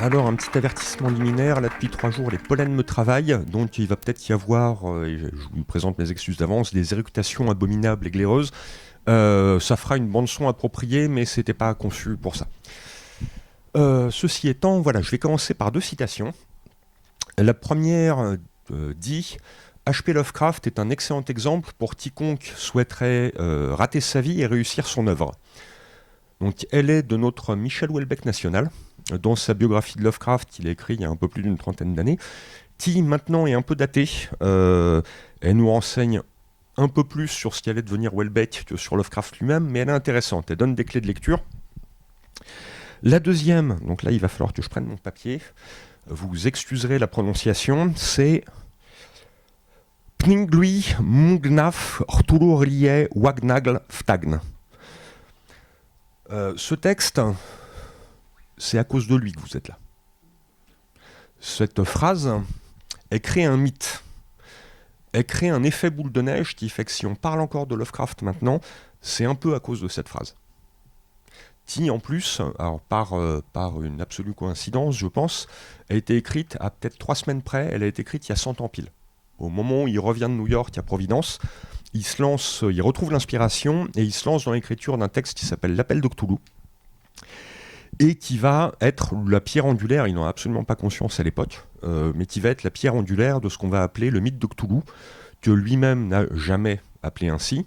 Alors, un petit avertissement liminaire, là depuis 3 jours, les pollens me travaillent, donc il va peut-être y avoir, et je vous présente mes excuses d'avance, des éructations abominables et glaireuses. Ça fera une bande-son appropriée, mais c'était pas conçu pour ça. Ceci étant, voilà, je vais commencer par 2 citations. La première dit H.P. Lovecraft est un excellent exemple pour quiconque souhaiterait rater sa vie et réussir son œuvre. Donc, elle est de notre Michel Houellebecq national. Dans sa biographie de Lovecraft, qu'il a écrit il y a un peu plus d'une trentaine d'années, qui maintenant est un peu datée. Elle nous renseigne un peu plus sur ce qui allait devenir Houellebecq que sur Lovecraft lui-même, mais elle est intéressante, elle donne des clés de lecture. La deuxième, donc là il va falloir que je prenne mon papier, vous excuserez la prononciation, c'est Pninglui Mungnaf Rtulurie Wagnagl Ftagn. Ce texte, c'est à cause de lui que vous êtes là. Cette phrase, elle crée un mythe. Elle crée un effet boule de neige qui fait que si on parle encore de Lovecraft maintenant, c'est un peu à cause de cette phrase. Qui, en plus, alors par une absolue coïncidence, je pense, a été écrite à peut-être 3 semaines près, elle a été écrite il y a 100 ans pile. Au moment où il revient de New York à Providence, il retrouve l'inspiration et il se lance dans l'écriture d'un texte qui s'appelle L'Appel de Cthulhu, et qui va être la pierre angulaire, ils n'en ont absolument pas conscience à l'époque, mais qui va être la pierre angulaire de ce qu'on va appeler le mythe de Cthulhu, que lui-même n'a jamais appelé ainsi,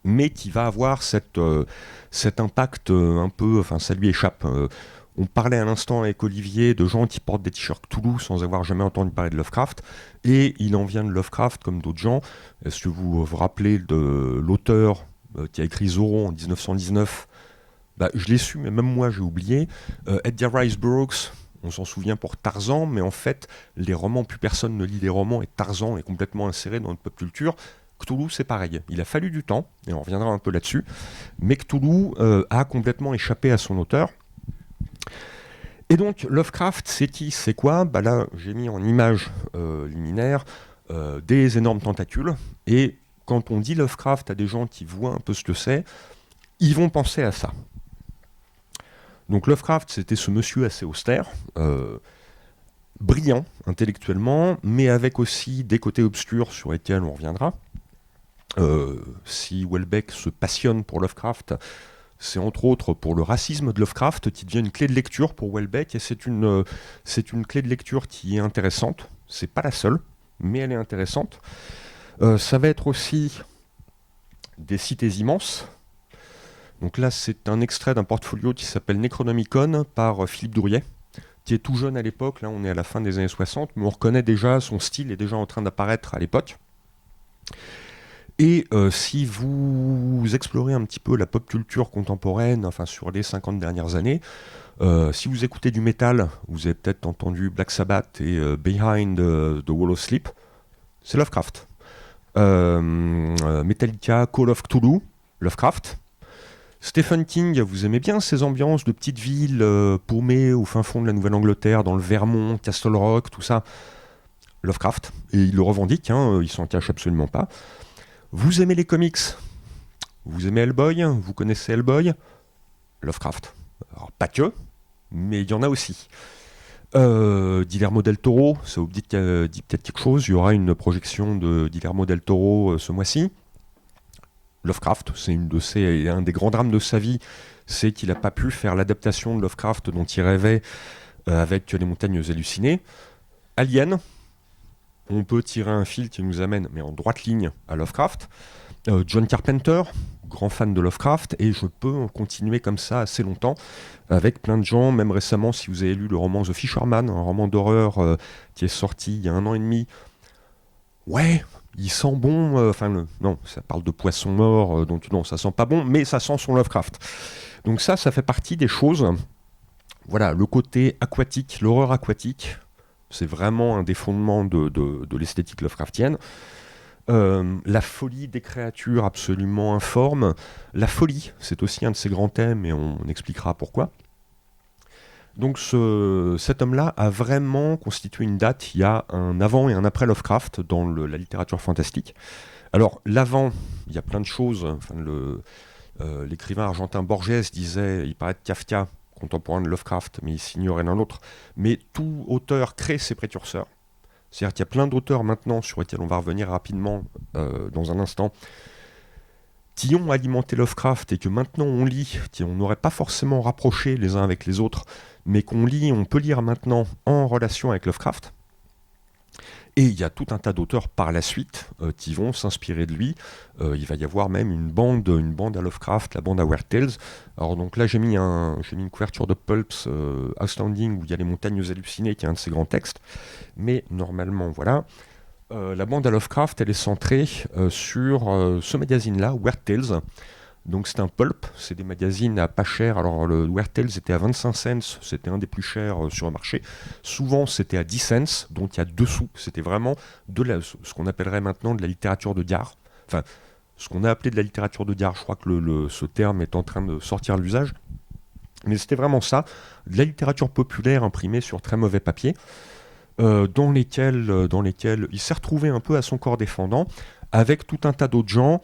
mais qui va avoir cet impact un peu, enfin ça lui échappe. On parlait à l'instant avec Olivier de gens qui portent des t-shirts Cthulhu sans avoir jamais entendu parler de Lovecraft, et il en vient de Lovecraft comme d'autres gens. Est-ce que vous vous rappelez de l'auteur qui a écrit Zorro en 1919 ? Je l'ai su, mais même moi j'ai oublié. Edgar Rice Burroughs, on s'en souvient pour Tarzan, mais en fait, les romans, plus personne ne lit les romans, et Tarzan est complètement inséré dans notre pop culture. Cthulhu, c'est pareil. Il a fallu du temps, et on reviendra un peu là-dessus, mais Cthulhu a complètement échappé à son auteur. Et donc, Lovecraft, c'est qui ? C'est quoi ? Là, j'ai mis en image liminaire des énormes tentacules, et quand on dit Lovecraft à des gens qui voient un peu ce que c'est, ils vont penser à ça. Donc Lovecraft, c'était ce monsieur assez austère, brillant intellectuellement, mais avec aussi des côtés obscurs sur lesquels on reviendra. Si Houellebecq se passionne pour Lovecraft, c'est entre autres pour le racisme de Lovecraft qui devient une clé de lecture pour Houellebecq, et c'est une clé de lecture qui est intéressante. C'est pas la seule, mais elle est intéressante. Ça va être aussi des cités immenses. Donc là, c'est un extrait d'un portfolio qui s'appelle Necronomicon par Philippe Douriet, qui est tout jeune à l'époque. Là, on est à la fin des années 60, mais on reconnaît déjà, son style est déjà en train d'apparaître à l'époque. Et si vous explorez un petit peu la pop culture contemporaine, enfin sur les 50 dernières années, si vous écoutez du métal, vous avez peut-être entendu Black Sabbath et Behind the Wall of Sleep, c'est Lovecraft. Metallica, Call of Cthulhu, Lovecraft. Stephen King, vous aimez bien ces ambiances de petites villes paumées au fin fond de la Nouvelle-Angleterre, dans le Vermont, Castle Rock, tout ça. Lovecraft, et il le revendique, il s'en cache absolument pas. Vous aimez les comics ? Vous aimez Hellboy ? Vous connaissez Hellboy ? Lovecraft. Alors pas que, mais il y en a aussi. Guillermo del Toro, ça vous dit peut-être quelque chose, il y aura une projection de Guillermo del Toro ce mois-ci. Lovecraft, c'est un des grands drames de sa vie, c'est qu'il n'a pas pu faire l'adaptation de Lovecraft dont il rêvait avec Les Montagnes hallucinées. Alien, on peut tirer un fil qui nous amène, mais en droite ligne, à Lovecraft. John Carpenter, grand fan de Lovecraft, et je peux continuer comme ça assez longtemps, avec plein de gens, même récemment, si vous avez lu le roman The Fisherman, un roman d'horreur qui est sorti il y a 1 an et demi. Ouais, il sent bon, non, ça parle de poissons morts, donc non, ça sent pas bon, mais ça sent son Lovecraft. Donc ça fait partie des choses, voilà, le côté aquatique, l'horreur aquatique, c'est vraiment un des fondements de l'esthétique Lovecraftienne. La folie des créatures absolument informes, la folie, c'est aussi un de ses grands thèmes, et on expliquera pourquoi. Donc cet homme-là a vraiment constitué une date. Il y a un avant et un après Lovecraft dans la littérature fantastique. Alors l'avant, il y a plein de choses. L'écrivain argentin Borges disait, il paraît que Kafka contemporain de Lovecraft, mais il s'ignorait l'un l'autre. Mais tout auteur crée ses précurseurs. C'est-à-dire qu'il y a plein d'auteurs maintenant, sur lesquels on va revenir rapidement dans un instant, qui ont alimenté Lovecraft et que maintenant on lit, qu'on n'aurait pas forcément rapproché les uns avec les autres, mais on peut lire maintenant en relation avec Lovecraft. Et il y a tout un tas d'auteurs par la suite qui vont s'inspirer de lui. Il va y avoir même une bande à Lovecraft, la bande à Weird Tales. Alors donc là j'ai mis une couverture de Pulps Astounding où il y a les montagnes hallucinées qui est un de ses grands textes. Mais normalement voilà. La bande à Lovecraft elle est centrée sur ce magazine-là, Weird Tales. Donc c'est un pulp, c'est des magazines à pas cher. Alors le Weird Tales était à 25 cents, c'était un des plus chers sur le marché. Souvent c'était à 10 cents, donc il y a 2 sous. C'était vraiment ce qu'on appellerait maintenant de la littérature de gare. Enfin, ce qu'on a appelé de la littérature de gare, je crois que ce terme est en train de sortir de l'usage. Mais c'était vraiment ça, de la littérature populaire imprimée sur très mauvais papier, dans lesquels il s'est retrouvé un peu à son corps défendant, avec tout un tas d'autres gens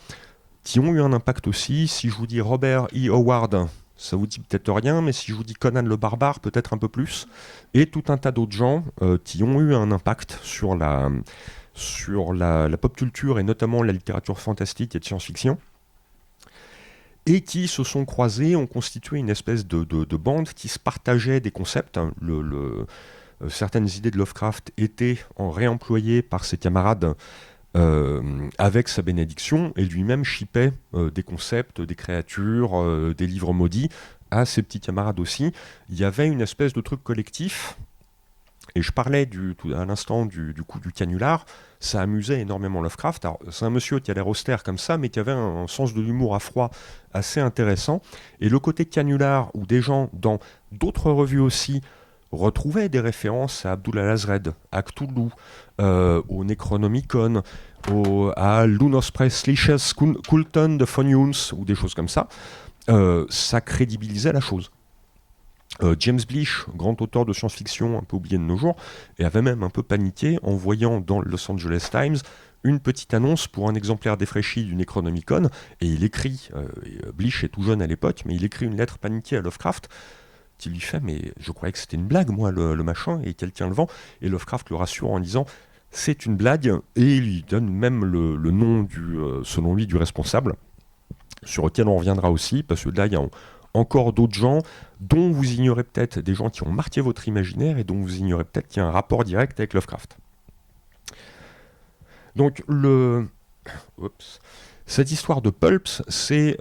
qui ont eu un impact aussi. Si je vous dis Robert E. Howard, ça vous dit peut-être rien, mais si je vous dis Conan le Barbare, peut-être un peu plus. Et tout un tas d'autres gens qui ont eu un impact sur la pop culture et notamment la littérature fantastique et de science-fiction. Et qui se sont croisés, ont constitué une espèce de bande qui se partageait des concepts. Certaines idées de Lovecraft étaient réemployées par ses camarades avec sa bénédiction, et lui-même shippait des concepts, des créatures, des livres maudits à ses petits camarades aussi. Il y avait une espèce de truc collectif, et je parlais à l'instant du coup du canular. Ça amusait énormément Lovecraft. Alors, c'est un monsieur qui a l'air austère comme ça, mais qui avait un sens de l'humour à froid assez intéressant. Et le côté canular, où des gens dans d'autres revues aussi retrouvaient des références à Abdul al-Azred, à Cthulhu, au Necronomicon, à Lunos Preslicious Kulton de Von Huns, ou des choses comme ça, ça crédibilisait la chose. James Blish, grand auteur de science-fiction un peu oublié de nos jours, et avait même un peu paniqué en voyant dans le Los Angeles Times une petite annonce pour un exemplaire défraîchi du Necronomicon, et il écrit, Blish est tout jeune à l'époque, mais il écrit une lettre paniquée à Lovecraft, qui lui fait « mais je croyais que c'était une blague, moi, le machin », et quelqu'un le vend, et Lovecraft le rassure en disant « c'est une blague », et il lui donne même le nom, selon lui, du responsable, sur lequel on reviendra aussi, parce que là, il y a encore d'autres gens dont vous ignorez peut-être, des gens qui ont marqué votre imaginaire, et dont vous ignorez peut-être qu'il y a un rapport direct avec Lovecraft. Donc, cette histoire de Pulps, c'est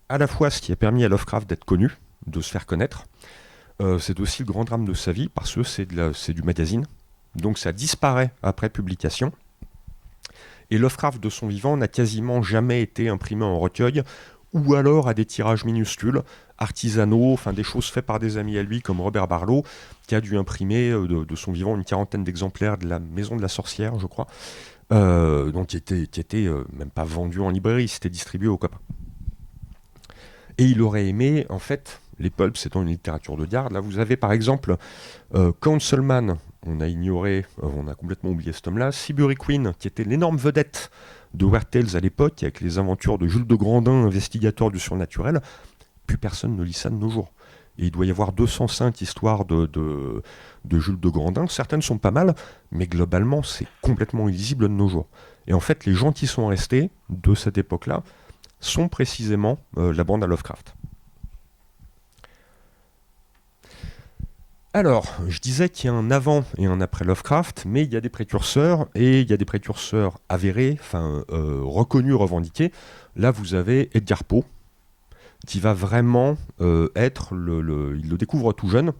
à la fois ce qui a permis à Lovecraft d'être connu, de se faire connaître. C'est aussi le grand drame de sa vie, parce que c'est du magazine. Donc ça disparaît après publication. Et Lovecraft, de son vivant, n'a quasiment jamais été imprimé en recueil, ou alors à des tirages minuscules, artisanaux, enfin des choses faites par des amis à lui, comme Robert Barlow, qui a dû imprimer de son vivant une 40aine d'exemplaires de la Maison de la Sorcière, je crois, donc qui était même pas vendu en librairie, c'était distribué aux copains. Et il aurait aimé, en fait, les pulps étant une littérature de garde. Là, vous avez par exemple Councilman, on a complètement oublié ce tome-là, Seabury Queen, qui était l'énorme vedette de Weird Tales à l'époque, avec les aventures de Jules de Grandin, investigateur du surnaturel. Plus personne ne lit ça de nos jours. Et il doit y avoir 205 histoires de Jules de Grandin. Certaines sont pas mal, mais globalement, c'est complètement illisible de nos jours. Et en fait, les gens qui sont restés de cette époque-là sont précisément la bande à Lovecraft. Alors, je disais qu'il y a un avant et un après Lovecraft, mais il y a des précurseurs, et il y a des précurseurs avérés, reconnus, revendiqués. Là, vous avez Edgar Poe, qui va vraiment être, il le découvre tout jeune,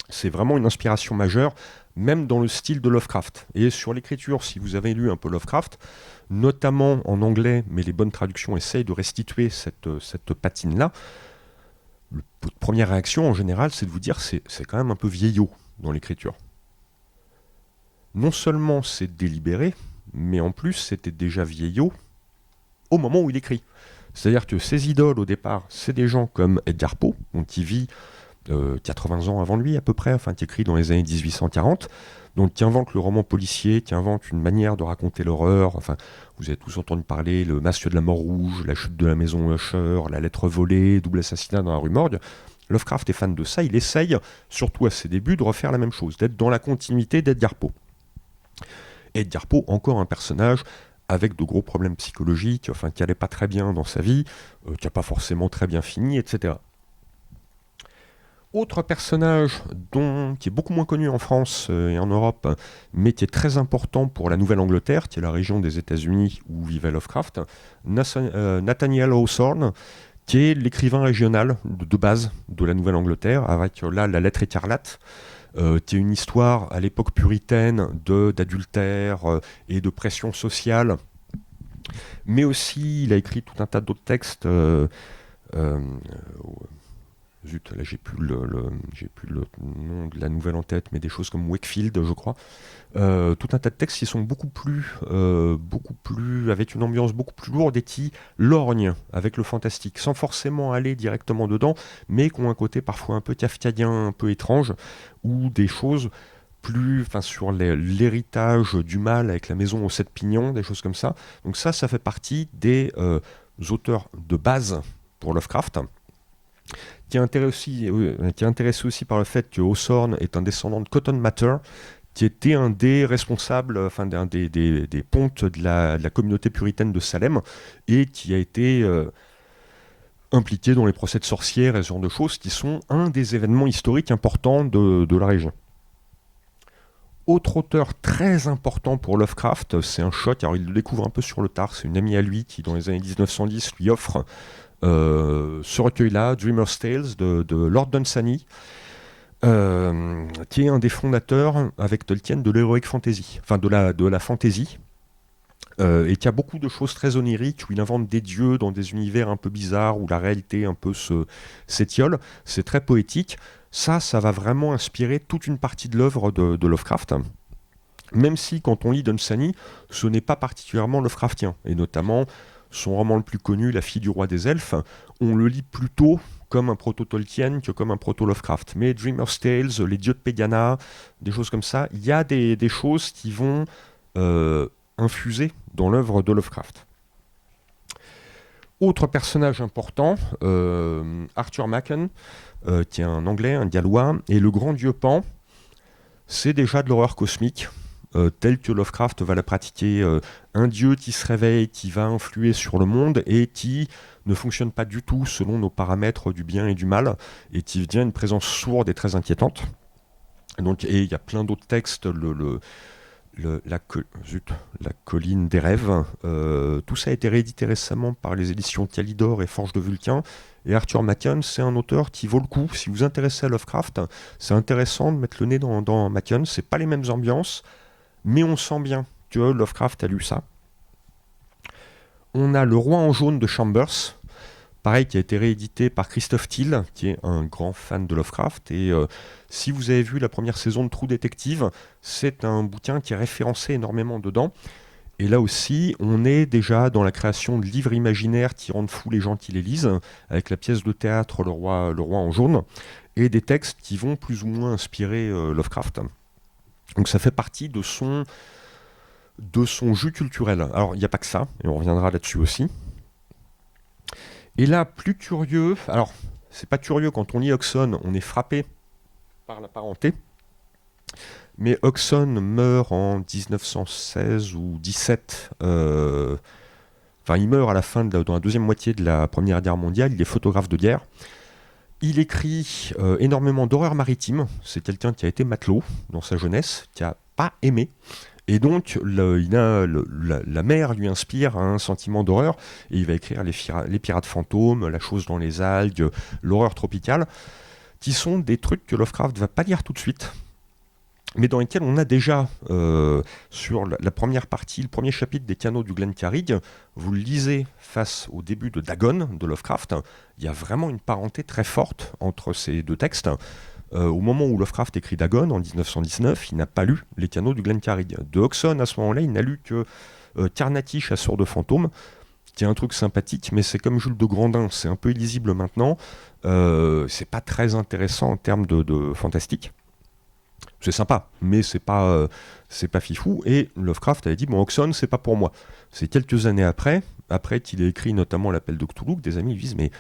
c'est vraiment une inspiration majeure, même dans le style de Lovecraft. Et sur l'écriture, si vous avez lu un peu Lovecraft, notamment en anglais, mais les bonnes traductions essayent de restituer cette patine-là, votre première réaction en général, c'est de vous dire c'est quand même un peu vieillot dans l'écriture. Non seulement c'est délibéré, mais en plus c'était déjà vieillot au moment où il écrit. C'est-à-dire que ses idoles au départ, c'est des gens comme Edgar Poe, donc qui vit 80 ans avant lui à peu près, qui écrit dans les années 1840, donc qui invente le roman policier, qui invente une manière de raconter l'horreur. Vous avez tous entendu parler, le masque de la mort rouge, la chute de la maison Usher, la lettre volée, double assassinat dans la rue Morgue. Lovecraft est fan de ça, il essaye, surtout à ses débuts, de refaire la même chose, d'être dans la continuité d'Edgar Poe. Edgar Poe, encore un personnage avec de gros problèmes psychologiques, enfin qui n'allait pas très bien dans sa vie, qui n'a pas forcément très bien fini, etc. Autre personnage qui est beaucoup moins connu en France et en Europe, mais qui est très important pour la Nouvelle-Angleterre, qui est la région des États-Unis où vivait Lovecraft, Nathaniel Hawthorne, qui est l'écrivain régional de base de la Nouvelle-Angleterre, avec là la lettre écarlate, qui est une histoire à l'époque puritaine d'adultère et de pression sociale. Mais aussi, il a écrit tout un tas d'autres textes. Zut, là j'ai plus le nom de la nouvelle en tête, mais des choses comme Wakefield, je crois. Tout un tas de textes qui sont beaucoup plus, avec une ambiance beaucoup plus lourde et qui lorgnent avec le fantastique, sans forcément aller directement dedans, mais qui ont un côté parfois un peu kafkaïen, un peu étrange, ou des choses plus, sur l'héritage du mal avec la maison aux 7 pignons, des choses comme ça. Donc ça fait partie des auteurs de base pour Lovecraft, qui est intéressé aussi par le fait que Hawthorne est un descendant de Cotton Mather, qui était un des responsables, un des pontes de la communauté puritaine de Salem, et qui a été impliqué dans les procès de sorcières et ce genre de choses, qui sont un des événements historiques importants de la région. Autre auteur très important pour Lovecraft, c'est un choc, alors il le découvre un peu sur le tard, c'est une amie à lui qui, dans les années 1910, lui offre ce recueil-là, Dreamer's Tales, de Lord Dunsany, qui est un des fondateurs, avec Tolkien, de l'heroic fantasy, de la fantasy, et qui a beaucoup de choses très oniriques, où il invente des dieux dans des univers un peu bizarres, où la réalité un peu s'étiole. C'est très poétique. Ça va vraiment inspirer toute une partie de l'œuvre de Lovecraft. Même si, quand on lit Dunsany, ce n'est pas particulièrement Lovecraftien, et notamment son roman le plus connu, La fille du roi des elfes, on le lit plutôt comme un proto-Tolkien que comme un proto-Lovecraft. Mais Dreamer's Tales, les dieux de Pegana, des choses comme ça, il y a des choses qui vont infuser dans l'œuvre de Lovecraft. Autre personnage important, Arthur Machen, qui est un Anglais, un Gallois, et le grand dieu Pan, c'est déjà de l'horreur cosmique, tel que Lovecraft va la pratiquer, un dieu qui se réveille, qui va influer sur le monde et qui ne fonctionne pas du tout selon nos paramètres du bien et du mal, et qui devient une présence sourde et très inquiétante. Et il y a plein d'autres textes, la colline des rêves, tout ça a été réédité récemment par les éditions Calidor et Forge de Vulcain, et Arthur Machen, c'est un auteur qui vaut le coup. Si vous vous intéressez à Lovecraft, c'est intéressant de mettre le nez dans Machen. C'est pas les mêmes ambiances, mais on sent bien que Lovecraft a lu ça. On a Le Roi en jaune de Chambers, pareil, qui a été réédité par Christophe Thiel, qui est un grand fan de Lovecraft. Et si vous avez vu la première saison de True Detective, c'est un bouquin qui est référencé énormément dedans. Et là aussi, on est déjà dans la création de livres imaginaires qui rendent fous les gens qui les lisent, avec la pièce de théâtre Le Roi en jaune, et des textes qui vont plus ou moins inspirer Lovecraft. Donc ça fait partie de son jus culturel. Alors il n'y a pas que ça, et on reviendra là-dessus aussi. Et là, plus curieux, alors c'est pas curieux, quand on lit Hodgson, on est frappé par la parenté, mais Hodgson meurt en 1916 ou 17. Il meurt à la fin, dans la deuxième moitié de la Première Guerre mondiale. Il est photographe de guerre. Il écrit énormément d'horreur maritime. C'est quelqu'un qui a été matelot dans sa jeunesse, qui n'a pas aimé. Et donc, la mer lui inspire un sentiment d'horreur. Et il va écrire les pirates fantômes, La chose dans les algues, l'horreur tropicale, qui sont des trucs que Lovecraft ne va pas lire tout de suite, mais dans lesquels on a déjà, sur la première partie, le premier chapitre des Canaux du Glencairn, vous le lisez face au début de Dagon de Lovecraft, il y a vraiment une parenté très forte entre ces deux textes. Au moment où Lovecraft écrit Dagon, en 1919, il n'a pas lu les Canaux du Glencairn. De Hodgson, à ce moment-là, il n'a lu que Carnaty, chasseur de fantômes, qui est un truc sympathique, mais c'est comme Jules de Grandin, c'est un peu illisible maintenant, c'est pas très intéressant en termes de fantastique. C'est sympa, mais c'est pas fifou. Et Lovecraft avait dit, bon, Hodgson, c'est pas pour moi. C'est quelques années après qu'il ait écrit notamment L'Appel de Cthulhu, que des amis lui disent, mais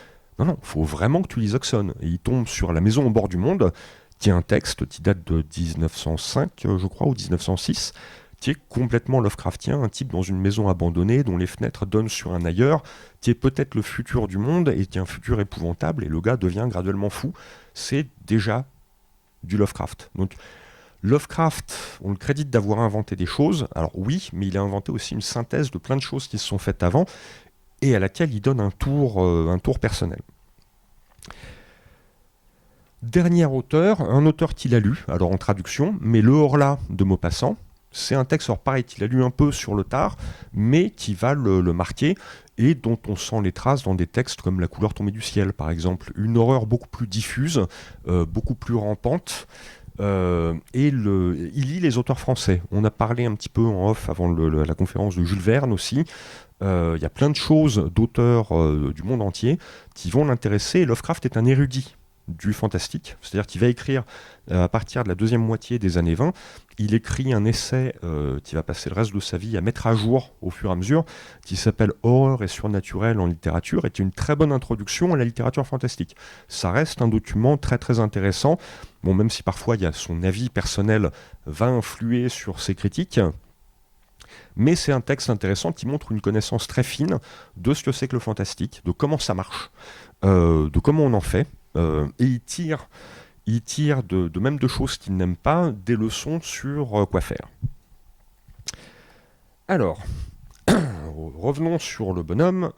Non, il faut vraiment que tu lises Oxon. Et il tombe sur La maison au bord du monde, qui est un texte qui date de 1905, je crois, ou 1906, qui est complètement Lovecraftien, un type dans une maison abandonnée dont les fenêtres donnent sur un ailleurs, qui est peut-être le futur du monde et qui est un futur épouvantable, et le gars devient graduellement fou. C'est déjà du Lovecraft. Donc Lovecraft, on le crédite d'avoir inventé des choses, alors oui, mais il a inventé aussi une synthèse de plein de choses qui se sont faites avant, et à laquelle il donne un tour personnel. Dernier auteur, un auteur qu'il a lu, alors en traduction, mais Le Horla de Maupassant. C'est un texte, alors pareil, qu'il a lu un peu sur le tard, mais qui va le marquer, et dont on sent les traces dans des textes comme La couleur tombée du ciel, par exemple. Une horreur beaucoup plus diffuse, beaucoup plus rampante, il lit les auteurs français. On a parlé un petit peu en off avant la conférence de Jules Verne aussi. Il y a plein de choses d'auteurs du monde entier qui vont l'intéresser. Lovecraft est un érudit du fantastique, c'est-à-dire qu'il va écrire à partir de la deuxième moitié des années 20, il écrit un essai qui va passer le reste de sa vie à mettre à jour au fur et à mesure, qui s'appelle Horreur et surnaturel en littérature, et qui est une très bonne introduction à la littérature fantastique. Ça reste un document très très intéressant, bon, même si parfois il y a son avis personnel va influer sur ses critiques, mais c'est un texte intéressant qui montre une connaissance très fine de ce que c'est que le fantastique, de comment ça marche, de comment on en fait, et il tire même de choses qu'il n'aime pas des leçons sur quoi faire. Alors, revenons sur le bonhomme.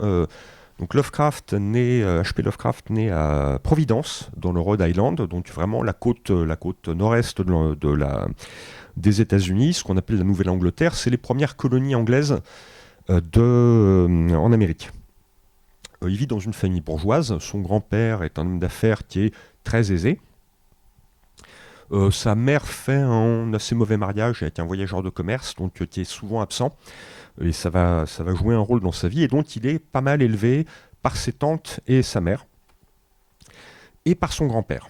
Donc Lovecraft H.P. Lovecraft naît à Providence, dans le Rhode Island, donc vraiment la côte nord-est des États-Unis, ce qu'on appelle la Nouvelle-Angleterre. C'est les premières colonies anglaises en Amérique. Il vit dans une famille bourgeoise. Son grand-père est un homme d'affaires qui est très aisé. Sa mère fait un assez mauvais mariage avec un voyageur de commerce, donc qui est souvent absent. Et ça va jouer un rôle dans sa vie. Et donc il est pas mal élevé par ses tantes et sa mère. Et par son grand-père,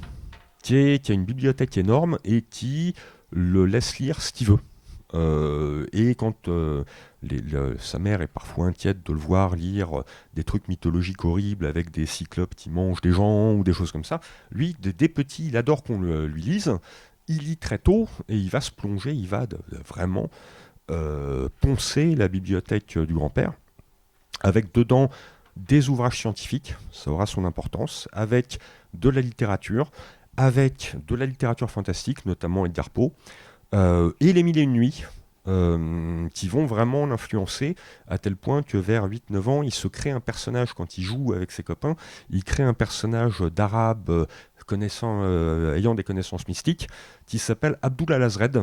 qui a une bibliothèque énorme et qui le laisse lire ce qu'il veut. Et quand sa mère est parfois inquiète de le voir lire des trucs mythologiques horribles avec des cyclopes qui mangent des gens ou des choses comme ça, lui, dès petit, il adore qu'on lui lise. Il lit très tôt et il va se plonger, il va vraiment poncer la bibliothèque du grand-père, avec dedans des ouvrages scientifiques, ça aura son importance, avec de la littérature, avec de la littérature fantastique, notamment Edgar Poe, et Les Mille et une nuits, qui vont vraiment l'influencer à tel point que vers 8-9 ans, il se crée un personnage quand il joue avec ses copains, il crée un personnage d'arabe ayant des connaissances mystiques qui s'appelle Abdul Al-Azred.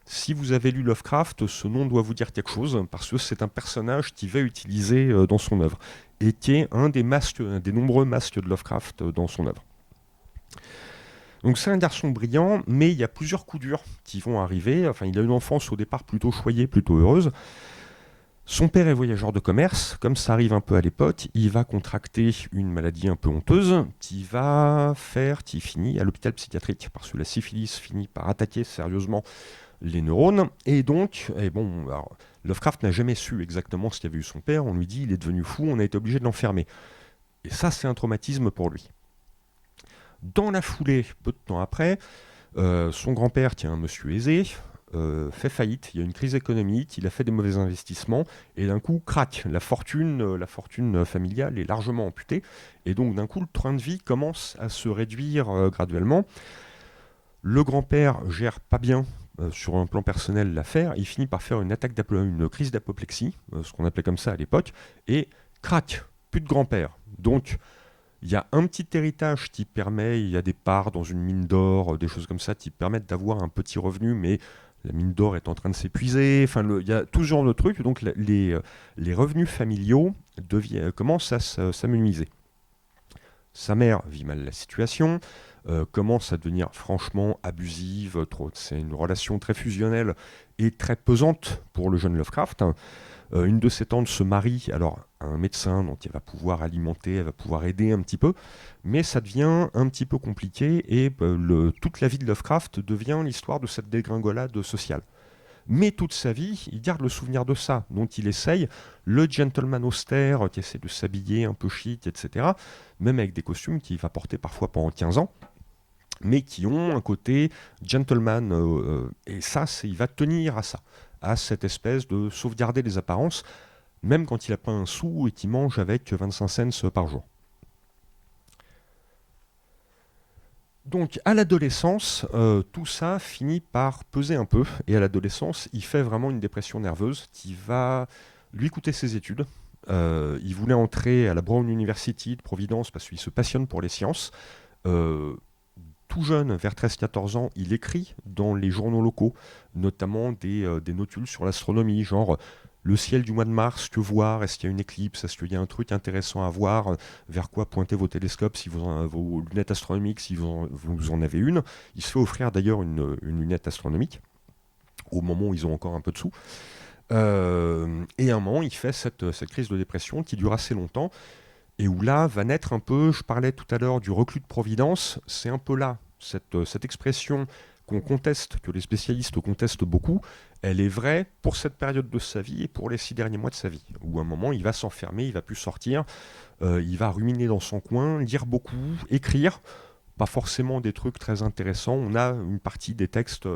Si vous avez lu Lovecraft, ce nom doit vous dire quelque chose parce que c'est un personnage qu'il va utiliser dans son œuvre et qui est un des nombreux masques de Lovecraft dans son œuvre. Donc c'est un garçon brillant, mais il y a plusieurs coups durs qui vont arriver. Enfin, il a une enfance au départ plutôt choyée, plutôt heureuse. Son père est voyageur de commerce, comme ça arrive un peu à l'époque. Il va contracter une maladie un peu honteuse qui finit à l'hôpital psychiatrique parce que la syphilis finit par attaquer sérieusement les neurones. Et donc, Lovecraft n'a jamais su exactement ce qu'avait eu son père. On lui dit il est devenu fou, on a été obligé de l'enfermer. Et ça, c'est un traumatisme pour lui. Dans la foulée, peu de temps après, son grand-père, qui est un monsieur aisé, fait faillite. Il y a une crise économique, il a fait des mauvais investissements, et d'un coup, crac, la fortune familiale est largement amputée, et donc d'un coup, le train de vie commence à se réduire graduellement. Le grand-père gère pas bien, sur un plan personnel, l'affaire, il finit par faire une crise d'apoplexie, ce qu'on appelait comme ça à l'époque, et crac, plus de grand-père. Donc, il y a un petit héritage qui permet, il y a des parts dans une mine d'or, des choses comme ça, qui permettent d'avoir un petit revenu, mais la mine d'or est en train de s'épuiser. Enfin, il y a tout ce genre de trucs, donc les revenus familiaux commencent à s'amenuiser. Sa mère vit mal la situation, commence à devenir franchement abusive, c'est une relation très fusionnelle et très pesante pour le jeune Lovecraft. Une de ses tantes se marie alors à un médecin, donc elle va pouvoir alimenter, elle va pouvoir aider un petit peu, mais ça devient un petit peu compliqué et toute la vie de Lovecraft devient l'histoire de cette dégringolade sociale. Mais toute sa vie, il garde le souvenir de ça, dont il essaye, le gentleman austère qui essaie de s'habiller un peu chic, etc., même avec des costumes qu'il va porter parfois pendant 15 ans, mais qui ont un côté gentleman, et ça, il va tenir à ça, à cette espèce de sauvegarder les apparences, même quand il n'a pas un sou et qu'il mange avec 25 cents par jour. Donc à l'adolescence, tout ça finit par peser un peu, et à l'adolescence, il fait vraiment une dépression nerveuse qui va lui coûter ses études. Il voulait entrer à la Brown University de Providence parce qu'il se passionne pour les sciences. Euh, Tout jeune, vers 13-14 ans, il écrit dans les journaux locaux, notamment des notules sur l'astronomie, genre le ciel du mois de mars, que voir, est-ce qu'il y a une éclipse, est-ce qu'il y a un truc intéressant à voir, vers quoi pointer vos télescopes, si vos lunettes astronomiques, si vous en avez une. Il se fait offrir d'ailleurs une lunette astronomique, au moment où ils ont encore un peu de sous. Et à un moment, il fait cette crise de dépression qui dure assez longtemps, et où là va naître un peu, je parlais tout à l'heure du reclus de Providence, c'est un peu là, cette expression qu'on conteste, que les spécialistes contestent beaucoup, elle est vraie pour cette période de sa vie et pour les 6 derniers mois de sa vie, où à un moment il va s'enfermer, il va plus sortir, il va ruminer dans son coin, lire beaucoup, écrire, pas forcément des trucs très intéressants, on a une partie des textes,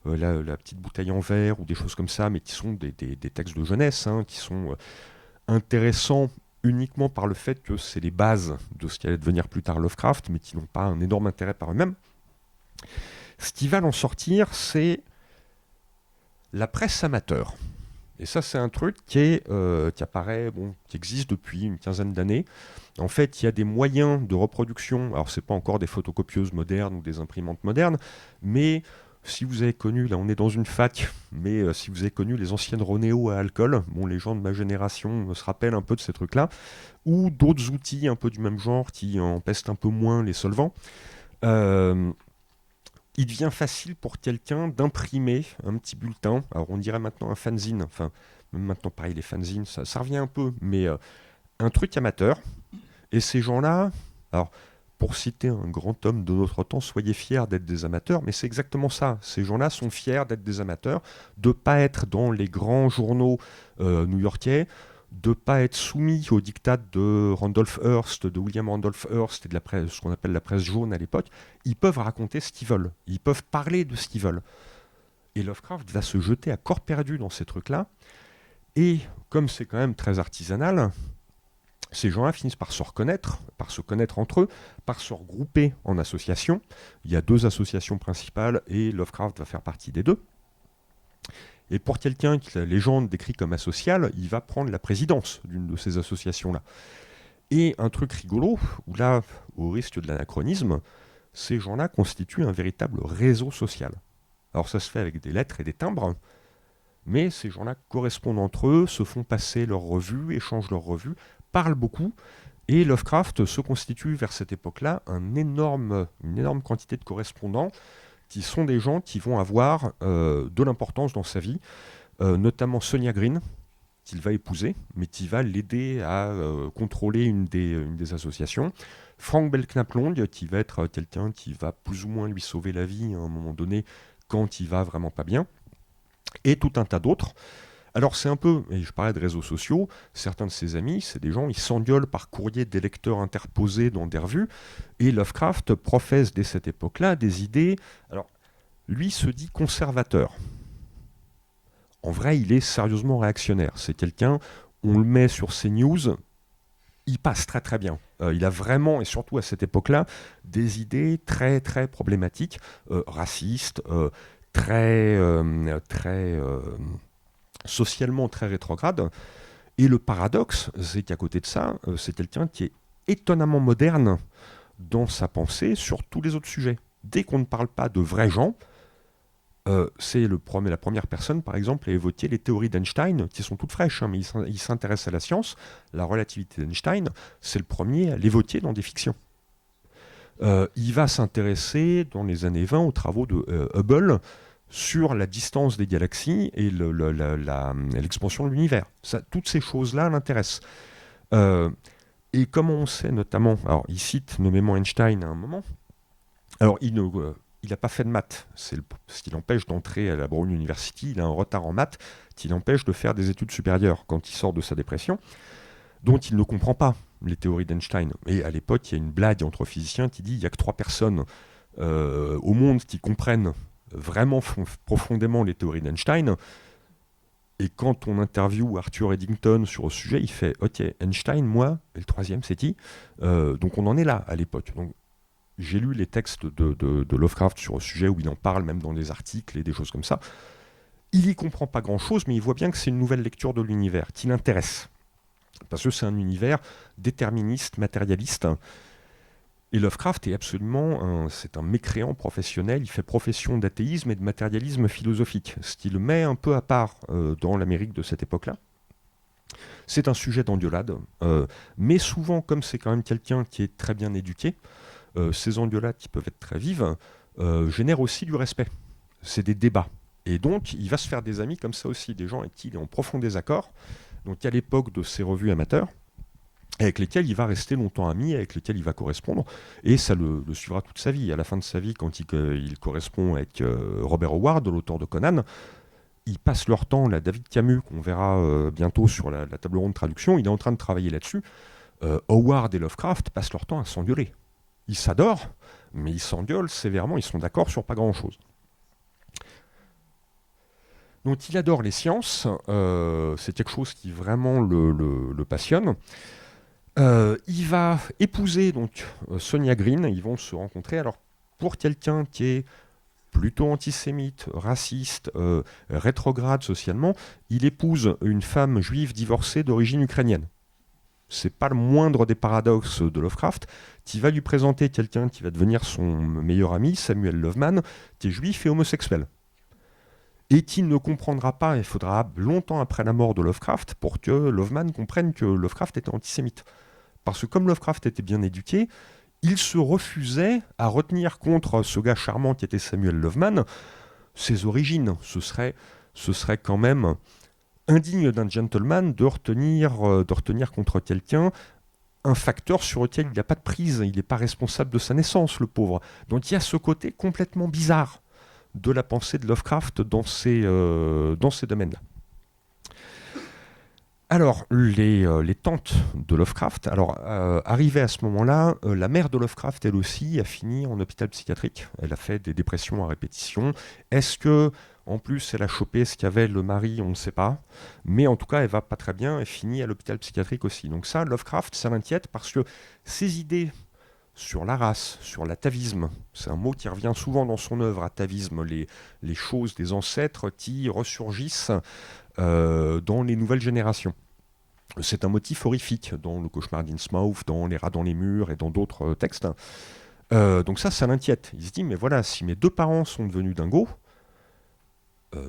la petite bouteille en verre ou des choses comme ça, mais qui sont des textes de jeunesse, hein, qui sont intéressants uniquement par le fait que c'est les bases de ce qui allait devenir plus tard Lovecraft, mais qui n'ont pas un énorme intérêt par eux-mêmes. Ce qui va l'en sortir, c'est la presse amateur. Et ça, c'est un truc qui apparaît, qui existe depuis une quinzaine d'années. En fait, il y a des moyens de reproduction. Alors, c'est pas encore des photocopieuses modernes ou des imprimantes modernes, mais si vous avez connu, là on est dans une fac, mais si vous avez connu les anciennes Ronéo à alcool, les gens de ma génération se rappellent un peu de ces trucs-là, ou d'autres outils un peu du même genre qui empestent un peu moins les solvants, euh, il devient facile pour quelqu'un d'imprimer un petit bulletin. Alors on dirait maintenant un fanzine, enfin même maintenant pareil les fanzines, ça revient un peu, mais un truc amateur. Et ces gens-là, alors pour citer un grand homme de notre temps, soyez fiers d'être des amateurs, mais c'est exactement ça. Ces gens-là sont fiers d'être des amateurs, de ne pas être dans les grands journaux new-yorkais, de ne pas être soumis aux diktats de Randolph Hearst, de William Randolph Hearst et de la presse, ce qu'on appelle la presse jaune à l'époque. Ils peuvent raconter ce qu'ils veulent, ils peuvent parler de ce qu'ils veulent. Et Lovecraft va se jeter à corps perdu dans ces trucs-là, et comme c'est quand même très artisanal, ces gens-là finissent par se reconnaître, par se connaître entre eux, par se regrouper en associations. Il y a 2 associations principales et Lovecraft va faire partie des 2. Et pour quelqu'un que la légende décrit comme asocial, il va prendre la présidence d'une de ces associations-là. Et un truc rigolo, où là, au risque de l'anachronisme, ces gens-là constituent un véritable réseau social. Alors ça se fait avec des lettres et des timbres, mais ces gens-là correspondent entre eux, se font passer leurs revues, échangent leurs revues, parlent beaucoup, et Lovecraft se constitue vers cette époque-là une énorme quantité de correspondants qui sont des gens qui vont avoir de l'importance dans sa vie, notamment Sonia Green, qu'il va épouser, mais qui va l'aider à contrôler une des associations. Frank Belknap Long, qui va être quelqu'un qui va plus ou moins lui sauver la vie à un moment donné quand il va vraiment pas bien, et tout un tas d'autres. Alors c'est un peu, et je parlais de réseaux sociaux, certains de ses amis, c'est des gens, ils s'engueulent par courrier des lecteurs interposés dans des revues, et Lovecraft professe dès cette époque-là des idées, alors lui se dit conservateur. En vrai, il est sérieusement réactionnaire, c'est quelqu'un, on le met sur CNews, il passe très très bien. Il a vraiment, et surtout à cette époque-là, des idées très très problématiques, racistes, très socialement très rétrograde. Et le paradoxe, c'est qu'à côté de ça, c'est quelqu'un qui est étonnamment moderne dans sa pensée sur tous les autres sujets. Dès qu'on ne parle pas de vrais gens, c'est la première personne, par exemple, à évoquer les théories d'Einstein, qui sont toutes fraîches, hein, mais il s'intéresse à la science. La relativité d'Einstein, c'est le premier à l'évoquer dans des fictions. Il va s'intéresser, dans les années 20, aux travaux de Hubble, sur la distance des galaxies et l'expansion de l'univers. Toutes ces choses-là l'intéressent. Et comme on sait notamment, alors il cite nommément Einstein à un moment, alors il n'a pas fait de maths. C'est ce qui l'empêche d'entrer à la Brown University. Il a un retard en maths qui l'empêche de faire des études supérieures quand il sort de sa dépression, dont il ne comprend pas les théories d'Einstein. Et à l'époque, il y a une blague entre physiciens qui dit il n'y a que 3 personnes au monde qui comprennent vraiment profondément les théories d'Einstein. Et quand on interviewe Arthur Eddington sur le sujet, il fait « Ok, Einstein, moi, et le 3e, c'est qui ?» Donc on en est là à l'époque. Donc, j'ai lu les textes de Lovecraft sur le sujet où il en parle, même dans des articles et des choses comme ça. Il y comprend pas grand-chose, mais il voit bien que c'est une nouvelle lecture de l'univers qui l'intéresse. Parce que c'est un univers déterministe, matérialiste. Et Lovecraft est absolument c'est un mécréant professionnel. Il fait profession d'athéisme et de matérialisme philosophique, ce qui le met un peu à part dans l'Amérique de cette époque-là. C'est un sujet d'engueulade, mais souvent, comme c'est quand même quelqu'un qui est très bien éduqué, ces engueulades qui peuvent être très vives génèrent aussi du respect. C'est des débats. Et donc, il va se faire des amis comme ça aussi, des gens avec qui il est en profond désaccord. Donc, à l'époque de ses revues amateurs, avec lesquels il va rester longtemps ami, avec lesquels il va correspondre, et ça le suivra toute sa vie. À la fin de sa vie, quand il correspond avec Robert Howard, l'auteur de Conan, ils passent leur temps, là, David Camus, qu'on verra bientôt sur la table ronde de traduction, il est en train de travailler là-dessus. Howard et Lovecraft passent leur temps à s'engueuler. Ils s'adorent, mais ils s'engueulent sévèrement, ils sont d'accord sur pas grand-chose. Donc il adore les sciences, c'est quelque chose qui vraiment le passionne. Il va épouser donc Sonia Green, ils vont se rencontrer. Alors pour quelqu'un qui est plutôt antisémite, raciste, rétrograde socialement, il épouse une femme juive divorcée d'origine ukrainienne. C'est pas le moindre des paradoxes de Lovecraft, qui va lui présenter quelqu'un qui va devenir son meilleur ami, Samuel Loveman, qui est juif et homosexuel. Et qui ne comprendra pas, il faudra longtemps après la mort de Lovecraft, pour que Loveman comprenne que Lovecraft était antisémite. Parce que comme Lovecraft était bien éduqué, il se refusait à retenir contre ce gars charmant qui était Samuel Loveman ses origines. Ce serait quand même indigne d'un gentleman de retenir contre quelqu'un un facteur sur lequel il n'y a pas de prise. Il n'est pas responsable de sa naissance, le pauvre. Donc il y a ce côté complètement bizarre de la pensée de Lovecraft dans ces domaines-là. Alors, les tantes de Lovecraft, arrivée à ce moment-là, la mère de Lovecraft, elle aussi, a fini en hôpital psychiatrique. Elle a fait des dépressions à répétition. Est-ce que, en plus, elle a chopé ce qu'avait le mari, on ne sait pas. Mais en tout cas, elle va pas très bien, elle finit à l'hôpital psychiatrique aussi. Donc ça, Lovecraft, ça l'inquiète parce que ses idées sur la race, sur l'atavisme, c'est un mot qui revient souvent dans son œuvre, atavisme, les choses des ancêtres qui ressurgissent dans les nouvelles générations. C'est un motif horrifique dans Le Cauchemar d'Innsmouth, dans Les rats dans les murs et dans d'autres textes. Donc ça l'inquiète. Il se dit, mais voilà, si mes 2 parents sont devenus dingos,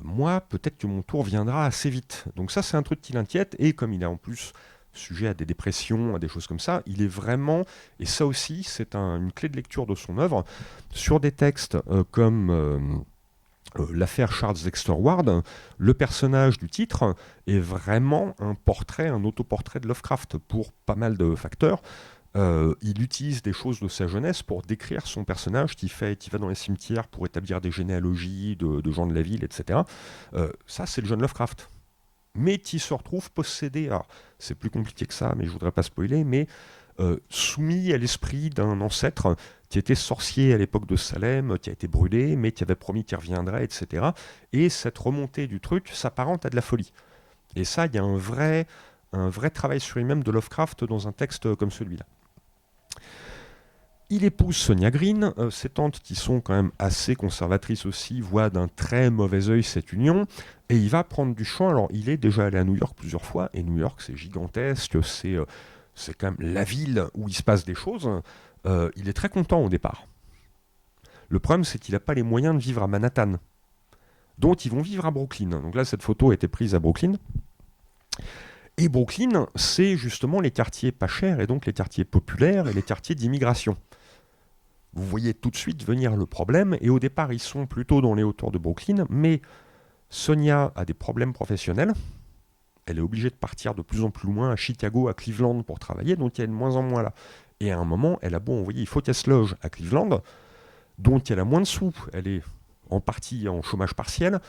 moi, peut-être que mon tour viendra assez vite. Donc ça, c'est un truc qui l'inquiète, et comme il est en plus sujet à des dépressions, à des choses comme ça, il est vraiment, et ça aussi, c'est une clé de lecture de son œuvre, sur des textes comme l'affaire Charles Dexter Ward, le personnage du titre est vraiment un autoportrait de Lovecraft pour pas mal de facteurs. Il utilise des choses de sa jeunesse pour décrire son personnage qui va dans les cimetières pour établir des généalogies de gens de la ville, etc. Ça, c'est le jeune Lovecraft. Mais qui se retrouve possédé, alors c'est plus compliqué que ça, mais je voudrais pas spoiler, mais soumis à l'esprit d'un ancêtre qui était sorcier à l'époque de Salem, qui a été brûlé, mais qui avait promis qu'il reviendrait, etc. Et cette remontée du truc s'apparente à de la folie. Et ça, il y a un vrai travail sur lui-même de Lovecraft dans un texte comme celui-là. Il épouse Sonia Green, ses tantes qui sont quand même assez conservatrices aussi voient d'un très mauvais œil cette union, et il va prendre du champ. Alors il est déjà allé à New York plusieurs fois, et New York c'est gigantesque, c'est quand même la ville où il se passe des choses. Il est très content au départ. Le problème c'est qu'il n'a pas les moyens de vivre à Manhattan, donc ils vont vivre à Brooklyn. Donc là cette photo a été prise à Brooklyn. Et Brooklyn, c'est justement les quartiers pas chers, et donc les quartiers populaires et les quartiers d'immigration. Vous voyez tout de suite venir le problème, et au départ ils sont plutôt dans les hauteurs de Brooklyn, mais Sonia a des problèmes professionnels, elle est obligée de partir de plus en plus loin à Chicago, à Cleveland pour travailler, donc elle est de moins en moins là. Et à un moment, elle a beau envoyer, il faut qu'elle se loge à Cleveland, donc elle a moins de sous, elle est en partie en chômage partiel,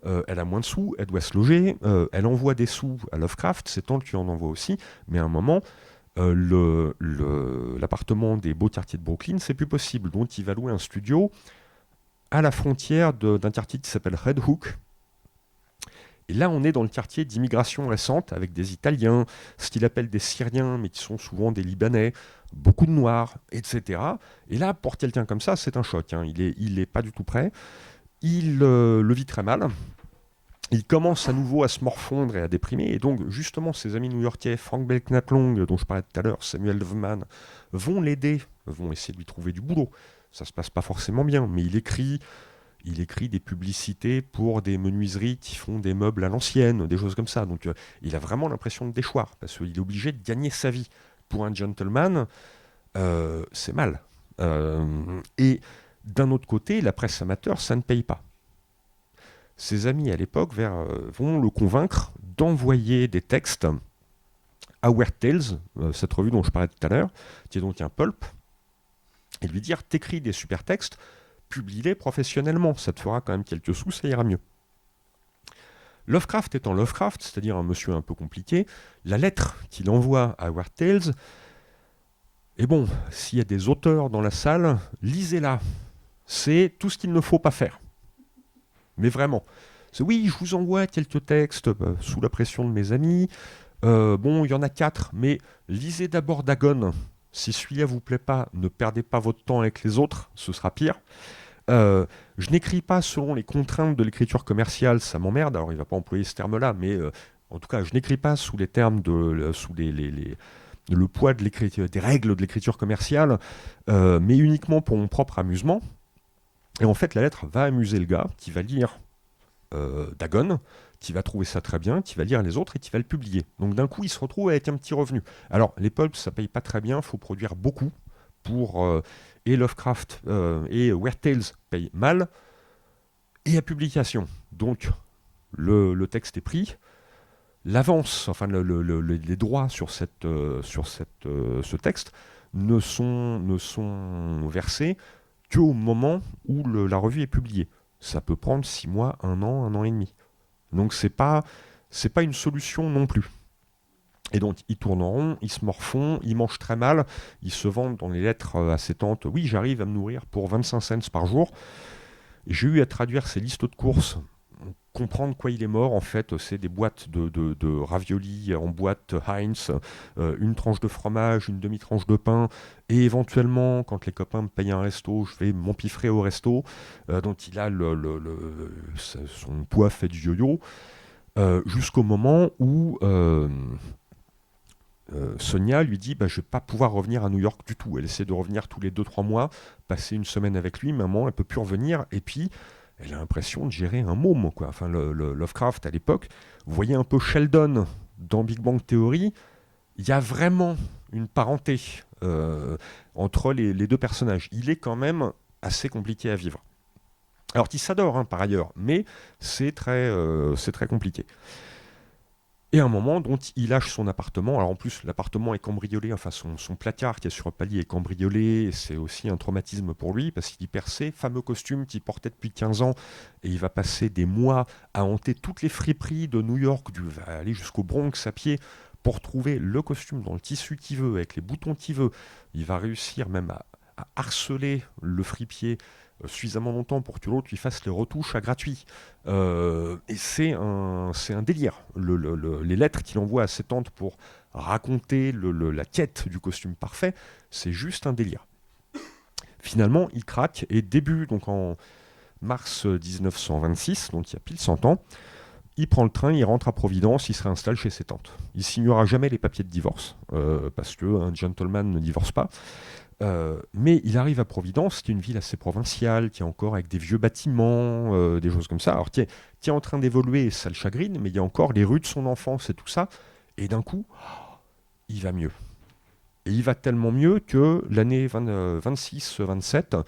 elle a moins de sous, elle doit se loger, elle envoie des sous à Lovecraft, ses tantes lui en envoient aussi, mais à un moment, l'appartement des beaux quartiers de Brooklyn, c'est plus possible, donc il va louer un studio à la frontière d'un quartier qui s'appelle Red Hook. Et là, on est dans le quartier d'immigration récente, avec des Italiens, ce qu'il appelle des Syriens, mais qui sont souvent des Libanais, beaucoup de Noirs, etc. Et là, pour quelqu'un comme ça, c'est un choc, hein. Il est pas du tout prêt. Il le vit très mal. Il commence à nouveau à se morfondre et à déprimer. Et donc, justement, ses amis new-yorkais, Frank Belknap Long, dont je parlais tout à l'heure, Samuel Dovman, vont l'aider, vont essayer de lui trouver du boulot. Ça se passe pas forcément bien, mais il écrit des publicités pour des menuiseries qui font des meubles à l'ancienne, des choses comme ça. Donc il a vraiment l'impression de déchoir, parce qu'il est obligé de gagner sa vie. Pour un gentleman, c'est mal. Et d'un autre côté, la presse amateur, ça ne paye pas. Ses amis à l'époque vont le convaincre d'envoyer des textes à Weird Tales, cette revue dont je parlais tout à l'heure, qui est donc un pulp, et lui dire, t'écris des super textes, publie-les professionnellement, ça te fera quand même quelques sous, ça ira mieux. Lovecraft étant Lovecraft, c'est-à-dire un monsieur un peu compliqué, la lettre qu'il envoie à Weird Tales, et bon, s'il y a des auteurs dans la salle, lisez-la. C'est tout ce qu'il ne faut pas faire. Mais vraiment. Oui, je vous envoie quelques textes sous la pression de mes amis. Bon, il y en a 4, mais lisez d'abord Dagon. Si celui-là vous plaît pas, ne perdez pas votre temps avec les autres, ce sera pire. Je n'écris pas selon les contraintes de l'écriture commerciale, ça m'emmerde. Alors il ne va pas employer ce terme-là, mais en tout cas, je n'écris pas sous les termes sous le poids des règles de l'écriture commerciale, mais uniquement pour mon propre amusement. Et en fait, la lettre va amuser le gars qui va lire Dagon, qui va trouver ça très bien, qui va lire les autres et qui va le publier. Donc d'un coup, il se retrouve avec un petit revenu. Alors, les pulps, ça paye pas très bien, il faut produire beaucoup pour... et Lovecraft et Weird Tales payent mal, et à publication. Donc, le texte est pris, l'avance, enfin les droits sur ce texte ne sont versés qu'au moment où la revue est publiée. Ça peut prendre 6 mois, 1 an et demi. Donc c'est pas une solution non plus. Et donc ils tournent en rond, ils se morfondent, ils mangent très mal, ils se vendent dans les lettres à ses tantes. Oui, j'arrive à me nourrir pour 25 cents par jour. J'ai eu à traduire ces listes de courses, comprendre quoi il est mort. En fait, c'est des boîtes de raviolis en boîte Heinz, une tranche de fromage, une demi-tranche de pain, et éventuellement, quand les copains me payent un resto, je vais m'empiffrer au resto. Donc il a son poids fait du yo-yo, jusqu'au moment où Sonia lui dit je vais pas pouvoir revenir à New York du tout. Elle essaie de revenir tous les 2-3 mois, passer une semaine avec lui, maman, elle peut plus revenir, et puis elle a l'impression de gérer un môme, quoi. Enfin, le Lovecraft à l'époque, vous voyez un peu Sheldon dans Big Bang Theory, il y a vraiment une parenté entre les deux personnages. Il est quand même assez compliqué à vivre. Alors qu'il s'adore, hein, par ailleurs, mais c'est très compliqué. Et à un moment, donc, il lâche son appartement. Alors en plus, l'appartement est cambriolé, enfin son placard qui est sur le palier est cambriolé. C'est aussi un traumatisme pour lui, parce qu'il y perd ses fameux costumes qu'il portait depuis 15 ans. Et il va passer des mois à hanter toutes les friperies de New York, il va aller jusqu'au Bronx à pied pour trouver le costume dans le tissu qu'il veut, avec les boutons qu'il veut. Il va réussir même à harceler le fripier suffisamment longtemps pour que l'autre lui fasse les retouches à gratuit. Et c'est un délire. Les lettres qu'il envoie à ses tantes pour raconter la quête du costume parfait, c'est juste un délire. Finalement, il craque, et donc en mars 1926, donc il y a pile 100 ans, il prend le train, il rentre à Providence, il se réinstalle chez ses tantes. Il signera jamais les papiers de divorce, parce qu'un gentleman ne divorce pas. Mais il arrive à Providence, qui est une ville assez provinciale, qui est encore avec des vieux bâtiments, des choses comme ça. Alors qui est en train d'évoluer, ça le chagrine, mais il y a encore les rues de son enfance et tout ça. Et d'un coup, il va mieux. Et il va tellement mieux que l'année 26-27,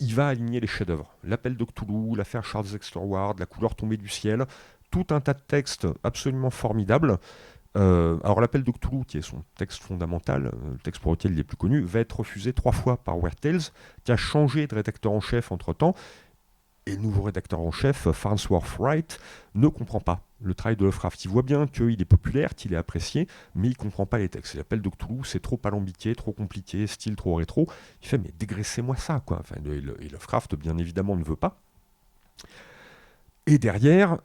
il va aligner les chefs-d'œuvre. L'appel de Cthulhu, l'affaire Charles Dexter Ward, La couleur tombée du ciel, tout un tas de textes absolument formidables. Alors l'appel de Cthulhu, qui est son texte fondamental, le texte pour lequel il est plus connu, va être refusé 3 fois par Weird Tales, qui a changé de rédacteur en chef entre-temps, et le nouveau rédacteur en chef, Farnsworth Wright, ne comprend pas le travail de Lovecraft. Il voit bien qu'il est populaire, qu'il est apprécié, mais il ne comprend pas les textes. L'appel de Cthulhu, c'est trop alambiqué, trop compliqué, style trop rétro. Il fait, mais dégraissez-moi ça, quoi. Enfin, et Lovecraft, bien évidemment, ne veut pas. Et derrière,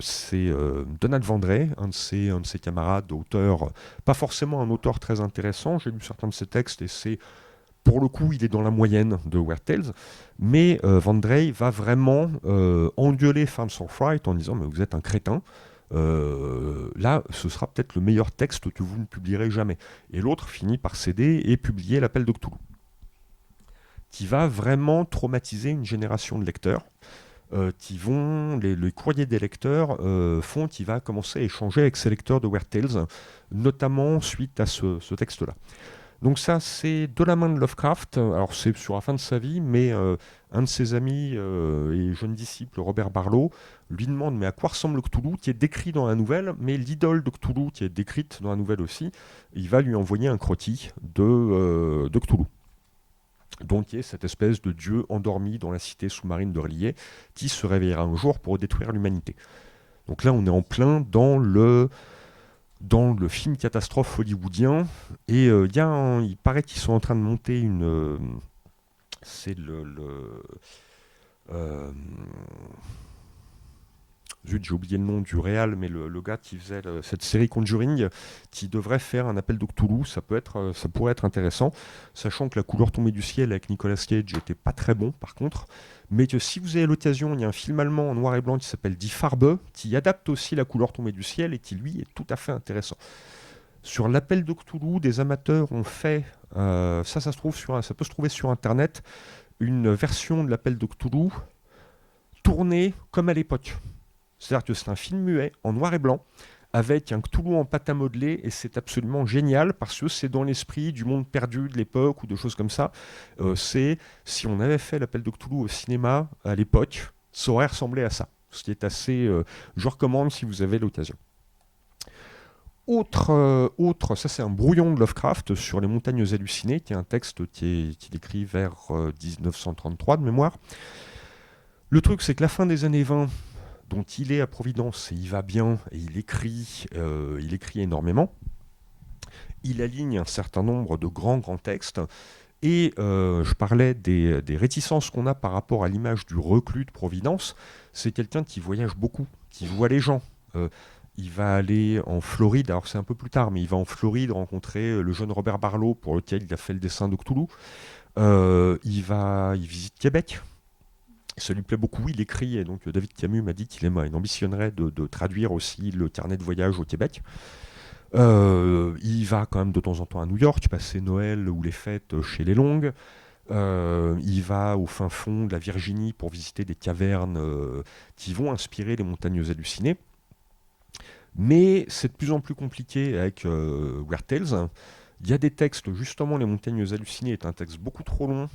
c'est Donald Vandrey, un de ses camarades, auteur, pas forcément un auteur très intéressant. J'ai lu certains de ses textes et c'est, pour le coup, il est dans la moyenne de Weird Tales. Mais Vandrey va vraiment engueuler Farnsworth Wright en disant, mais vous êtes un crétin. Là, ce sera peut-être le meilleur texte que vous ne publierez jamais. Et l'autre finit par céder et publier l'appel de Cthulhu, qui va vraiment traumatiser une génération de lecteurs, les courriers des lecteurs font qu'il va commencer à échanger avec ses lecteurs de Weird Tales, notamment suite à ce texte-là. Donc ça, c'est de la main de Lovecraft. Alors c'est sur la fin de sa vie, mais un de ses amis et jeune disciple, Robert Barlow, lui demande mais à quoi ressemble Cthulhu, qui est décrit dans la nouvelle, mais l'idole de Cthulhu, qui est décrite dans la nouvelle aussi, il va lui envoyer un croquis de Cthulhu. Donc, qui est cette espèce de dieu endormi dans la cité sous-marine de R'lyeh, qui se réveillera un jour pour détruire l'humanité. Donc là, on est en plein dans le film catastrophe hollywoodien, et il paraît qu'ils sont en train de monter c'est zut, j'ai oublié le nom du réal, mais le gars qui faisait cette série Conjuring, qui devrait faire un appel de Cthulhu, ça pourrait être intéressant, sachant que La couleur tombée du ciel avec Nicolas Cage était pas très bon par contre, mais que si vous avez l'occasion, il y a un film allemand en noir et blanc qui s'appelle Die Farbe, qui adapte aussi La couleur tombée du ciel et qui lui est tout à fait intéressant. Sur l'appel de Cthulhu, des amateurs ont fait, ça peut se trouver sur internet, une version de l'appel de Cthulhu tournée comme à l'époque. C'est-à-dire que c'est un film muet, en noir et blanc, avec un Cthulhu en pâte à modeler, et c'est absolument génial, parce que c'est dans l'esprit du monde perdu de l'époque, ou de choses comme ça. Si on avait fait l'appel de Cthulhu au cinéma, à l'époque, ça aurait ressemblé à ça. Ce qui est assez... je recommande si vous avez l'occasion. Ça c'est un brouillon de Lovecraft sur les montagnes hallucinées, qui est un texte qu'il écrit vers 1933 de mémoire. Le truc, c'est que la fin des années 20... dont il est à Providence et il va bien et il écrit énormément. Il aligne un certain nombre de grands textes et je parlais des réticences qu'on a par rapport à l'image du reclus de Providence. C'est quelqu'un qui voyage beaucoup, qui voit les gens. Il va aller en Floride, alors c'est un peu plus tard, mais il va en Floride rencontrer le jeune Robert Barlow pour lequel il a fait le dessin de Cthulhu. Il visite Québec. Ça lui plaît beaucoup, il écrit, et donc David Camus m'a dit qu'il ambitionnerait de traduire aussi le carnet de voyage au Québec. Il va quand même de temps en temps à New York, passer Noël ou les fêtes chez les Longues. Il va au fin fond de la Virginie pour visiter des cavernes qui vont inspirer les montagnes hallucinées. Mais c'est de plus en plus compliqué avec Weird Tales. Il y a des textes, justement, les montagnes hallucinées est un texte beaucoup trop long,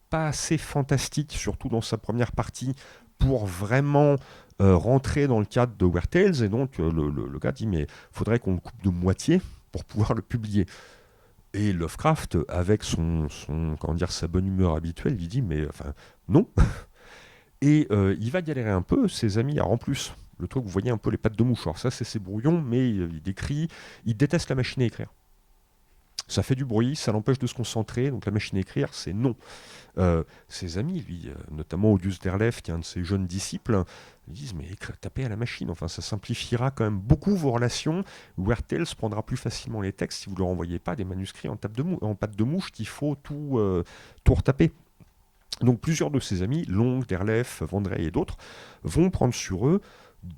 pas assez fantastique, surtout dans sa première partie, pour vraiment rentrer dans le cadre de Weird Tales. Et donc le gars dit, mais il faudrait qu'on le coupe de moitié pour pouvoir le publier. Et Lovecraft, avec sa bonne humeur habituelle, lui dit, mais enfin, non. Et il va galérer un peu, ses amis. Alors en plus, le truc, vous voyez un peu les pattes de mouche. Alors ça, c'est ses brouillons, mais il déteste la machine à écrire. Ça fait du bruit, ça l'empêche de se concentrer, donc la machine à écrire, c'est non. Ses amis, lui, notamment Auguste Derleth, qui est un de ses jeunes disciples, ils disent, mais tapez à la machine, enfin ça simplifiera quand même beaucoup vos relations. Weird Tales prendra plus facilement les textes si vous ne leur envoyez pas des manuscrits en patte de mouche qu'il faut tout retaper. Donc plusieurs de ses amis, Long, Derleth, Vandrey et d'autres, vont prendre sur eux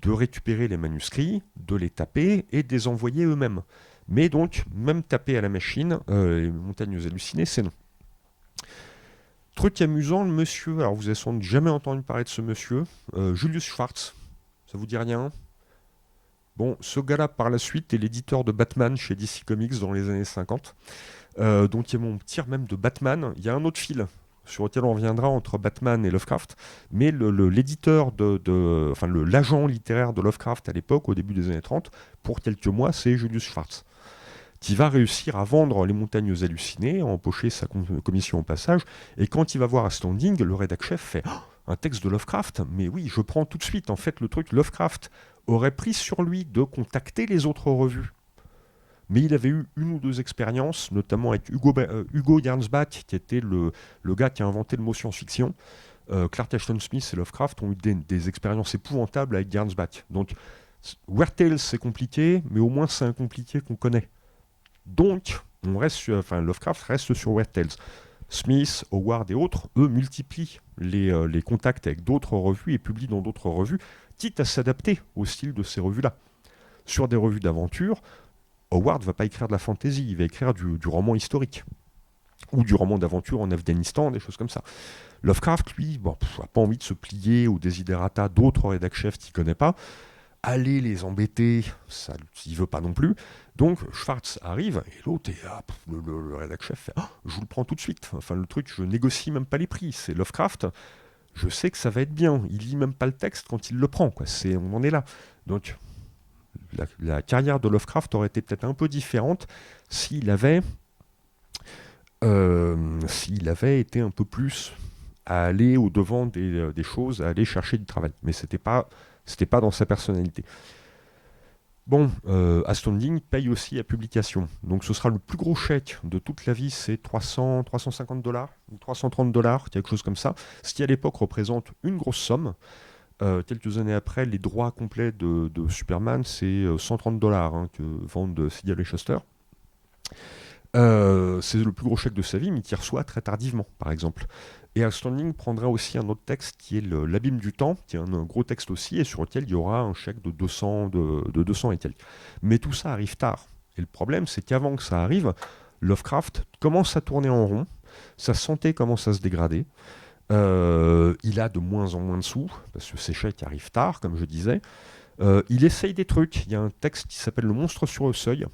de récupérer les manuscrits, de les taper et de les envoyer eux-mêmes. Mais donc, même taper à la machine, les montagnes hallucinées, c'est non. Truc amusant, le monsieur, alors vous avez sans doute jamais entendu parler de ce monsieur, Julius Schwartz, ça vous dit rien? Bon, ce gars-là, par la suite, est l'éditeur de Batman chez DC Comics dans les années 50. Donc, il y a mon tir même de Batman. Il y a un autre fil. sur lequel on reviendra entre Batman et Lovecraft, mais l'éditeur l'agent littéraire de Lovecraft à l'époque, au début des années 30, pour quelques mois, c'est Julius Schwartz, qui va réussir à vendre Les Montagnes Hallucinées, à empocher sa commission au passage, et quand il va voir Astounding, le rédac-chef fait un texte de Lovecraft, mais oui, je prends tout de suite. En fait, le truc, Lovecraft aurait pris sur lui de contacter les autres revues. Mais il avait eu une ou deux expériences, notamment avec Hugo Gernsback, qui était le gars qui a inventé le mot science-fiction. Clark Ashton Smith et Lovecraft ont eu des expériences épouvantables avec Gernsback. Donc, Weird Tales, c'est compliqué, mais au moins c'est un compliqué qu'on connaît. Donc, Lovecraft reste sur Weird Tales. Smith, Howard et autres, eux, multiplient les contacts avec d'autres revues et publient dans d'autres revues, quitte à s'adapter au style de ces revues-là. Sur des revues d'aventure, Howard ne va pas écrire de la fantasy, il va écrire du roman historique. Ou du roman d'aventure en Afghanistan, des choses comme ça. Lovecraft, lui, n'a pas envie de se plier aux desiderata d'autres rédac-chefs qu'il ne connaît pas. Aller les embêter, ça, il ne veut pas non plus. Donc Schwartz arrive, et l'autre, le rédac-chef fait je vous le prends tout de suite. Enfin, le truc, je négocie même pas les prix. C'est Lovecraft, je sais que ça va être bien. Il lit même pas le texte quand il le prend. On en est là. Donc, la carrière de Lovecraft aurait été peut-être un peu différente s'il avait été un peu plus à aller au-devant des choses, à aller chercher du travail. Mais c'était pas dans sa personnalité. Bon, Astounding paye aussi la publication. Donc ce sera le plus gros chèque de toute la vie, c'est $350 ou $330, quelque chose comme ça. Ce qui à l'époque représente une grosse somme. Quelques années après, les droits complets de Superman, c'est $130 que vendent Siegel et Shuster. C'est le plus gros chèque de sa vie, mais qu'il reçoit très tardivement, par exemple. Et Astounding prendra aussi un autre texte qui est L'Abîme du Temps, qui est un gros texte aussi, et sur lequel il y aura un chèque de 200 et quelques. Mais tout ça arrive tard. Et le problème, c'est qu'avant que ça arrive, Lovecraft commence à tourner en rond, sa santé commence à se dégrader, il a de moins en moins de sous, parce que ses chèques arrivent tard, comme je disais. Il essaye des trucs. Il y a un texte qui s'appelle Le Monstre sur le Seuil,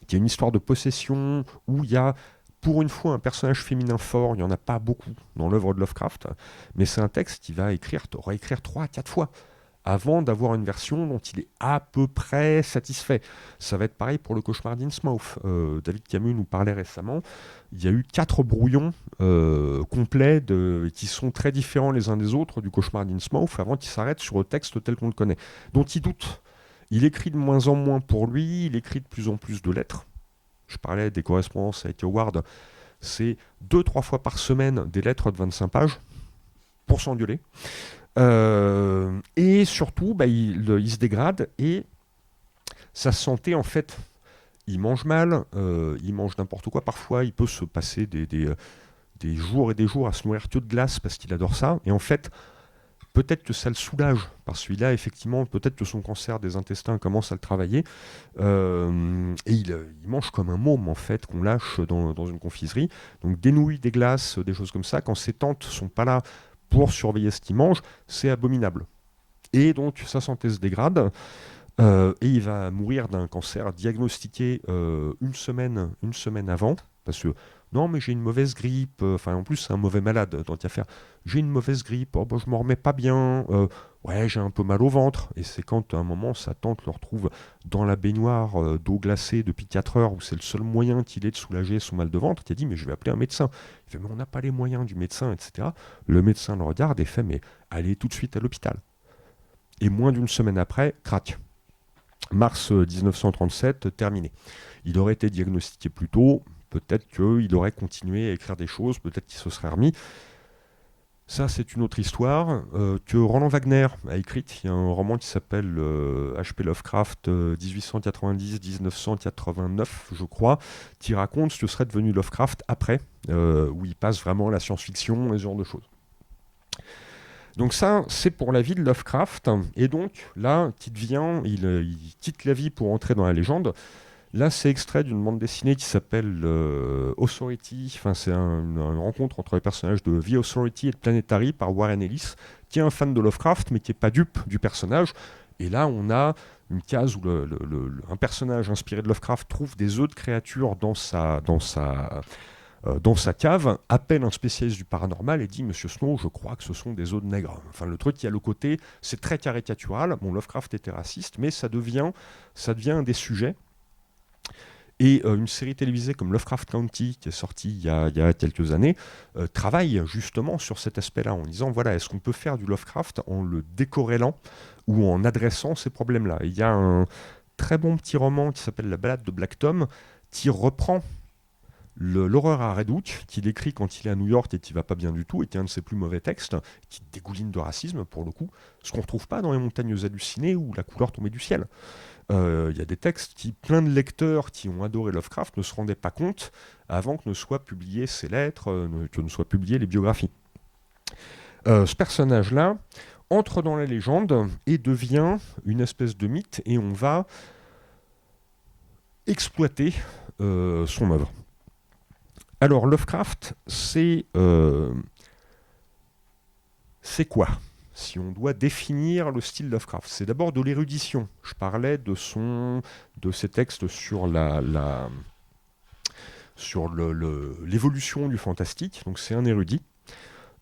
qui est une histoire de possession où il y a pour une fois un personnage féminin fort. Il n'y en a pas beaucoup dans l'œuvre de Lovecraft, mais c'est un texte qu'il va réécrire 3 à 4 fois avant d'avoir une version dont il est à peu près satisfait. Ça va être pareil pour Le Cauchemar d'Innsmouth. David Camus nous parlait récemment. Il y a eu 4 brouillons complets qui sont très différents les uns des autres du Cauchemar d'Innsmouth avant qu'il s'arrête sur le texte tel qu'on le connaît. Donc il doute. Il écrit de moins en moins pour lui, il écrit de plus en plus de lettres. Je parlais des correspondances avec Howard. C'est 2-3 fois par semaine des lettres de 25 pages pour s'engueuler. Et surtout, il se dégrade et sa santé, en fait, il mange mal, il mange n'importe quoi. Parfois, il peut se passer des jours et des jours à se nourrir que de glace parce qu'il adore ça. Et en fait, peut-être que ça le soulage, parce qu'il a effectivement, peut-être que son cancer des intestins commence à le travailler, et il mange comme un môme, en fait, qu'on lâche dans une confiserie. Donc des nouilles, des glaces, des choses comme ça, quand ses tantes sont pas là pour surveiller ce qu'il mange, c'est abominable. Et donc sa santé se dégrade, et il va mourir d'un cancer diagnostiqué une semaine avant, parce que non mais j'ai une mauvaise grippe, en plus c'est un mauvais malade, tant qu'à faire, j'ai une mauvaise grippe, je m'en remets pas bien, ouais j'ai un peu mal au ventre, et c'est quand à un moment sa tante le retrouve dans la baignoire d'eau glacée depuis 4 heures, où c'est le seul moyen qu'il ait de soulager son mal de ventre, qui a dit mais je vais appeler un médecin. Il fait mais on n'a pas les moyens du médecin, etc. Le médecin le regarde et fait mais allez tout de suite à l'hôpital. Et moins d'une semaine après, crac. Mars 1937, terminé. Il aurait été diagnostiqué plus tôt, peut-être qu'il aurait continué à écrire des choses, peut-être qu'il se serait remis. Ça, c'est une autre histoire que Roland Wagner a écrite. Il y a un roman qui s'appelle H.P. Lovecraft 1890-1989, je crois, qui raconte ce que serait devenu Lovecraft après, où il passe vraiment à la science-fiction et ce genre de choses. Donc ça, c'est pour la vie de Lovecraft. Et donc, là, il quitte la vie pour entrer dans la légende. Là, c'est extrait d'une bande dessinée qui s'appelle Authority. C'est une rencontre entre les personnages de The Authority et de Planetary par Warren Ellis, qui est un fan de Lovecraft, mais qui n'est pas dupe du personnage. Et là, on a une case où un personnage inspiré de Lovecraft trouve des œufs de créatures dans sa dans sa cave, appelle un spécialiste du paranormal et dit « Monsieur Snow, je crois que ce sont des os de nègre ». Enfin, le truc qui a le côté, c'est très caricatural. Bon, Lovecraft était raciste, mais ça devient un des sujets. Et une série télévisée comme Lovecraft County, qui est sortie il y a quelques années, travaille justement sur cet aspect-là, en disant, voilà, est-ce qu'on peut faire du Lovecraft en le décorrélant ou en adressant ces problèmes-là. Il y a un très bon petit roman qui s'appelle La balade de Black Tom, qui reprend l'horreur à Red Hook, qu'il écrit quand il est à New York et qui va pas bien du tout, et qui est un de ses plus mauvais textes, qui dégouline de racisme pour le coup, ce qu'on ne retrouve pas dans Les Montagnes hallucinées ou La couleur tombée du ciel. Il y a des textes qui, plein de lecteurs qui ont adoré Lovecraft ne se rendaient pas compte avant que ne soient publiées ces lettres, que ne soient publiées les biographies. Ce personnage-là entre dans la légende et devient une espèce de mythe, et on va exploiter son œuvre. Alors, Lovecraft, c'est quoi ? Si on doit définir le style Lovecraft, c'est d'abord de l'érudition. Je parlais de ses textes sur l'évolution du fantastique. Donc, c'est un érudit.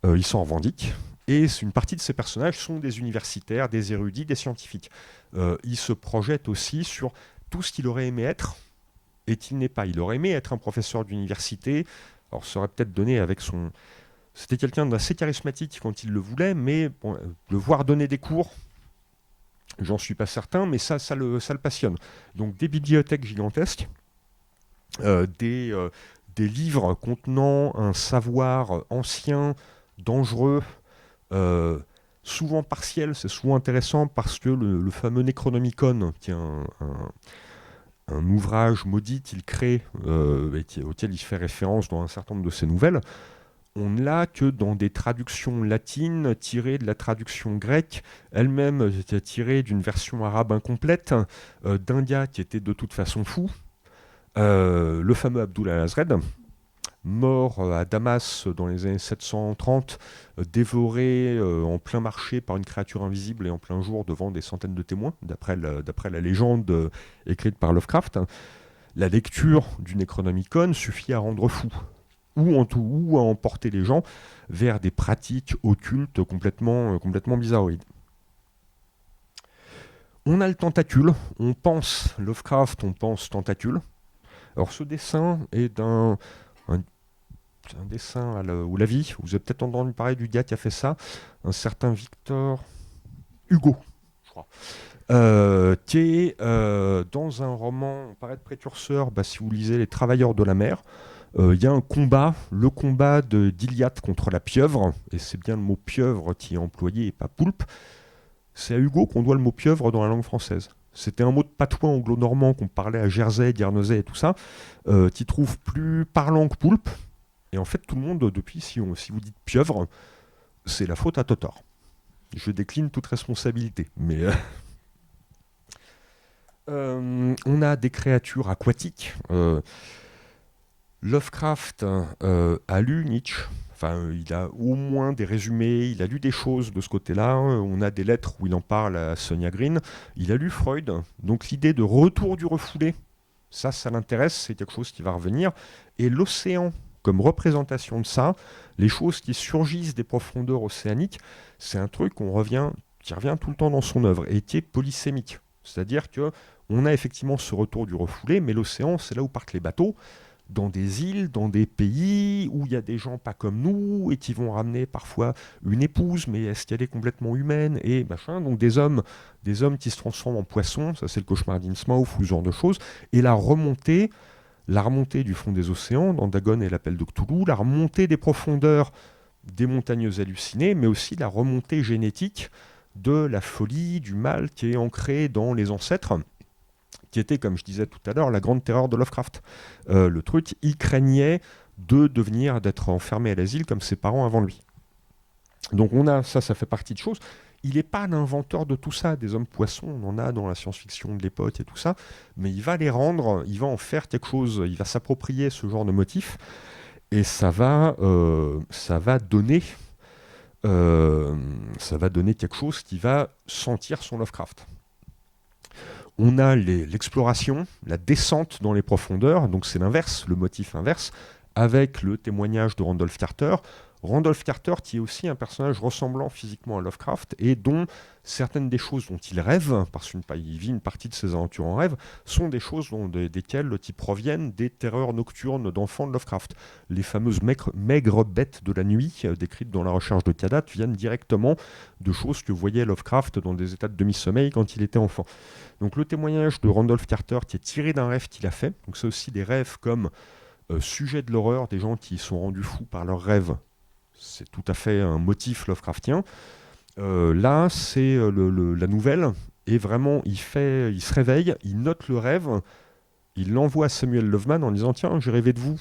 Il s'en revendique. Et une partie de ses personnages sont des universitaires, des érudits, des scientifiques. Il se projette aussi sur tout ce qu'il aurait aimé être et qu'il n'est pas. Il aurait aimé être un professeur d'université. Alors, ça aurait peut-être donné avec son... C'était quelqu'un d'assez charismatique quand il le voulait, mais bon, le voir donner des cours, j'en suis pas certain, mais ça le passionne. Donc, des bibliothèques gigantesques, des livres contenant un savoir ancien, dangereux, souvent partiel. C'est souvent intéressant parce que le fameux Necronomicon, qui est un ouvrage maudit qu'il crée, auquel il fait référence dans un certain nombre de ses nouvelles, on ne l'a que dans des traductions latines tirées de la traduction grecque, elle-même tirée d'une version arabe incomplète, d'un gars qui était de toute façon fou, le fameux Abdul al-Azred, mort à Damas dans les années 730, dévoré en plein marché par une créature invisible et en plein jour devant des centaines de témoins, d'après la légende écrite par Lovecraft. La lecture du Necronomicon suffit à rendre fou, ou à emporter les gens vers des pratiques occultes complètement bizarroïdes. On a le tentacule, on pense Lovecraft, on pense tentacule. Alors ce dessin est un dessin ou la vie, vous avez peut-être entendu parler du gars qui a fait ça, un certain Victor Hugo, je crois, qui est dans un roman, on paraît de précurseur, si vous lisez Les Travailleurs de la mer, il y a un combat, le combat d'Iliade contre la pieuvre, et c'est bien le mot pieuvre qui est employé et pas poulpe. C'est à Hugo qu'on doit le mot pieuvre dans la langue française. C'était un mot de patois anglo-normand qu'on parlait à Jersey, Guernesey et tout ça, qui trouve plus parlant que poulpe. Et en fait, tout le monde, depuis, si vous dites pieuvre, c'est la faute à Totor. Je décline toute responsabilité. Mais on a des créatures aquatiques. Lovecraft a lu Nietzsche. Enfin, il a au moins des résumés, il a lu des choses de ce côté-là. On a des lettres où il en parle à Sonia Green. Il a lu Freud. Donc l'idée de retour du refoulé, ça l'intéresse, c'est quelque chose qui va revenir. Et l'océan, comme représentation de ça, les choses qui surgissent des profondeurs océaniques, c'est un truc qui revient tout le temps dans son œuvre et qui est polysémique. C'est-à-dire qu'on a effectivement ce retour du refoulé, mais l'océan, c'est là où partent les bateaux, dans des îles, dans des pays où il y a des gens pas comme nous et qui vont ramener parfois une épouse, mais est-ce qu'elle est complètement humaine et machin. Donc des hommes qui se transforment en poissons, ça c'est le cauchemar d'Innsmouth ou ce genre de choses. Et la remontée du fond des océans dans Dagon et l'appel de Cthulhu, la remontée des profondeurs des montagnes hallucinées, mais aussi la remontée génétique de la folie, du mal qui est ancré dans les ancêtres, qui était, comme je disais tout à l'heure, la grande terreur de Lovecraft. Le truc, il craignait d'être enfermé à l'asile comme ses parents avant lui. Donc on a ça fait partie de choses. Il n'est pas l'inventeur de tout ça, des hommes poissons, on en a dans la science-fiction de l'époque et tout ça, mais il va les rendre, il va en faire quelque chose, il va s'approprier ce genre de motifs, et ça va donner quelque chose qui va sentir son Lovecraft. On a l'exploration, la descente dans les profondeurs, donc c'est l'inverse, le motif inverse, avec le témoignage de Randolph Carter. Randolph Carter, qui est aussi un personnage ressemblant physiquement à Lovecraft et dont certaines des choses dont il rêve, parce qu'il vit une partie de ses aventures en rêve, sont des choses desquelles qui proviennent des terreurs nocturnes d'enfants de Lovecraft. Les fameuses maigres bêtes de la nuit, décrites dans La Recherche de Kadat, viennent directement de choses que voyait Lovecraft dans des états de demi-sommeil quand il était enfant. Donc le témoignage de Randolph Carter qui est tiré d'un rêve qu'il a fait, donc c'est aussi des rêves comme sujet de l'horreur, des gens qui sont rendus fous par leurs rêves. C'est tout à fait un motif Lovecraftien. Là, c'est la nouvelle, et vraiment, il se réveille, il note le rêve, il l'envoie à Samuel Loveman en disant « Tiens, j'ai rêvé de vous.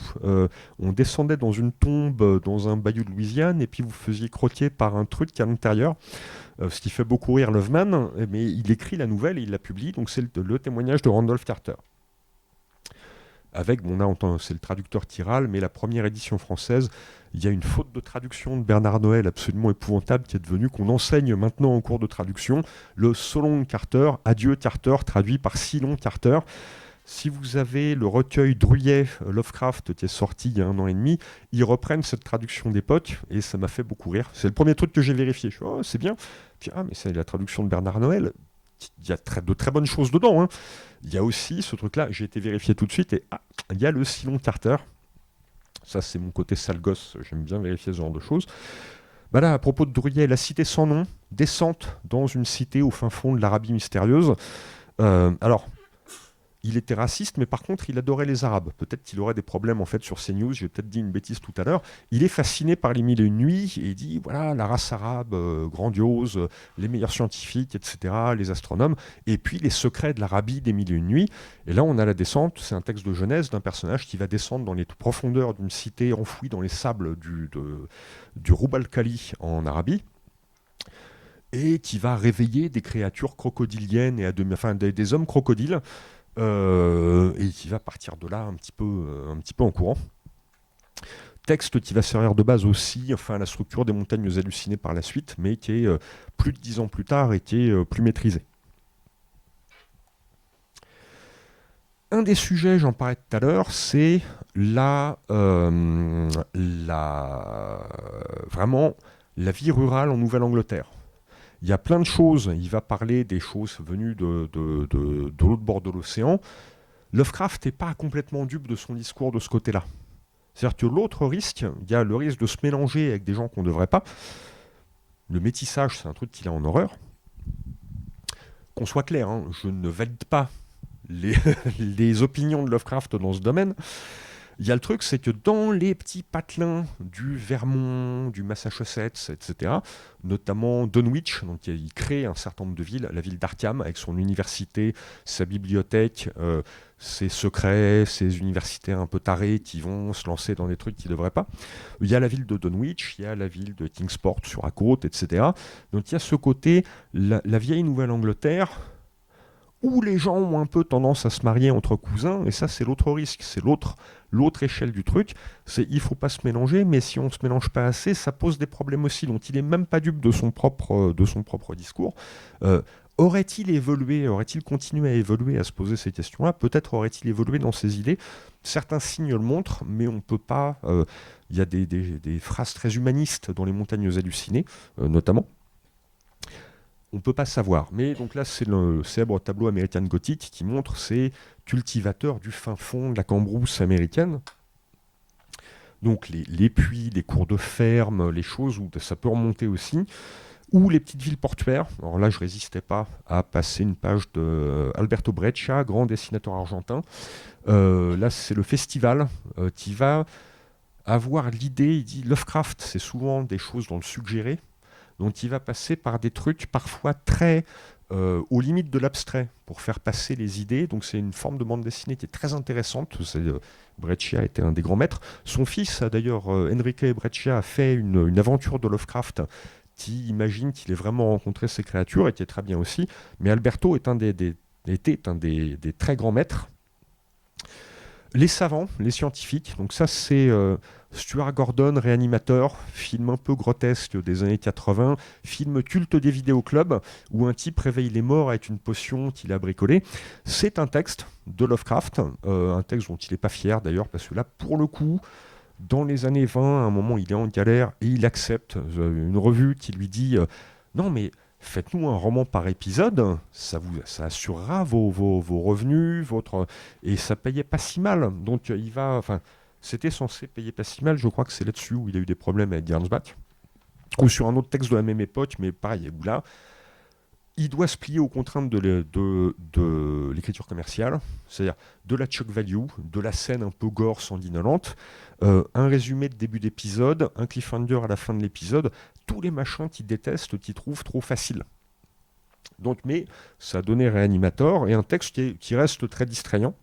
On descendait dans une tombe dans un bayou de Louisiane, et puis vous faisiez croquer par un truc à l'intérieur. » Ce qui fait beaucoup rire Loveman, mais il écrit la nouvelle et il la publie, donc c'est le témoignage de Randolph Carter. Avec, c'est le traducteur qui râle, mais la première édition française, il y a une faute de traduction de Bernard Noël absolument épouvantable qui est devenue qu'on enseigne maintenant en cours de traduction, le Solon Carter, Adieu Carter, traduit par Silon Carter. Si vous avez le recueil Druyet Lovecraft qui est sorti il y a 1 an et demi, ils reprennent cette traduction d'époque et ça m'a fait beaucoup rire. C'est le premier truc que j'ai vérifié. Je suis oh, c'est bien. Puis, ah, mais c'est la traduction de Bernard Noël. Il y a de très bonnes choses dedans. Hein. Il y a aussi ce truc-là, j'ai été vérifié tout de suite, et il y a le Silon Carter. Ça, c'est mon côté sale gosse, j'aime bien vérifier ce genre de choses. Bah là, à propos de Druyet, la cité sans nom, descente dans une cité au fin fond de l'Arabie mystérieuse. Alors, il était raciste, mais par contre, il adorait les Arabes. Peut-être qu'il aurait des problèmes en fait sur CNews, j'ai peut-être dit une bêtise tout à l'heure. Il est fasciné par les Mille et une nuits, et il dit, voilà, la race arabe, grandiose, les meilleurs scientifiques, etc., les astronomes, et puis les secrets de l'Arabie des Mille et une nuits. Et là, on a la descente, c'est un texte de Genèse d'un personnage qui va descendre dans les profondeurs d'une cité enfouie dans les sables du Rub al-Khali en Arabie, et qui va réveiller des créatures crocodiliennes et des hommes crocodiles, et qui va partir de là un petit peu en courant. Texte qui va servir de base aussi à la structure des montagnes hallucinées par la suite, mais qui est plus de 10 ans plus tard et qui est plus maîtrisé. Un des sujets, j'en parlais tout à l'heure, c'est vraiment la vie rurale en Nouvelle-Angleterre. Il y a plein de choses, il va parler des choses venues de l'autre bord de l'océan. Lovecraft n'est pas complètement dupe de son discours de ce côté-là. C'est-à-dire que l'autre risque, il y a le risque de se mélanger avec des gens qu'on ne devrait pas. Le métissage, c'est un truc qu'il a en horreur. Qu'on soit clair, hein, je ne valide pas les opinions de Lovecraft dans ce domaine. Il y a le truc, c'est que dans les petits patelins du Vermont, du Massachusetts, etc., notamment Dunwich, donc il crée un certain nombre de villes, la ville d'Arkham, avec son université, sa bibliothèque, ses secrets, ses universitaires un peu tarés qui vont se lancer dans des trucs qu'ils ne devraient pas. Il y a la ville de Dunwich, il y a la ville de Kingsport sur la côte, etc. Donc il y a ce côté, la vieille Nouvelle-Angleterre, où les gens ont un peu tendance à se marier entre cousins, et ça c'est l'autre risque, c'est l'autre échelle du truc, c'est il ne faut pas se mélanger, mais si on ne se mélange pas assez, ça pose des problèmes aussi, donc il n'est même pas dupe de son propre discours. Aurait-il évolué, aurait-il continué à évoluer, à se poser ces questions-là? Peut-être aurait-il évolué dans ses idées. Certains signes le montrent, mais on ne peut pas... Il y a des phrases très humanistes dans les montagnes hallucinées, notamment. On ne peut pas savoir. Mais donc là, c'est le célèbre tableau American Gothic qui montre ces cultivateurs du fin fond de la cambrousse américaine. Donc les puits, les cours de ferme, les choses où ça peut remonter aussi. Ou les petites villes portuaires. Alors là, je ne résistais pas à passer une page de Alberto Breccia, grand dessinateur argentin. Là, c'est le festival qui va avoir l'idée, il dit Lovecraft, c'est souvent des choses dans le suggéré. Donc il va passer par des trucs parfois très aux limites de l'abstrait pour faire passer les idées. Donc c'est une forme de bande dessinée qui est très intéressante. Breccia était un des grands maîtres. Son fils, d'ailleurs, Enrique Breccia, a fait une aventure de Lovecraft qui imagine qu'il ait vraiment rencontré ces créatures et qui est très bien aussi. Mais Alberto était un des très grands maîtres. Les savants, les scientifiques, donc ça c'est Stuart Gordon, Réanimateur, film un peu grotesque des années 80, film culte des vidéoclubs, où un type réveille les morts avec une potion qu'il a bricolée. C'est un texte de Lovecraft, un texte dont il n'est pas fier d'ailleurs, parce que là, pour le coup, Dans les années 20, à un moment, il est en galère et il accepte une revue qui lui dit non, mais faites-nous un roman par épisode, ça assurera vos revenus, et ça payait pas si mal. Donc c'était censé payer pas si mal. Je crois que c'est là-dessus où il a eu des problèmes avec Gernsback. Ou sur un autre texte de la même époque, mais pareil, où là, il doit se plier aux contraintes de l'écriture commerciale, c'est-à-dire de la shock value, de la scène un peu gore sanguinolente, un résumé de début d'épisode, un cliffhanger à la fin de l'épisode, tous les machins qu'il déteste, qu'il trouve trop facile. Donc, mais ça a donné Reanimator et un texte qui reste très distrayant.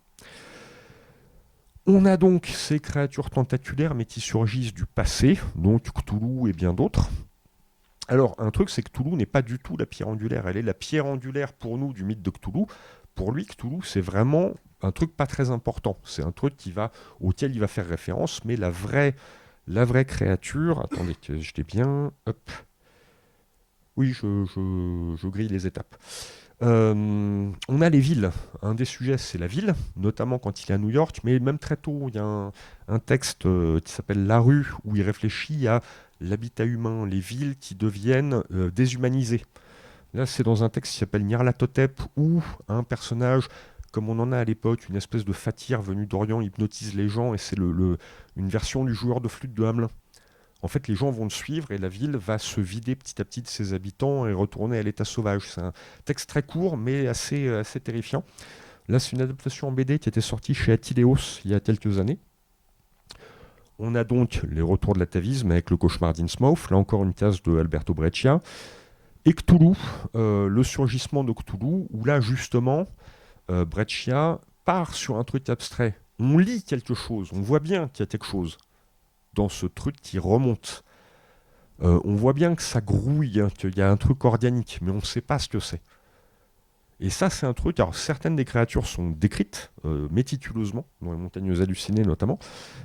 On a donc ces créatures tentaculaires mais qui surgissent du passé, donc Cthulhu et bien d'autres. Alors, un truc, c'est que Cthulhu n'est pas du tout la pierre angulaire. Elle est la pierre angulaire pour nous du mythe de Cthulhu. Pour lui, Cthulhu, c'est vraiment un truc pas très important. C'est un truc auquel il va faire référence, mais la vraie créature... Attendez, que je l'ai bien... Hop. Oui, je grille les étapes. On a les villes. Un des sujets, c'est la ville, notamment quand il est à New York, mais même très tôt, il y a un texte qui s'appelle La rue, où il réfléchit à l'habitat humain, les villes qui deviennent déshumanisées. Là, c'est dans un texte qui s'appelle Nyarlathotep, où un personnage, comme on en a à l'époque, une espèce de fatir venu d'Orient, hypnotise les gens, et c'est une version du joueur de flûte de Hamelin. En fait, les gens vont le suivre et la ville va se vider petit à petit de ses habitants et retourner à l'état sauvage. C'est un texte très court, mais assez terrifiant. Là, c'est une adaptation en BD qui était sortie chez Attileos il y a quelques années. On a donc les retours de l'atavisme avec le cauchemar d'Innsmouth, là encore une case de Alberto Breccia. Et Cthulhu, le surgissement de Cthulhu, où là, justement, Breccia part sur un truc abstrait. On lit quelque chose, on voit bien qu'il y a quelque chose dans ce truc qui remonte. On voit bien que ça grouille, qu'il y a un truc organique, mais on ne sait pas ce que c'est. Et ça, c'est un truc... Alors, certaines des créatures sont décrites méticuleusement, dans les montagnes hallucinées notamment,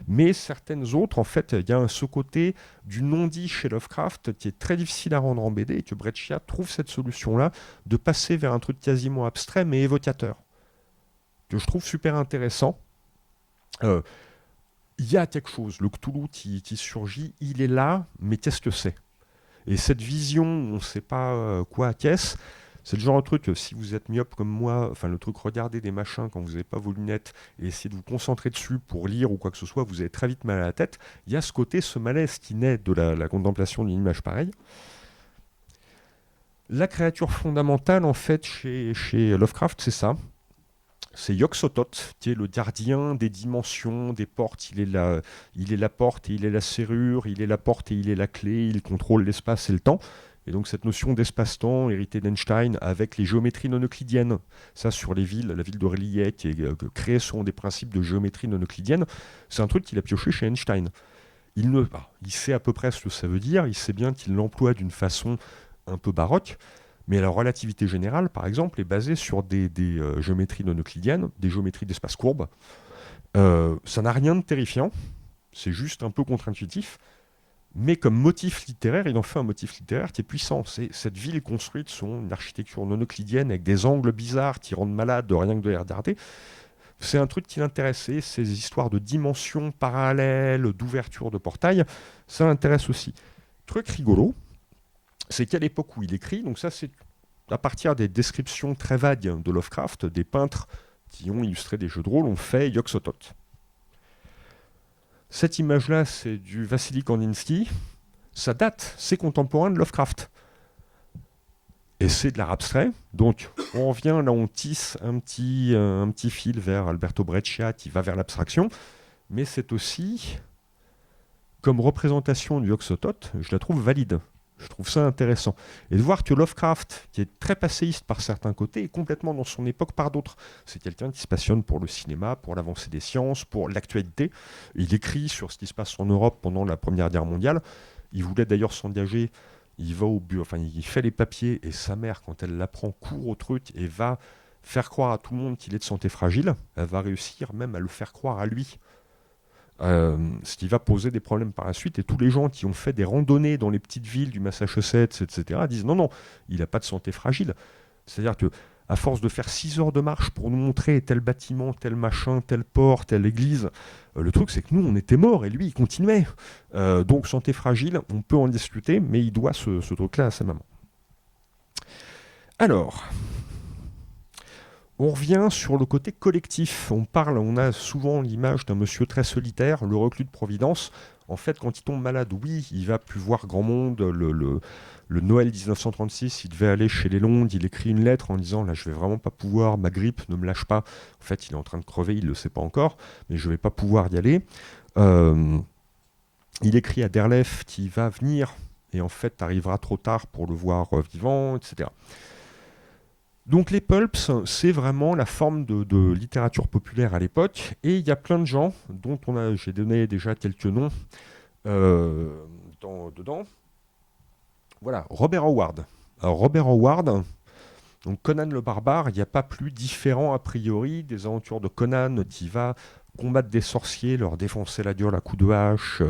mais certaines autres, en fait, il y a ce côté du non-dit chez Lovecraft qui est très difficile à rendre en BD, et que Breccia trouve cette solution-là de passer vers un truc quasiment abstrait, mais évocateur, que je trouve super intéressant. Il y a quelque chose, le Cthulhu qui surgit, il est là, mais qu'est-ce que c'est ? Et cette vision, on ne sait pas quoi qu'est-ce, c'est le genre de truc, si vous êtes myope comme moi, enfin le truc, regardez des machins quand vous n'avez pas vos lunettes et essayez de vous concentrer dessus pour lire ou quoi que ce soit, vous avez très vite mal à la tête. Il y a ce côté, ce malaise qui naît de la contemplation d'une image pareille. La créature fondamentale, en fait, chez Lovecraft, c'est ça. C'est Yog-Sothoth, qui est le gardien des dimensions, des portes. Il est la porte et il est la serrure, il est la porte et il est la clé, il contrôle l'espace et le temps. Et donc cette notion d'espace-temps héritée d'Einstein avec les géométries non euclidiennes, ça sur les villes, la ville d'Aurelie qui est créée selon des principes de géométrie non euclidienne, c'est un truc qu'il a pioché chez Einstein. Il sait à peu près ce que ça veut dire, il sait bien qu'il l'emploie d'une façon un peu baroque, mais la relativité générale, par exemple, est basée sur des géométries non euclidiennes, des géométries d'espace courbe. Ça n'a rien de terrifiant, c'est juste un peu contre-intuitif, mais comme motif littéraire, il en fait un motif littéraire qui est puissant. Cette ville est construite selon une architecture non euclidienne avec des angles bizarres qui rendent malade de rien que de les regarder. C'est un truc qui l'intéressait, ces histoires de dimensions parallèles, d'ouverture de portails, ça l'intéresse aussi. Truc rigolo, c'est qu'à l'époque où il écrit, donc ça c'est à partir des descriptions très vagues de Lovecraft, des peintres qui ont illustré des jeux de rôle ont fait Yog-Sothoth. Cette image-là, c'est du Vassili Kandinsky. Ça date, c'est contemporain de Lovecraft. Et c'est de l'art abstrait. Donc, on revient, là, on tisse un petit fil vers Alberto Breccia qui va vers l'abstraction. Mais c'est aussi, comme représentation du Yog-Sothoth, je la trouve valide. Je trouve ça intéressant. Et de voir que Lovecraft, qui est très passéiste par certains côtés, est complètement dans son époque par d'autres. C'est quelqu'un qui se passionne pour le cinéma, pour l'avancée des sciences, pour l'actualité. Il écrit sur ce qui se passe en Europe pendant la Première Guerre mondiale. Il voulait d'ailleurs s'engager. Il va au bureau, enfin, il fait les papiers, et sa mère, quand elle l'apprend, court au truc et va faire croire à tout le monde qu'il est de santé fragile. Elle va réussir même à le faire croire à lui. Ce qui va poser des problèmes par la suite, et tous les gens qui ont fait des randonnées dans les petites villes du Massachusetts, etc., disent non, il n'a pas de santé fragile. C'est-à-dire que à force de faire 6 heures de marche pour nous montrer tel bâtiment, tel machin, tel port, telle église, le truc c'est que nous on était morts et lui il continuait. Donc santé fragile, on peut en discuter, mais il doit ce truc-là à sa maman. Alors, on revient sur le côté collectif. On a souvent l'image d'un monsieur très solitaire, le reclus de Providence. En fait, quand il tombe malade, oui, il va plus voir grand monde. Le Noël 1936, il devait aller chez les Londes, il écrit une lettre en disant « Là, je vais vraiment pas pouvoir, ma grippe ne me lâche pas. » En fait, il est en train de crever, il le sait pas encore, mais je vais pas pouvoir y aller. Il écrit à Derleth qui va venir, et en fait, arrivera trop tard pour le voir vivant, etc. Donc les pulps, c'est vraiment la forme de littérature populaire à l'époque, et il y a plein de gens dont j'ai donné déjà quelques noms dedans. Voilà, Robert Howard. Alors Robert Howard, donc Conan le barbare, il n'y a pas plus différent a priori des aventures de Conan qui va combattre des sorciers, leur défoncer la gueule à coups de hache,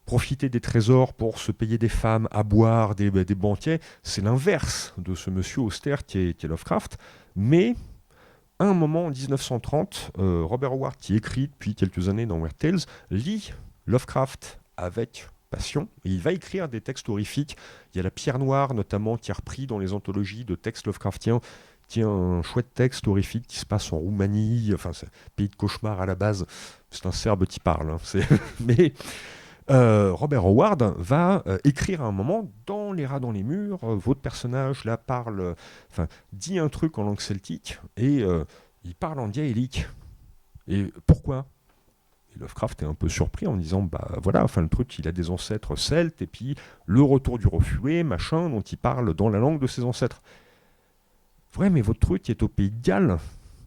profiter des trésors pour se payer des femmes, à boire, des banquets. C'est l'inverse de ce monsieur austère qui est Lovecraft. Mais à un moment, en 1930, Robert Howard, qui écrit depuis quelques années dans Weird Tales, lit Lovecraft avec passion, et il va écrire des textes horrifiques. Il y a La Pierre Noire, notamment, qui est repris dans les anthologies de textes Lovecraftiens, qui est un chouette texte horrifique qui se passe en Roumanie, enfin, c'est un pays de cauchemar à la base. C'est un Serbe qui parle, hein, mais... Robert Howard va écrire à un moment dans Les Rats dans les murs, votre personnage là dit un truc en langue celtique et il parle en gaélique. Et pourquoi ? Et Lovecraft est un peu surpris en disant le truc il a des ancêtres celtes et puis le retour du refué, machin, dont il parle dans la langue de ses ancêtres. Ouais, mais votre truc est au pays de Galles,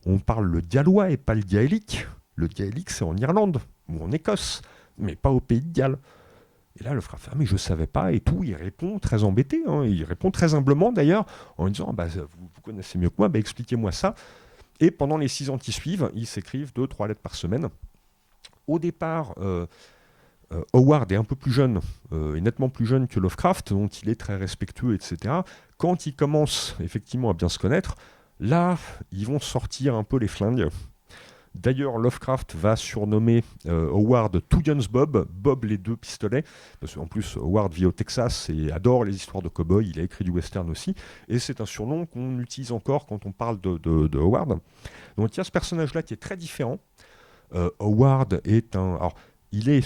on parle le gallois et pas le gaélique. Le gaélique c'est en Irlande ou en Écosse, mais pas au pays de Galles. Et là, le frère fait « Ah, mais je savais pas » et tout. Il répond très embêté, hein. Il répond très humblement d'ailleurs, en disant vous connaissez mieux que moi, expliquez-moi ça. Et pendant les 6 ans qui suivent, ils s'écrivent 2-3 lettres par semaine. Au départ, Howard est un peu plus jeune, et nettement plus jeune que Lovecraft, dont il est très respectueux, etc. Quand ils commencent effectivement à bien se connaître, là, ils vont sortir un peu les flingues. D'ailleurs, Lovecraft va surnommer Howard Two Guns Bob les 2 pistolets, parce qu'en plus Howard vit au Texas et adore les histoires de cow-boys, il a écrit du western aussi, et c'est un surnom qu'on utilise encore quand on parle de Howard. Donc il y a ce personnage-là qui est très différent. Howard est alors, il est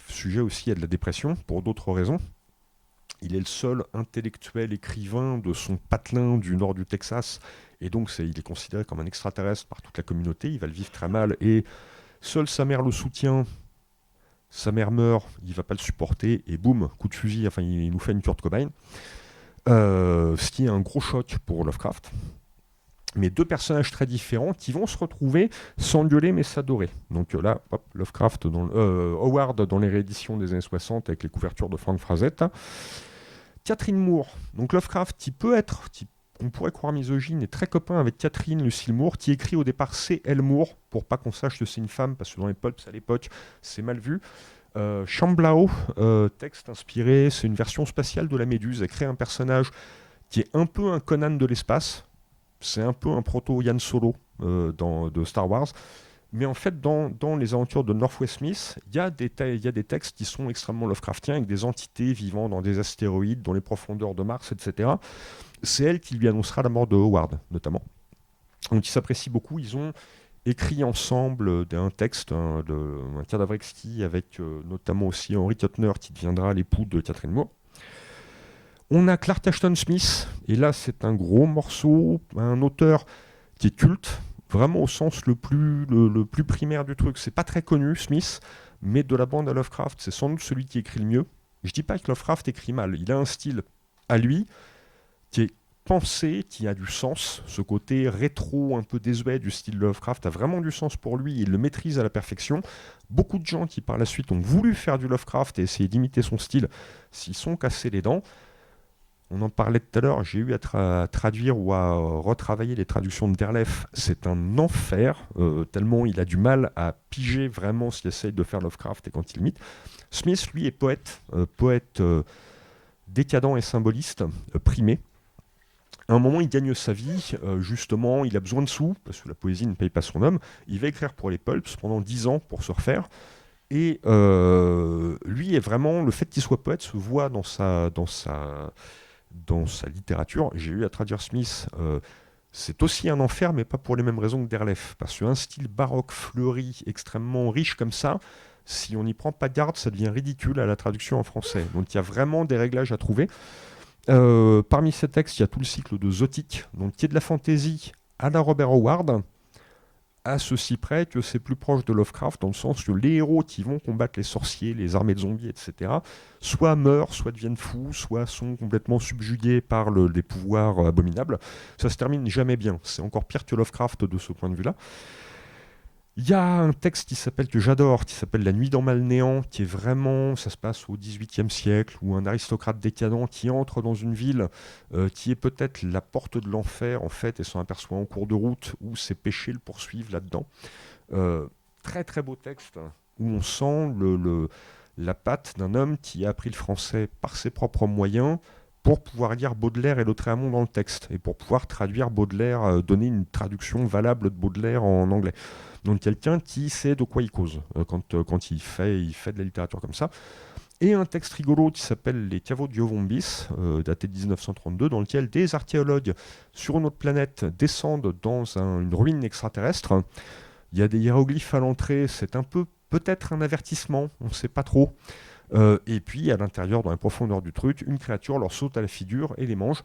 sujet aussi à de la dépression, pour d'autres raisons. Il est le seul intellectuel écrivain de son patelin du nord du Texas, et donc il est considéré comme un extraterrestre par toute la communauté. Il va le vivre très mal, et seule sa mère le soutient. Sa mère meurt, il ne va pas le supporter, et boum, coup de fusil, enfin il nous fait une Kurt Cobain. Ce qui est un gros choc pour Lovecraft. Mais 2 personnages très différents qui vont se retrouver s'engueuler mais s'adorer. Donc là, Lovecraft, Howard dans les rééditions des années 60 avec les couvertures de Frank Frazetta. Catherine Moore. Donc Lovecraft, on pourrait croire misogyne, est très copain avec Catherine Lucille Moore, qui écrit au départ C.L. Moore, pour pas qu'on sache que c'est une femme, parce que dans les pulps à l'époque, c'est mal vu. Chamblao, texte inspiré, c'est une version spatiale de la Méduse. Elle crée un personnage qui est un peu un Conan de l'espace. C'est un peu un proto-Yann Solo de Star Wars. Mais en fait, dans les aventures de Northwest Smith, il y a des textes qui sont extrêmement Lovecraftiens, avec des entités vivant dans des astéroïdes, dans les profondeurs de Mars, etc. C'est elle qui lui annoncera la mort de Howard, notamment. Donc ils s'apprécient beaucoup. Ils ont écrit ensemble un texte, un cadavre exquis, avec notamment aussi Henry Kuttner, qui deviendra l'époux de Catherine Moore. On a Clark Ashton Smith, et là c'est un gros morceau, un auteur qui est culte, vraiment au sens le plus primaire du truc. C'est pas très connu, Smith, mais de la bande à Lovecraft, c'est sans doute celui qui écrit le mieux. Je dis pas que Lovecraft écrit mal, il a un style à lui qui est pensé, qui a du sens. Ce côté rétro, un peu désuet du style Lovecraft a vraiment du sens pour lui, il le maîtrise à la perfection. Beaucoup de gens qui par la suite ont voulu faire du Lovecraft et essayer d'imiter son style, s'y sont cassés les dents. On en parlait tout à l'heure, j'ai eu à traduire ou à retravailler les traductions de Derleth. C'est un enfer, tellement il a du mal à piger vraiment s'il essaye de faire Lovecraft et quand il imite. Smith, lui, est poète décadent et symboliste, primé. À un moment, il gagne sa vie, justement, il a besoin de sous, parce que la poésie ne paye pas son homme. Il va écrire pour les pulps pendant 10 ans pour se refaire. Et lui est vraiment, le fait qu'il soit poète se voit dans sa littérature. J'ai eu à traduire Smith. C'est aussi un enfer, mais pas pour les mêmes raisons que Derleth. Parce qu'un style baroque fleuri, extrêmement riche comme ça, si on n'y prend pas garde, ça devient ridicule à la traduction en français. Donc il y a vraiment des réglages à trouver. Parmi ces textes, il y a tout le cycle de Zotique, donc qui est de la fantaisie à la Robert Howard, à ceci près que c'est plus proche de Lovecraft, dans le sens que les héros qui vont combattre les sorciers, les armées de zombies, etc., soit meurent, soit deviennent fous, soit sont complètement subjugués par des pouvoirs abominables. Ça se termine jamais bien. C'est encore pire que Lovecraft de ce point de vue-là. Il y a un texte que j'adore, qui s'appelle La nuit dans Malnéant, qui est vraiment, ça se passe au XVIIIe siècle, où un aristocrate décadent qui entre dans une ville qui est peut-être la porte de l'enfer, en fait, et s'en aperçoit en cours de route, où ses péchés le poursuivent là-dedans. Très très beau texte, où on sent la patte d'un homme qui a appris le français par ses propres moyens, pour pouvoir lire Baudelaire et Lautréamont dans le texte, et pour pouvoir traduire Baudelaire, donner une traduction valable de Baudelaire en anglais. Donc quelqu'un qui sait de quoi il cause quand il fait de la littérature comme ça. Et un texte rigolo qui s'appelle Les caveaux de Yovombis, daté de 1932, dans lequel des archéologues sur une autre planète descendent dans une ruine extraterrestre. Il y a des hiéroglyphes à l'entrée, c'est un peu peut-être un avertissement, on ne sait pas trop. Et puis à l'intérieur, dans les profondeurs du truc, une créature leur saute à la figure et les mange.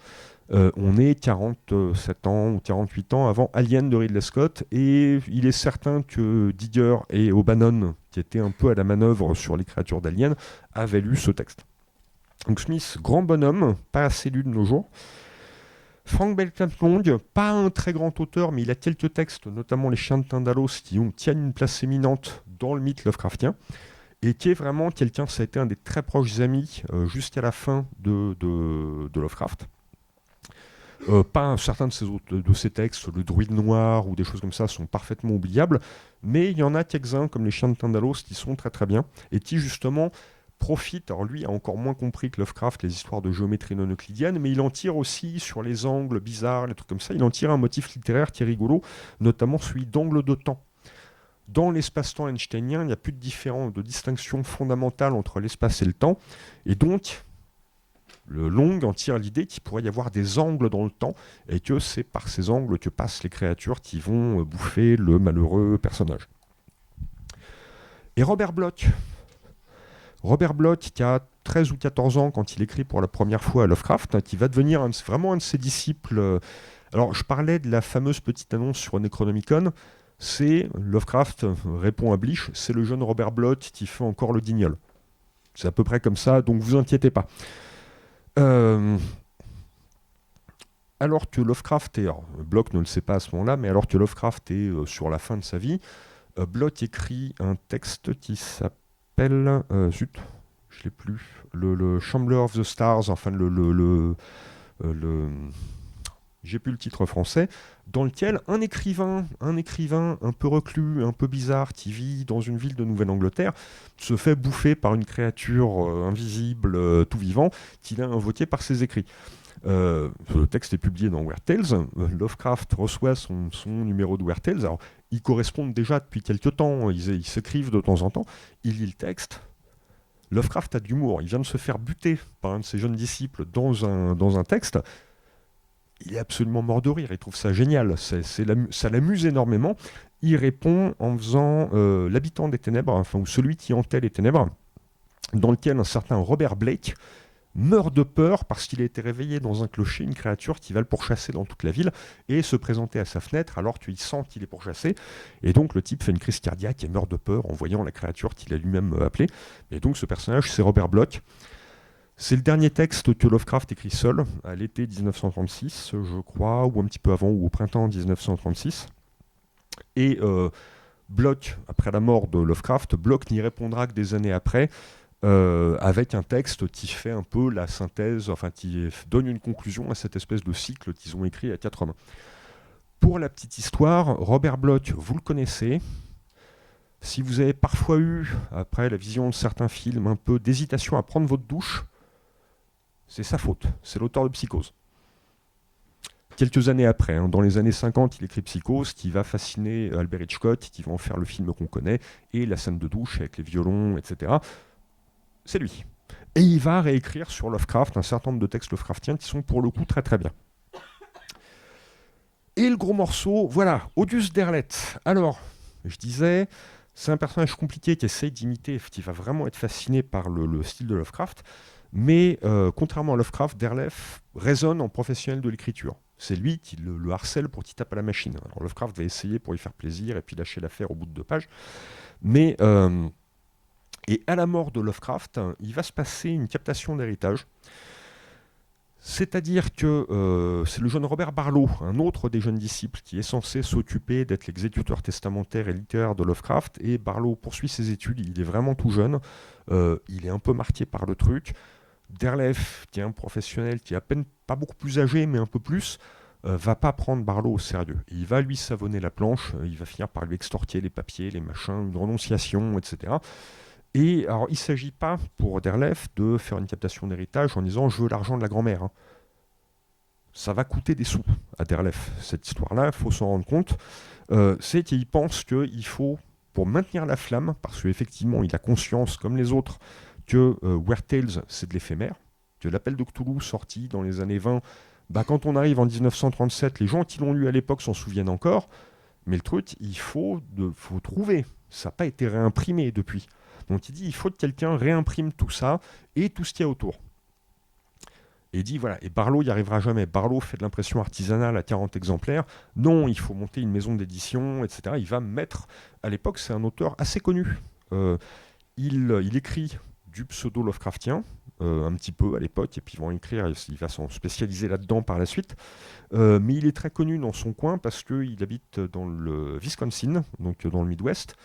On est 47 ans ou 48 ans avant Alien de Ridley Scott, et il est certain que Digger et O'Bannon, qui étaient un peu à la manœuvre sur les créatures d'Alien, avaient lu ce texte. Donc Smith, grand bonhomme, pas assez lu de nos jours. Frank Belknap Long, pas un très grand auteur, mais il a quelques textes, notamment Les Chiens de Tindalos, qui tiennent une place éminente dans le mythe Lovecraftien, et qui est vraiment quelqu'un, ça a été un des très proches amis jusqu'à la fin de Lovecraft. Pas certains de ses textes, Le Druide Noir ou des choses comme ça, sont parfaitement oubliables, mais il y en a quelques-uns, comme Les Chiens de Tindalos, qui sont très très bien, et qui justement profitent, alors lui a encore moins compris que Lovecraft les histoires de géométrie non euclidienne, mais il en tire aussi sur les angles bizarres, les trucs comme ça, il en tire un motif littéraire qui est rigolo, notamment celui d'angle de temps. Dans l'espace-temps einsteinien, il n'y a plus de distinction fondamentale entre l'espace et le temps. Et donc, le Long en tire l'idée qu'il pourrait y avoir des angles dans le temps, et que c'est par ces angles que passent les créatures qui vont bouffer le malheureux personnage. Et Robert Bloch, qui a 13 ou 14 ans quand il écrit pour la première fois à Lovecraft, qui va devenir vraiment un de ses disciples. Alors, je parlais de la fameuse petite annonce sur Necronomicon. C'est Lovecraft répond à Blish, c'est le jeune Robert Bloch qui fait encore le guignol. C'est à peu près comme ça, donc vous inquiétez pas. Alors que Lovecraft est... Alors, Bloch ne le sait pas à ce moment-là, mais alors que Lovecraft est sur la fin de sa vie, Bloch écrit un texte qui s'appelle... zut, je l'ai plus. Le Shambler of the Stars, enfin j'ai plus le titre français, dans lequel un écrivain un peu reclus, un peu bizarre, qui vit dans une ville de Nouvelle-Angleterre, se fait bouffer par une créature invisible, tout vivant, qu'il a invoqué par ses écrits. Le texte est publié dans Weird Tales. Lovecraft reçoit son numéro de Weird Tales. Alors, ils correspondent déjà depuis quelques temps, ils s'écrivent de temps en temps. Il lit le texte. Lovecraft a de l'humour. Il vient de se faire buter par un de ses jeunes disciples dans un texte. Il est absolument mort de rire, il trouve ça génial, ça l'amuse énormément. Il répond en faisant l'habitant des ténèbres, enfin, ou celui qui hantait les ténèbres, dans lequel un certain Robert Blake meurt de peur parce qu'il a été réveillé dans un clocher, une créature qui va le pourchasser dans toute la ville et se présenter à sa fenêtre alors qu'il sent qu'il est pourchassé. Et donc le type fait une crise cardiaque et meurt de peur en voyant la créature qu'il a lui-même appelée. Et donc ce personnage, c'est Robert Bloch. C'est le dernier texte que Lovecraft écrit seul, à l'été 1936, je crois, ou un petit peu avant, ou au printemps 1936. Et Bloch, après la mort de Lovecraft, Bloch n'y répondra que des années après, avec un texte qui fait un peu la synthèse, enfin qui donne une conclusion à cette espèce de cycle qu'ils ont écrit à 4 mains. Pour la petite histoire, Robert Bloch, vous le connaissez. Si vous avez parfois eu, après la vision de certains films, un peu d'hésitation à prendre votre douche, c'est sa faute, c'est l'auteur de Psychose. quelques années après, hein. Dans les années 50, il écrit Psychose, qui va fasciner Albert Hitchcock, qui va en faire le film qu'on connaît, et la scène de douche avec les violons, etc. C'est lui. Et il va réécrire sur Lovecraft un certain nombre de textes Lovecraftiens qui sont pour le coup très très bien. Et le gros morceau, voilà, Odious Derlet. Alors, je disais, c'est un personnage compliqué qui essaye d'imiter, qui va vraiment être fasciné par le style de Lovecraft, mais contrairement à Lovecraft, Derleth résonne en professionnel de l'écriture. C'est lui qui le harcèle pour qu'il tape à la machine. Alors Lovecraft va essayer pour lui faire plaisir et puis lâcher l'affaire au bout de 2 pages. Mais, et à la mort de Lovecraft, il va se passer une captation d'héritage. C'est-à-dire que c'est le jeune Robert Barlow, un autre des jeunes disciples, qui est censé s'occuper d'être l'exécuteur testamentaire et littéraire de Lovecraft. Et Barlow poursuit ses études, il est vraiment tout jeune, il est un peu marqué par le truc. Derleth, qui est un professionnel qui est à peine pas beaucoup plus âgé, mais un peu plus, va pas prendre Barlow au sérieux. Il va lui savonner la planche, il va finir par lui extorquer les papiers, les machins, une renonciation, etc. Et alors, il ne s'agit pas pour Derleth de faire une captation d'héritage en disant je veux l'argent de la grand-mère. Hein. Ça va coûter des sous à Derleth, cette histoire-là, il faut s'en rendre compte. C'est qu'il pense qu'il faut, pour maintenir la flamme, parce qu'effectivement, il a conscience, comme les autres, que Weird Tales, c'est de l'éphémère, que l'appel de Cthulhu, sorti dans les années 20, bah, quand on arrive en 1937, les gens qui l'ont lu à l'époque s'en souviennent encore, mais le truc, il faut trouver. Ça n'a pas été réimprimé depuis. Donc il dit, il faut que quelqu'un réimprime tout ça et tout ce qu'il y a autour. Et il dit, voilà, et Barlow n'y arrivera jamais. Barlow fait de l'impression artisanale à 40 exemplaires. Non, il faut monter une maison d'édition, etc. Il va mettre... À l'époque, c'est un auteur assez connu. Il écrit du pseudo-Lovecraftien, un petit peu à l'époque, et puis il va s'en spécialiser là-dedans par la suite. Mais il est très connu dans son coin parce qu'il habite dans le Wisconsin, donc dans le Midwest.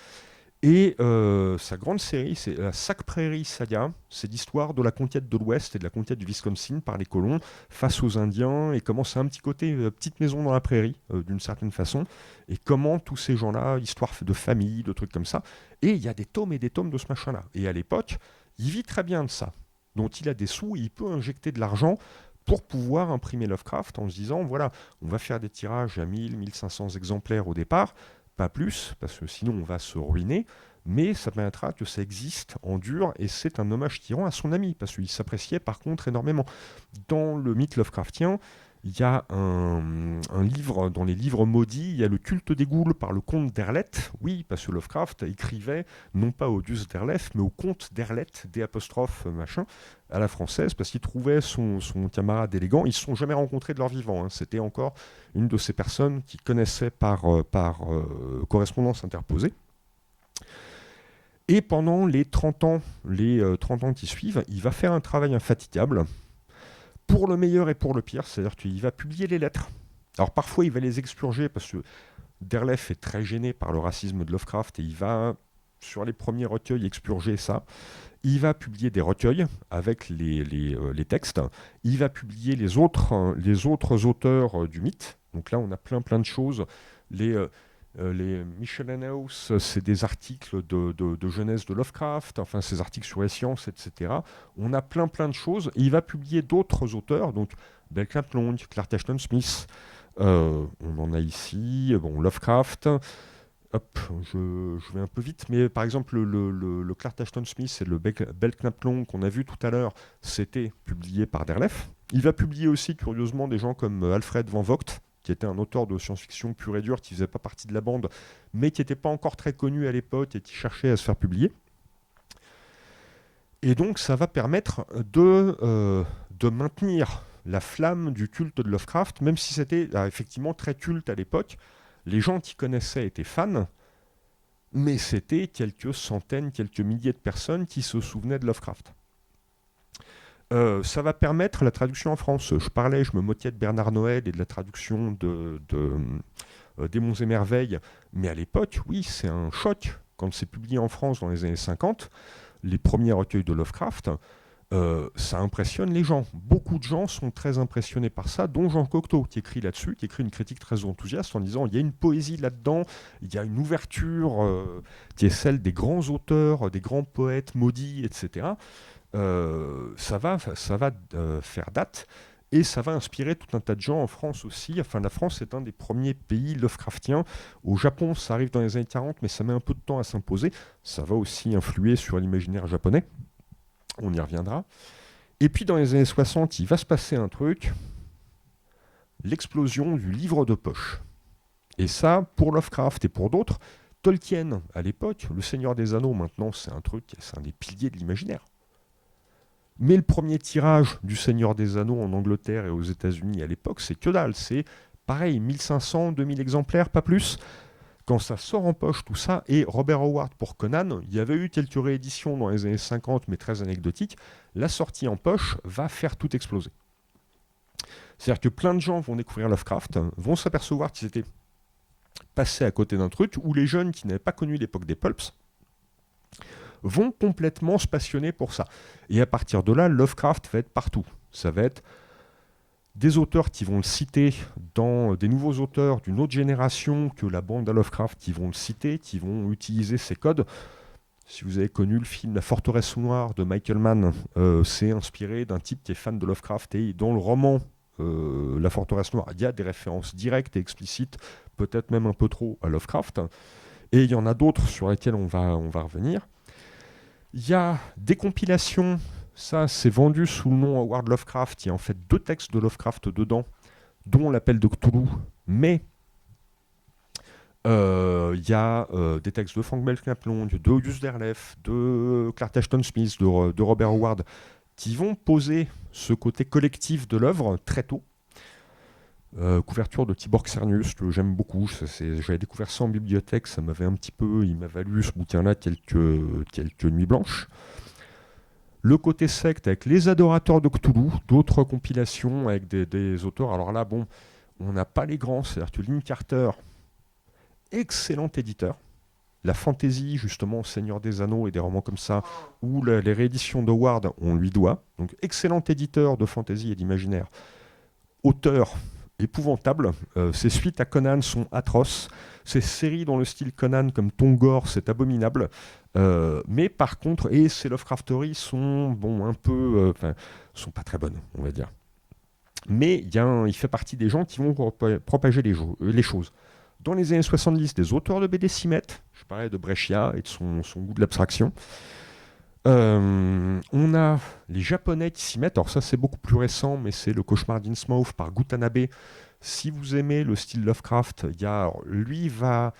Et sa grande série, c'est la Sac Prairie Saga. C'est l'histoire de la conquête de l'Ouest et de la conquête du Wisconsin par les colons face aux Indiens, et comment c'est un petit côté petite maison dans la prairie, d'une certaine façon, et comment tous ces gens-là, histoire de famille, de trucs comme ça. Et il y a des tomes et des tomes de ce machin-là. Et à l'époque, il vit très bien de ça. Donc il a des sous, et il peut injecter de l'argent pour pouvoir imprimer Lovecraft en se disant, voilà, on va faire des tirages à 1000, 1500 exemplaires au départ, pas plus, parce que sinon on va se ruiner, mais ça permettra que ça existe en dur, et c'est un hommage qu'il rend à son ami, parce qu'il s'appréciait par contre énormément. Dans le mythe Lovecraftien, il y a un livre, dans les livres maudits, il y a le culte des ghouls par le comte d'Erleth, oui, parce que Lovecraft écrivait non pas Odious Derleth, mais au comte d'Erleth, D', machin, à la française, parce qu'il trouvait son camarade élégant. Ils ne se sont jamais rencontrés de leur vivant, hein. C'était encore une de ces personnes qui connaissaient par correspondance interposée. Et pendant les 30 ans qui suivent, il va faire un travail infatigable, pour le meilleur et pour le pire, c'est-à-dire qu'il va publier les lettres. Alors parfois il va les expurger, parce que Derleth est très gêné par le racisme de Lovecraft, et il va, sur les premiers recueils, expurger ça. Il va publier des recueils avec les textes. Il va publier les autres auteurs du mythe. Donc là, on a plein de choses. Les Michelin House, c'est des articles de jeunesse de Lovecraft, enfin ces articles sur les sciences, etc. On a plein de choses. Et il va publier d'autres auteurs, donc Belknap Long, Clark Ashton Smith. On en a ici, bon, Lovecraft. Hop, je vais un peu vite, mais par exemple le Clark Ashton Smith et le Belknap Long qu'on a vu tout à l'heure, c'était publié par Derleth. Il va publier aussi curieusement des gens comme Alfred Van Vogt, qui était un auteur de science-fiction pur et dur, qui faisait pas partie de la bande, mais qui n'était pas encore très connu à l'époque et qui cherchait à se faire publier. Et donc ça va permettre de maintenir la flamme du culte de Lovecraft, même si c'était effectivement très culte à l'époque. Les gens qui connaissaient étaient fans, mais c'était quelques centaines, quelques milliers de personnes qui se souvenaient de Lovecraft. Ça va permettre la traduction en France. Je me moquais de Bernard Noël et de la traduction de Démons et Merveilles, mais à l'époque, oui, c'est un choc. Quand c'est publié en France dans les années 50, les premiers recueils de Lovecraft, ça impressionne les gens. Beaucoup de gens sont très impressionnés par ça, dont Jean Cocteau, qui écrit là-dessus, qui écrit une critique très enthousiaste en disant il y a une poésie là-dedans, il y a une ouverture qui est celle des grands auteurs, des grands poètes maudits, etc. Ça va faire date. Et ça va inspirer tout un tas de gens en France aussi. Enfin, la France est un des premiers pays Lovecraftiens. Au Japon, ça arrive dans les années 40, mais ça met un peu de temps à s'imposer. Ça va aussi influer sur l'imaginaire japonais. On y reviendra. Et puis dans les années 60, il va se passer un truc. L'explosion du livre de poche. Et ça, pour Lovecraft et pour d'autres, Tolkien, à l'époque, Le Seigneur des Anneaux, maintenant, c'est un des piliers de l'imaginaire. Mais le premier tirage du Seigneur des Anneaux en Angleterre et aux États-Unis à l'époque, c'est que dalle. C'est pareil, 1500, 2000 exemplaires, pas plus. Quand ça sort en poche, tout ça, et Robert Howard pour Conan, il y avait eu quelques rééditions dans les années 50, mais très anecdotiques. La sortie en poche va faire tout exploser. C'est-à-dire que plein de gens vont découvrir Lovecraft, vont s'apercevoir qu'ils étaient passés à côté d'un truc, où les jeunes qui n'avaient pas connu l'époque des pulps vont complètement se passionner pour ça. Et à partir de là, Lovecraft va être partout. Ça va être des auteurs qui vont le citer, dans des nouveaux auteurs d'une autre génération que la bande à Lovecraft qui vont le citer, qui vont utiliser ces codes. Si vous avez connu le film La Forteresse Noire de Michael Mann, c'est inspiré d'un type qui est fan de Lovecraft, et dans le roman La Forteresse Noire, il y a des références directes et explicites, peut-être même un peu trop, à Lovecraft. Et il y en a d'autres sur lesquelles on va revenir. Il y a des compilations, ça c'est vendu sous le nom Howard Lovecraft, il y a en fait 2 textes de Lovecraft dedans, dont l'appel de Cthulhu, mais il y a des textes de Frank Belknap Long, de Auguste Derleth, de Clark Ashton Smith, de Robert Howard, qui vont poser ce côté collectif de l'œuvre très tôt. Couverture de Tibor Xernius que j'aime beaucoup. J'avais découvert ça en bibliothèque, il m'a valu ce bouquin-là quelques nuits blanches. Le côté secte avec les adorateurs de Cthulhu, d'autres compilations avec des auteurs. Alors là, bon, on n'a pas les grands, c'est-à-dire que Lynn Carter, excellent éditeur. La fantasy, justement, Seigneur des Anneaux et des romans comme ça, ou les rééditions d'Howard, on lui doit. Donc, excellent éditeur de fantasy et d'imaginaire. Auteur épouvantable. Ses suites à Conan sont atroces. Ses séries dans le style Conan comme Tongor, c'est abominable. Mais par contre, et ses Lovecrafteries sont sont pas très bonnes, on va dire. Mais il fait partie des gens qui vont propager les choses. Dans les années 70, des auteurs de BD s'y mettent. Je parlais de Brescia et de son goût de l'abstraction. On a les Japonais qui s'y mettent. Alors ça, c'est beaucoup plus récent, mais c'est Le Cauchemar d'Innsmouth par Gutanabe. Si vous aimez le style Lovecraft, lui va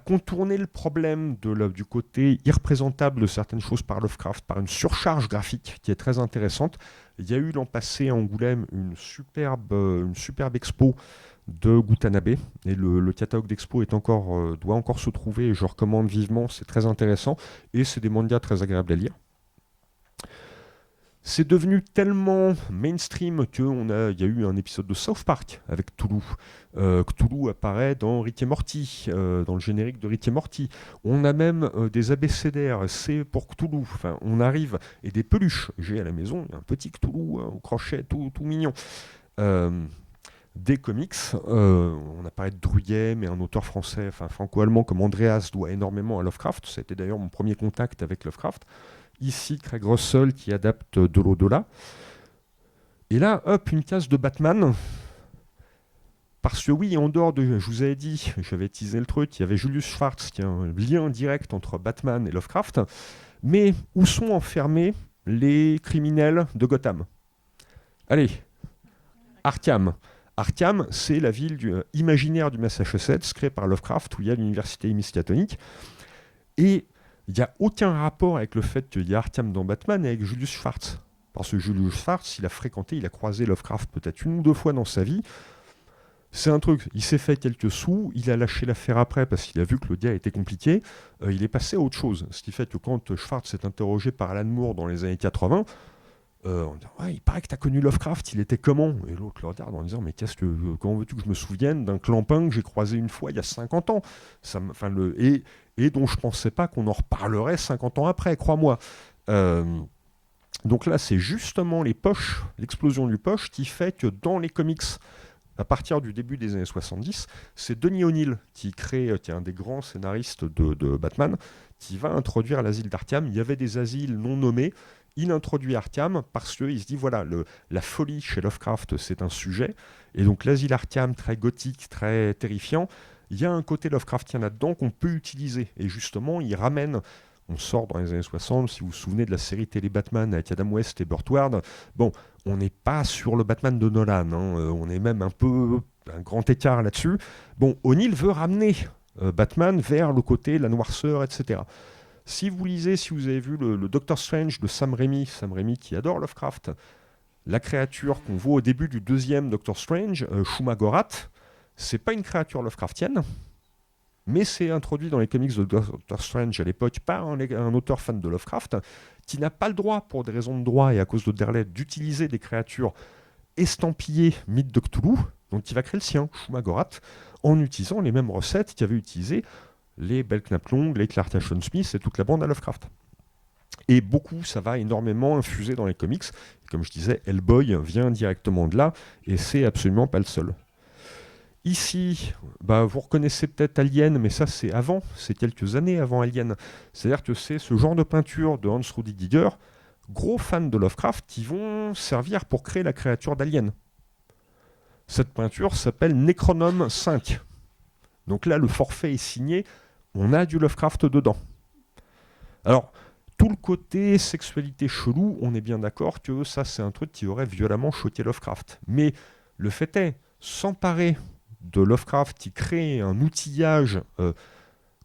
contourner le problème du côté irreprésentable de certaines choses par Lovecraft, par une surcharge graphique qui est très intéressante. Il y a eu l'an passé à Angoulême une superbe expo de Gutanabe, et le catalogue d'expo doit encore se trouver, et je recommande vivement, c'est très intéressant, et c'est des mangas très agréables à lire. C'est devenu tellement mainstream qu'il y a eu un épisode de South Park avec Cthulhu. Cthulhu apparaît dans Rick et Morty, dans le générique de Rick et Morty. On a même des abécédaires, c'est pour Cthulhu. Enfin, on arrive, et des peluches. J'ai à la maison un petit Cthulhu au crochet tout mignon. Des comics, on a parlé de Druillet, mais un auteur français, franco-allemand comme Andreas doit énormément à Lovecraft. C'était d'ailleurs mon premier contact avec Lovecraft. Ici, Craig Russell qui adapte de l'au-delà. Et là, hop, une case de Batman. Parce que oui, en dehors de, je vous avais dit, j'avais teasé le truc, il y avait Julius Schwartz qui a un lien direct entre Batman et Lovecraft. Mais où sont enfermés les criminels de Gotham ? Allez, Arkham. Arkham, c'est la ville imaginaire du Massachusetts, créée par Lovecraft, où il y a l'université Miskatonic. Et il n'y a aucun rapport avec le fait qu'il y a Arkham dans Batman et avec Julius Schwartz. Parce que Julius Schwartz, il a croisé Lovecraft peut-être 1 ou 2 fois dans sa vie. C'est un truc, il s'est fait quelques sous, il a lâché l'affaire après parce qu'il a vu que le gars était compliqué, il est passé à autre chose. Ce qui fait que quand Schwartz est interrogé par Alan Moore dans les années 80, on dit « Ouais, il paraît que tu as connu Lovecraft, il était comment ?» Et l'autre le regarde en disant « Mais comment veux-tu que je me souvienne d'un clampin que j'ai croisé une fois il y a 50 ans ?» et dont je ne pensais pas qu'on en reparlerait 50 ans après, crois-moi. Donc là, c'est justement l'explosion du poche qui fait que dans les comics, à partir du début des années 70, c'est Denny O'Neil qui est un des grands scénaristes de Batman, qui va introduire l'asile d'Arkham. Il y avait des asiles non nommés, il introduit Arkham parce qu'il se dit, voilà, la folie chez Lovecraft, c'est un sujet, et donc l'asile Arkham, très gothique, très terrifiant, il y a un côté Lovecraftien là-dedans qu'on peut utiliser, et justement, il ramène... On sort dans les années 60, si vous vous souvenez de la série télé Batman avec Adam West et Burt Ward. Bon, on n'est pas sur le Batman de Nolan, on est même un peu un grand écart là-dessus. Bon, O'Neill veut ramener Batman vers le côté, la noirceur, etc. Si vous lisez, si vous avez vu le Doctor Strange de Sam Raimi qui adore Lovecraft, la créature qu'on voit au début du deuxième Doctor Strange, Shuma-Gorath, c'est pas une créature Lovecraftienne, mais c'est introduit dans les comics de Doctor Strange à l'époque par un auteur fan de Lovecraft qui n'a pas le droit, pour des raisons de droit et à cause de Derleth, d'utiliser des créatures estampillées mythes de Cthulhu, donc il va créer le sien, Shuma-Gorath, en utilisant les mêmes recettes qu'avaient utilisées les Belknap Long, les Clark Ashton Smith et toute la bande à Lovecraft. Et beaucoup, ça va énormément infuser dans les comics. Et comme je disais, Hellboy vient directement de là, et c'est absolument pas le seul. Ici, vous reconnaissez peut-être Alien, mais ça c'est avant, c'est quelques années avant Alien. C'est-à-dire que c'est ce genre de peinture de Hans Rudy Giger, gros fan de Lovecraft, qui vont servir pour créer la créature d'Alien. Cette peinture s'appelle Necronome 5. Donc là, le forfait est signé, on a du Lovecraft dedans. Alors, tout le côté sexualité chelou, on est bien d'accord que ça c'est un truc qui aurait violemment choqué Lovecraft. Mais le fait est, s'emparer de Lovecraft qui crée un outillage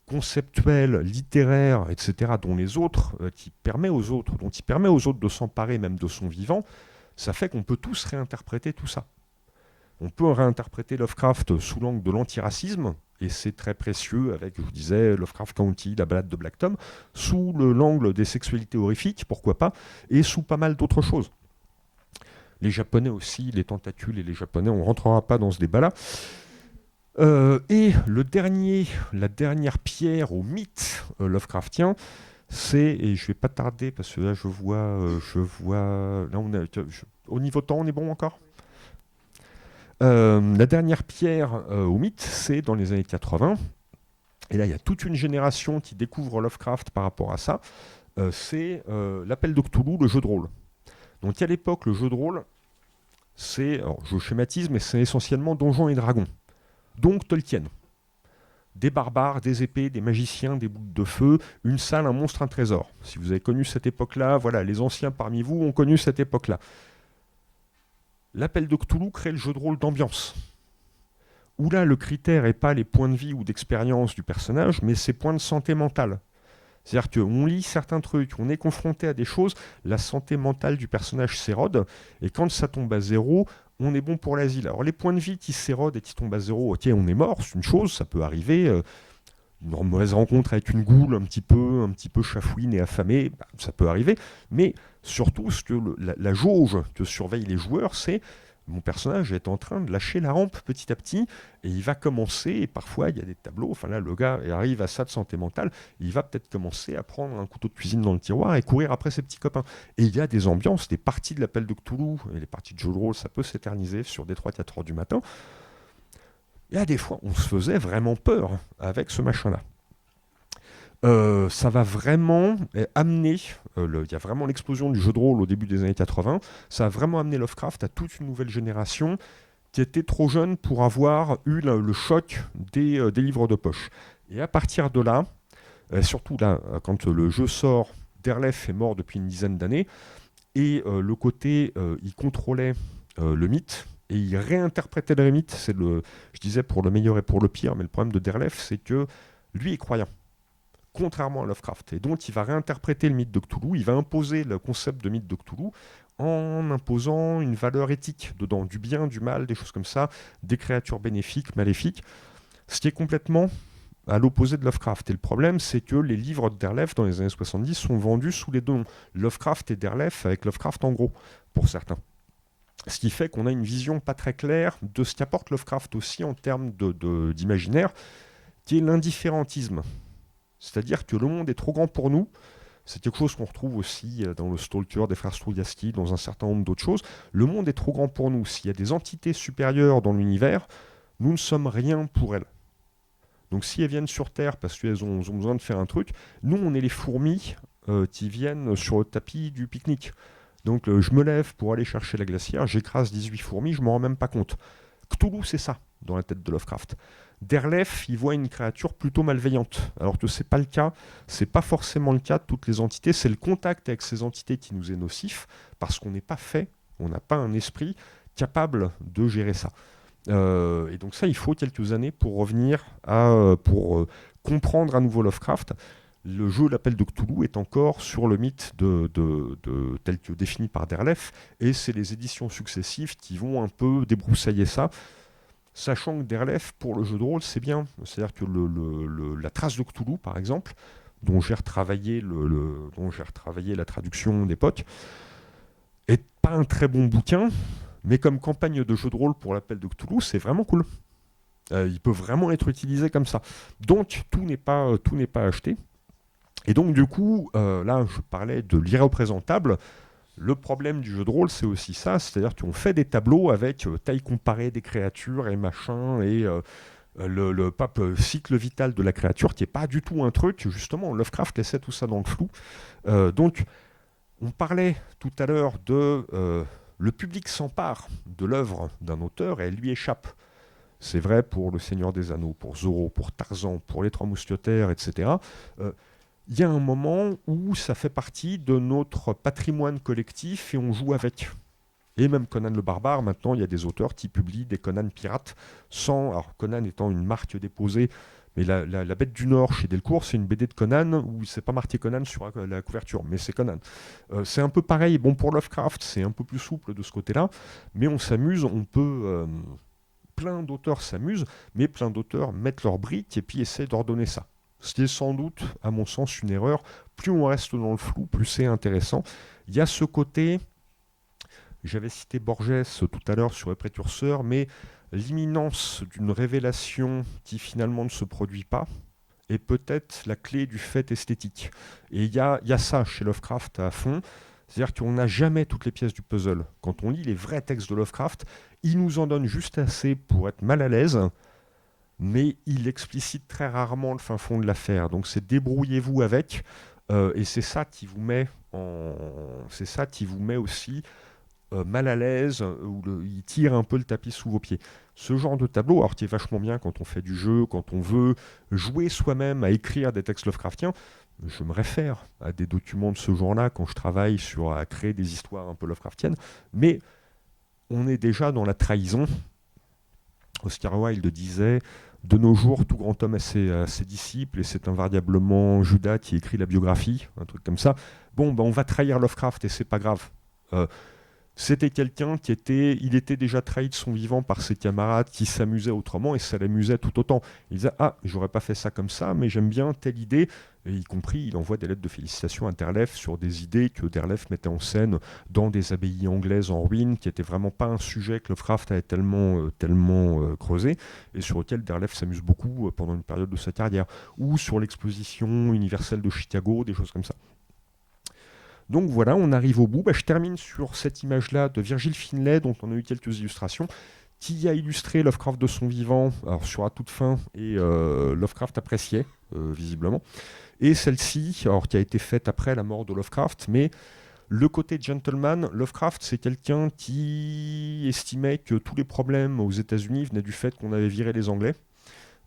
conceptuel, littéraire, etc., dont les autres, dont il permet aux autres de s'emparer même de son vivant, ça fait qu'on peut tous réinterpréter tout ça. On peut réinterpréter Lovecraft sous l'angle de l'antiracisme, et c'est très précieux avec, je vous disais, Lovecraft Country, la balade de Black Tom, sous l'angle des sexualités horrifiques, pourquoi pas, et sous pas mal d'autres choses. Les Japonais aussi, les tentacules et les Japonais, on ne rentrera pas dans ce débat-là. Et la dernière pierre au mythe Lovecraftien, c'est, et je vais pas tarder parce que là je vois, là au niveau temps on est bon encore. La dernière pierre au mythe, c'est dans les années 80, et là il y a toute une génération qui découvre Lovecraft par rapport à ça, c'est l'appel de Cthulhu, le jeu de rôle. Donc à l'époque le jeu de rôle, alors je schématise, mais c'est essentiellement Donjons et Dragons. Donc Tolkien. Des barbares, des épées, des magiciens, des boules de feu, une salle, un monstre, un trésor. Si vous avez connu cette époque-là, voilà, les anciens parmi vous ont connu cette époque-là. L'appel de Cthulhu crée le jeu de rôle d'ambiance. Où là, le critère n'est pas les points de vie ou d'expérience du personnage, mais ses points de santé mentale. C'est-à-dire qu'on lit certains trucs, on est confronté à des choses, la santé mentale du personnage s'érode, et quand ça tombe à zéro, on est bon pour l'asile. Alors les points de vie qui s'érodent et qui tombent à zéro, ok, on est mort, c'est une chose, ça peut arriver. Une mauvaise rencontre avec une goule un petit peu chafouine et affamée, ça peut arriver. Mais surtout, ce que la jauge que surveillent les joueurs, c'est mon personnage est en train de lâcher la rampe petit à petit, et il va commencer, et parfois il y a des tableaux, enfin là le gars arrive à ça de santé mentale, il va peut-être commencer à prendre un couteau de cuisine dans le tiroir et courir après ses petits copains. Et il y a des ambiances, des parties de l'appel de Cthulhu, et les parties de jeu de rôle, ça peut s'éterniser sur des 3-4 heures du matin. Et à des fois, on se faisait vraiment peur avec ce machin-là. Ça va vraiment amener, il y a vraiment l'explosion du jeu de rôle au début des années 80, ça a vraiment amené Lovecraft à toute une nouvelle génération qui était trop jeune pour avoir eu le choc des livres de poche. Et à partir de là, surtout là, quand le jeu sort, Derleth est mort depuis une dizaine d'années, et le côté, il contrôlait le mythe, et il réinterprétait le mythe, je disais pour le meilleur et pour le pire, mais le problème de Derleth, c'est que lui est croyant. Contrairement à Lovecraft. Et donc, il va réinterpréter le mythe de Cthulhu, il va imposer le concept de mythe de Cthulhu en imposant une valeur éthique dedans, du bien, du mal, des choses comme ça, des créatures bénéfiques, maléfiques, ce qui est complètement à l'opposé de Lovecraft. Et le problème, c'est que les livres de Derleth dans les années 70 sont vendus sous les deux noms, Lovecraft et Derleth, avec Lovecraft en gros, pour certains. Ce qui fait qu'on a une vision pas très claire de ce qu'apporte Lovecraft aussi en termes d'imaginaire, qui est l'indifférentisme. C'est-à-dire que le monde est trop grand pour nous. C'est quelque chose qu'on retrouve aussi dans le Stalker des frères Strugatsky, dans un certain nombre d'autres choses. Le monde est trop grand pour nous. S'il y a des entités supérieures dans l'univers, nous ne sommes rien pour elles. Donc si elles viennent sur Terre parce qu'elles ont besoin de faire un truc, nous on est les fourmis qui viennent sur le tapis du pique-nique. Donc je me lève pour aller chercher la glacière, j'écrase 18 fourmis, je m'en rends même pas compte. Cthulhu, c'est ça, dans la tête de Lovecraft. Derleth, il voit une créature plutôt malveillante, alors que c'est pas le cas, c'est pas forcément le cas de toutes les entités, c'est le contact avec ces entités qui nous est nocif, parce qu'on n'est pas fait, on n'a pas un esprit capable de gérer ça. Et donc ça, il faut quelques années pour revenir pour comprendre à nouveau Lovecraft. Le jeu L'Appel de Cthulhu est encore sur le mythe tel que défini par Derleth, et c'est les éditions successives qui vont un peu débroussailler ça, sachant que Derleth, pour le jeu de rôle, c'est bien. C'est-à-dire que la trace de Cthulhu, par exemple, dont j'ai retravaillé la traduction d'époque, est pas un très bon bouquin, mais comme campagne de jeu de rôle pour l'Appel de Cthulhu, c'est vraiment cool. Il peut vraiment être utilisé comme ça. Donc, tout n'est pas acheté. Et donc, du coup, là, je parlais de l'irreprésentable. Le problème du jeu de rôle, c'est aussi ça, c'est-à-dire qu'on fait des tableaux avec taille comparée des créatures et machin, et le cycle vital de la créature, qui n'est pas du tout un truc, justement, Lovecraft laissait tout ça dans le flou. Donc, on parlait tout à l'heure de... le public s'empare de l'œuvre d'un auteur et elle lui échappe. C'est vrai pour Le Seigneur des Anneaux, pour Zorro, pour Tarzan, pour Les Trois Mousquetaires, etc. Il y a un moment où ça fait partie de notre patrimoine collectif et on joue avec. Et même Conan le Barbare, maintenant, il y a des auteurs qui publient des Conan pirates, alors Conan étant une marque déposée, mais la Bête du Nord chez Delcourt, c'est une BD de Conan où c'est pas marqué Conan sur la couverture, mais c'est Conan. C'est un peu pareil, bon pour Lovecraft, c'est un peu plus souple de ce côté-là, mais on s'amuse, plein d'auteurs s'amusent, mais plein d'auteurs mettent leurs briques et puis essaient d'ordonner ça. Ce qui est sans doute, à mon sens, une erreur. Plus on reste dans le flou, plus c'est intéressant. Il y a ce côté, j'avais cité Borges tout à l'heure sur les précurseurs, mais l'imminence d'une révélation qui finalement ne se produit pas est peut-être la clé du fait esthétique. Et il y a ça chez Lovecraft à fond, c'est-à-dire qu'on n'a jamais toutes les pièces du puzzle. Quand on lit les vrais textes de Lovecraft, il nous en donne juste assez pour être mal à l'aise, mais il explicite très rarement le fin fond de l'affaire. Donc c'est débrouillez-vous avec, et c'est ça qui vous met aussi mal à l'aise, où il tire un peu le tapis sous vos pieds. Ce genre de tableau, alors qui est vachement bien quand on fait du jeu, quand on veut jouer soi-même à écrire des textes Lovecraftiens, je me réfère à des documents de ce genre-là quand je travaille à créer des histoires un peu Lovecraftiennes, mais on est déjà dans la trahison. Oscar Wilde disait « De nos jours, tout grand homme a ses disciples, et c'est invariablement Judas qui écrit la biographie », un truc comme ça. Bon, on va trahir Lovecraft, et c'est pas grave. C'était quelqu'un il était déjà trahi de son vivant par ses camarades qui s'amusaient autrement, et ça l'amusait tout autant. Il disait « Ah, j'aurais pas fait ça comme ça, mais j'aime bien telle idée ». Et y compris, il envoie des lettres de félicitations à Derleth sur des idées que Derleth mettait en scène dans des abbayes anglaises en ruine, qui n'étaient vraiment pas un sujet que Lovecraft avait tellement creusé, et sur lequel Derleth s'amuse beaucoup pendant une période de sa carrière, ou sur l'exposition universelle de Chicago, des choses comme ça. Donc voilà, on arrive au bout. Je termine sur cette image-là de Virgil Finlay, dont on a eu quelques illustrations, qui a illustré Lovecraft de son vivant, alors sur la toute fin, et Lovecraft appréciait, visiblement. Et celle-ci, alors qui a été faite après la mort de Lovecraft, mais le côté gentleman, Lovecraft, c'est quelqu'un qui estimait que tous les problèmes aux États-Unis venaient du fait qu'on avait viré les Anglais,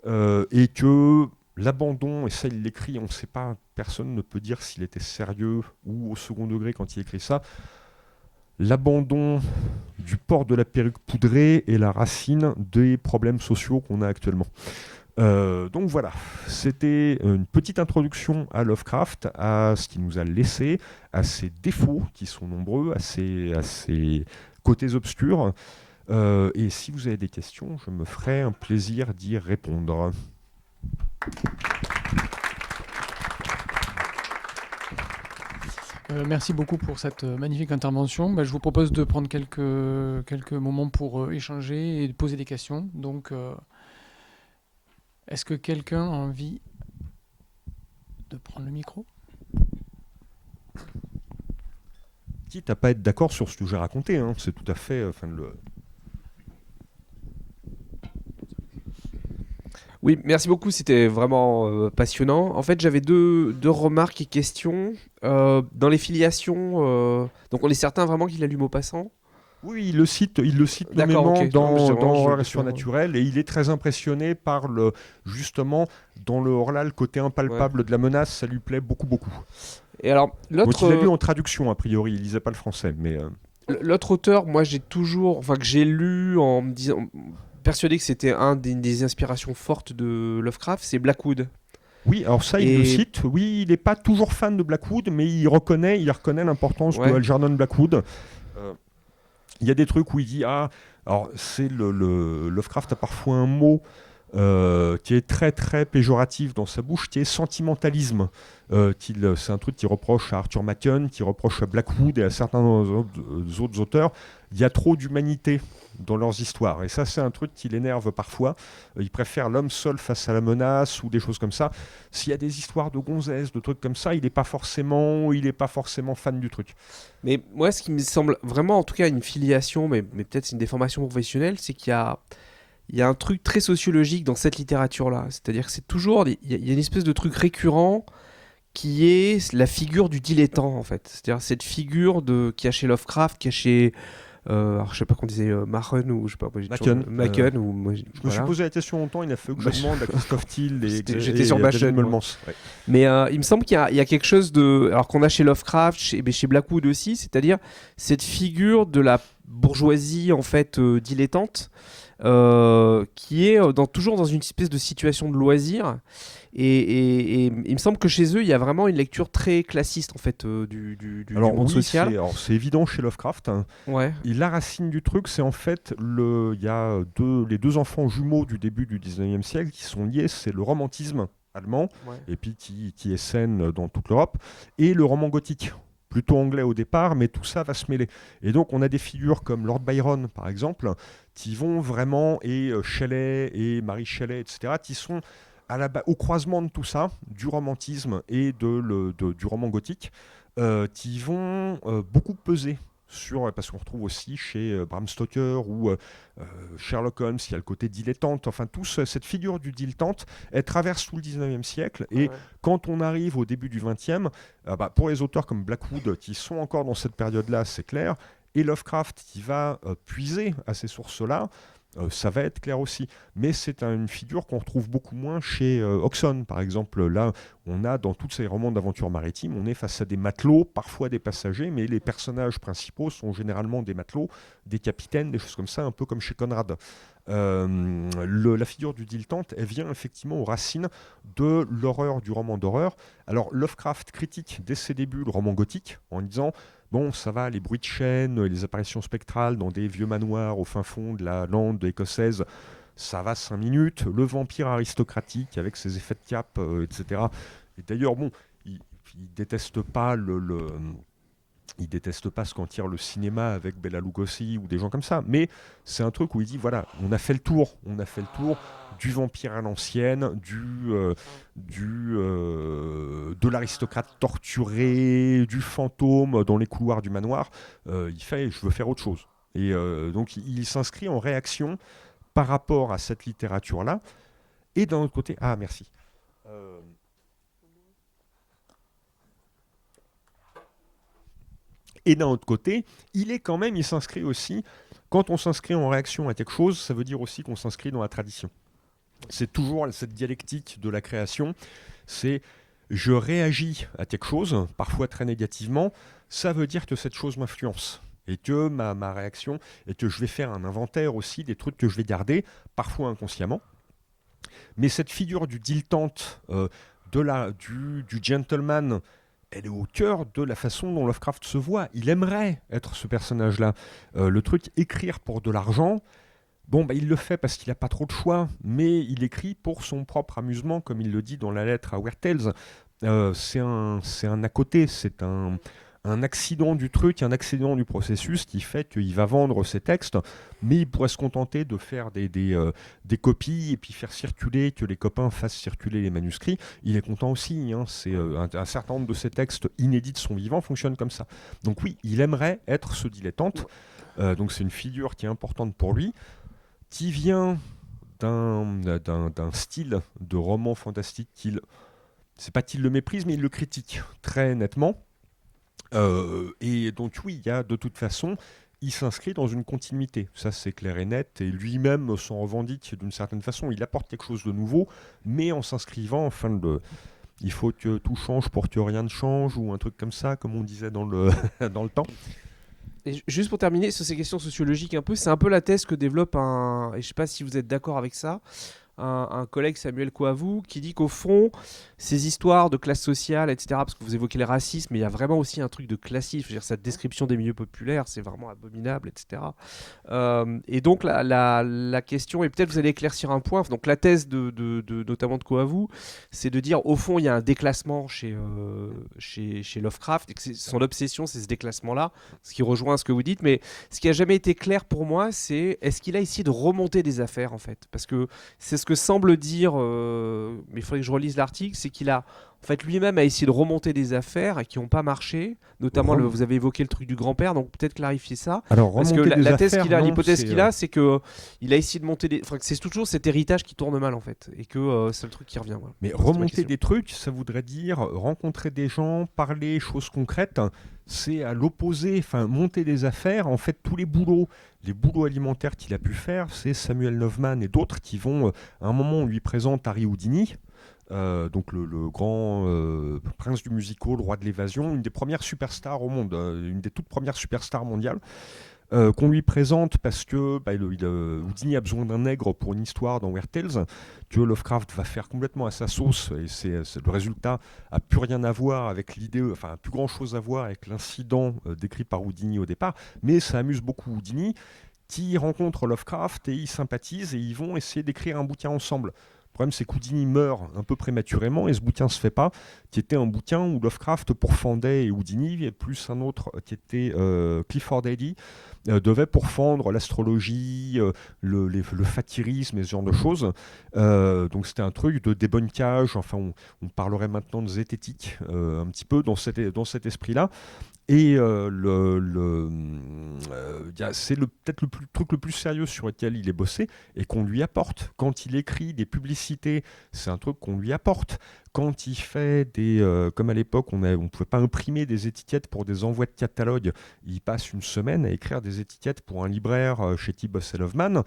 et que l'abandon, et ça il l'écrit, on ne sait pas, personne ne peut dire s'il était sérieux ou au second degré quand il écrit ça, l'abandon du port de la perruque poudrée est la racine des problèmes sociaux qu'on a actuellement. Donc voilà, c'était une petite introduction à Lovecraft, à ce qu'il nous a laissé, à ses défauts qui sont nombreux, à ses côtés obscurs. Et si vous avez des questions, je me ferai un plaisir d'y répondre. Merci beaucoup pour cette magnifique intervention. Je vous propose de prendre quelques moments pour échanger et poser des questions. Donc, est-ce que quelqu'un a envie de prendre le micro ? Quitte à pas être d'accord sur ce que j'ai raconté, hein, c'est tout à fait... Oui, merci beaucoup, c'était vraiment passionnant. En fait, j'avais deux remarques et questions. Dans les filiations, donc on est certain vraiment qu'il allume au passant. Oui, il le cite D'accord, ok. nommément Non, mais dans je Horreur veux et faire. Surnaturel, et il est très impressionné par justement, dans le Horla, le côté Ouais. impalpable de la menace, ça lui plaît beaucoup, beaucoup. Et alors, Donc il l'a lu en traduction, a priori, il lisait pas le français, mais l'autre auteur, moi j'ai toujours, enfin que j'ai lu en me disant, persuadé que c'était des inspirations fortes de Lovecraft, c'est Blackwood. oui, alors ça, il le Et cite. Oui, il n'est pas toujours fan de Blackwood, mais il reconnaît l'importance de ouais, Algernon Blackwood. Euh, Il y a des trucs où il dit ah, alors c'est le Lovecraft a parfois un mot qui est très très péjoratif dans sa bouche, qui est sentimentalisme. C'est un truc qu'il reproche à Arthur Machen, qui reproche à Blackwood et à certains autres auteurs. Il y a trop d'humanité dans leurs histoires. Et ça, c'est un truc qui l'énerve parfois. Il préfère l'homme seul face à la menace ou des choses comme ça. S'il y a des histoires de gonzesses, de trucs comme ça, il n'est pas forcément fan du truc. mais moi ce qui me semble vraiment, en tout cas, une filiation, mais peut-être c'est une déformation professionnelle, c'est qu'il y a un truc très sociologique dans cette littérature-là. C'est-à-dire que c'est toujours, il y a une espèce de truc récurrent qui est la figure du dilettant, en fait. C'est-à-dire cette figure qu'il y a chez Lovecraft, qu'il y a chez... alors je sais pas qu'on disait Machen ou je sais pas, moi, j'ai Machen, toujours- Machen ou moi, Je me suis voilà. posé la question longtemps, il a fallu que je demande à Christophe Thiel J'étais sur et Machen, David moi. Melmans. Ouais. Mais il me semble qu'il y a quelque chose de... Alors qu'on a chez Lovecraft, chez Blackwood aussi, c'est-à-dire cette figure de la bourgeoisie, en fait, dilettante, qui est toujours dans une espèce de situation de loisir. Et il me semble que chez eux, il y a vraiment une lecture très classiste, en fait, du Alors monde oui, social. c'est évident chez Lovecraft, hein. Ouais, Et la racine du truc, c'est en fait, il y a les deux enfants jumeaux du début du 19e siècle qui sont liés, c'est le romantisme allemand, ouais. et puis qui essaime dans toute l'Europe, et le roman gothique, plutôt anglais au départ, mais tout ça va se mêler. Et donc on a des figures comme Lord Byron, par exemple, qui vont vraiment, et Shelley, et Mary Shelley, etc., qui sont au croisement de tout ça, du romantisme et du roman gothique, qui vont beaucoup peser parce qu'on retrouve aussi chez Bram Stoker ou Sherlock Holmes, il y a le côté dilettante, enfin cette figure du dilettante, elle traverse tout le 19e siècle, et Ouais. quand on arrive au début du 20e, pour les auteurs comme Blackwood qui sont encore dans cette période-là, c'est clair, et Lovecraft qui va puiser à ces sources-là, ça va être clair aussi. Mais c'est une figure qu'on retrouve beaucoup moins chez Hodgson, par exemple. Là, on a dans tous ces romans d'aventure maritime, on est face à des matelots, parfois des passagers, mais les personnages principaux sont généralement des matelots, des capitaines, des choses comme ça, un peu comme chez Conrad. La figure du dilettante, elle vient effectivement aux racines de l'horreur du roman d'horreur. Alors Lovecraft critique dès ses débuts le roman gothique en disant bon, ça va, les bruits de chaînes, les apparitions spectrales dans des vieux manoirs au fin fond de la lande écossaise, ça va 5 minutes. Le vampire aristocratique avec ses effets de cape, etc. Et d'ailleurs, bon, il déteste pas il déteste pas ce qu'en tire le cinéma avec Bela Lugosi ou des gens comme ça, mais c'est un truc où il dit voilà, on a fait le tour du vampire à l'ancienne, de l'aristocrate torturé, du fantôme dans les couloirs du manoir. Je veux faire autre chose. Et donc il s'inscrit en réaction par rapport à cette littérature-là. Et d'un autre côté, ah merci. Euh, Et d'un autre côté, il s'inscrit aussi, quand on s'inscrit en réaction à quelque chose, ça veut dire aussi qu'on s'inscrit dans la tradition. C'est toujours cette dialectique de la création, c'est je réagis à quelque chose, parfois très négativement, ça veut dire que cette chose m'influence. Et que ma réaction, et que je vais faire un inventaire aussi des trucs que je vais garder, parfois inconsciemment. Mais cette figure du dilettante, du gentleman, elle est au cœur de la façon dont Lovecraft se voit. Il aimerait être ce personnage-là. Le truc, écrire pour de l'argent, bon, il le fait parce qu'il n'a pas trop de choix, mais il écrit pour son propre amusement, comme il le dit dans la lettre à Weird Tales. C'est un à côté, c'est un accident du truc, un accident du processus qui fait qu'il va vendre ses textes, mais il pourrait se contenter de faire des copies et puis faire circuler, que les copains fassent circuler les manuscrits. Il est content aussi, hein. Un certain nombre de ses textes inédits de son vivant fonctionnent comme ça. Donc oui, il aimerait être ce dilettante, donc c'est une figure qui est importante pour lui, qui vient d'un style de roman fantastique c'est pas qu'il le méprise, mais il le critique très nettement. Et donc oui, il y a de toute façon, il s'inscrit dans une continuité. Ça, c'est clair et net. Et lui-même s'en revendique d'une certaine façon. Il apporte quelque chose de nouveau, mais en s'inscrivant, il faut que tout change pour que rien ne change, ou un truc comme ça, comme on disait dans le, dans le temps. Et juste pour terminer sur ces questions sociologiques un peu, c'est un peu la thèse que développe et je sais pas si vous êtes d'accord avec ça, un collègue, Samuel Coavou, qui dit qu'au fond, ces histoires de classe sociale, etc., parce que vous évoquez le racisme, mais il y a vraiment aussi un truc de classisme. Je veux dire, cette description des milieux populaires, c'est vraiment abominable, etc. Et donc, la question, et peut-être vous allez éclaircir un point, donc la thèse notamment de Coavou, c'est de dire, au fond, il y a un déclassement chez Lovecraft, et que son obsession, c'est ce déclassement-là, ce qui rejoint ce que vous dites, mais ce qui n'a jamais été clair pour moi, c'est est-ce qu'il a essayé de remonter des affaires, en fait? Parce que c'est ce que semble dire, mais il faudrait que je relise l'article, c'est qu'il a, en fait, lui-même a essayé de remonter des affaires qui n'ont pas marché, notamment vous avez évoqué le truc du grand-père, donc peut-être clarifier ça. Alors, parce que la thèse qu'il a, l'hypothèse c'est, qu'il a, c'est que il a essayé de monter des, enfin, que c'est toujours cet héritage qui tourne mal en fait, et que c'est le truc qui revient. Voilà. Mais remonter des trucs, ça voudrait dire rencontrer des gens, parler choses concrètes. C'est à l'opposé, enfin monter des affaires. En fait, tous les boulots alimentaires qu'il a pu faire, c'est Samuel Neumann et d'autres qui vont, à un moment, on lui présente Harry Houdini. Donc le grand prince du musical, roi de l'évasion, une des premières superstars au monde, une des toutes premières superstars mondiales, qu'on lui présente parce que Houdini a besoin d'un nègre pour une histoire dans Weird Tales, que Lovecraft va faire complètement à sa sauce, et le résultat a plus rien à voir avec l'idée, enfin a plus grand chose à voir avec l'incident décrit par Houdini au départ, mais ça amuse beaucoup Houdini, qui rencontre Lovecraft et ils sympathisent et ils vont essayer d'écrire un bouquin ensemble. Le problème, c'est qu'Houdini meurt un peu prématurément et ce bouquin ne se fait pas, qui était un bouquin où Lovecraft pourfendait et Houdini, et plus un autre qui était Clifford Eddy, devait pourfendre l'astrologie, le fatirisme et ce genre de choses. Donc c'était un truc de débunkage, enfin on parlerait maintenant de zététique, un petit peu dans cet esprit-là. Et c'est peut-être le truc le plus sérieux sur lequel il est bossé et qu'on lui apporte. Quand il écrit des publicités, c'est un truc qu'on lui apporte. Quand il fait comme à l'époque, on ne pouvait pas imprimer des étiquettes pour des envois de catalogue, il passe une semaine à écrire des étiquettes pour un libraire chez T. Bosselhoffman,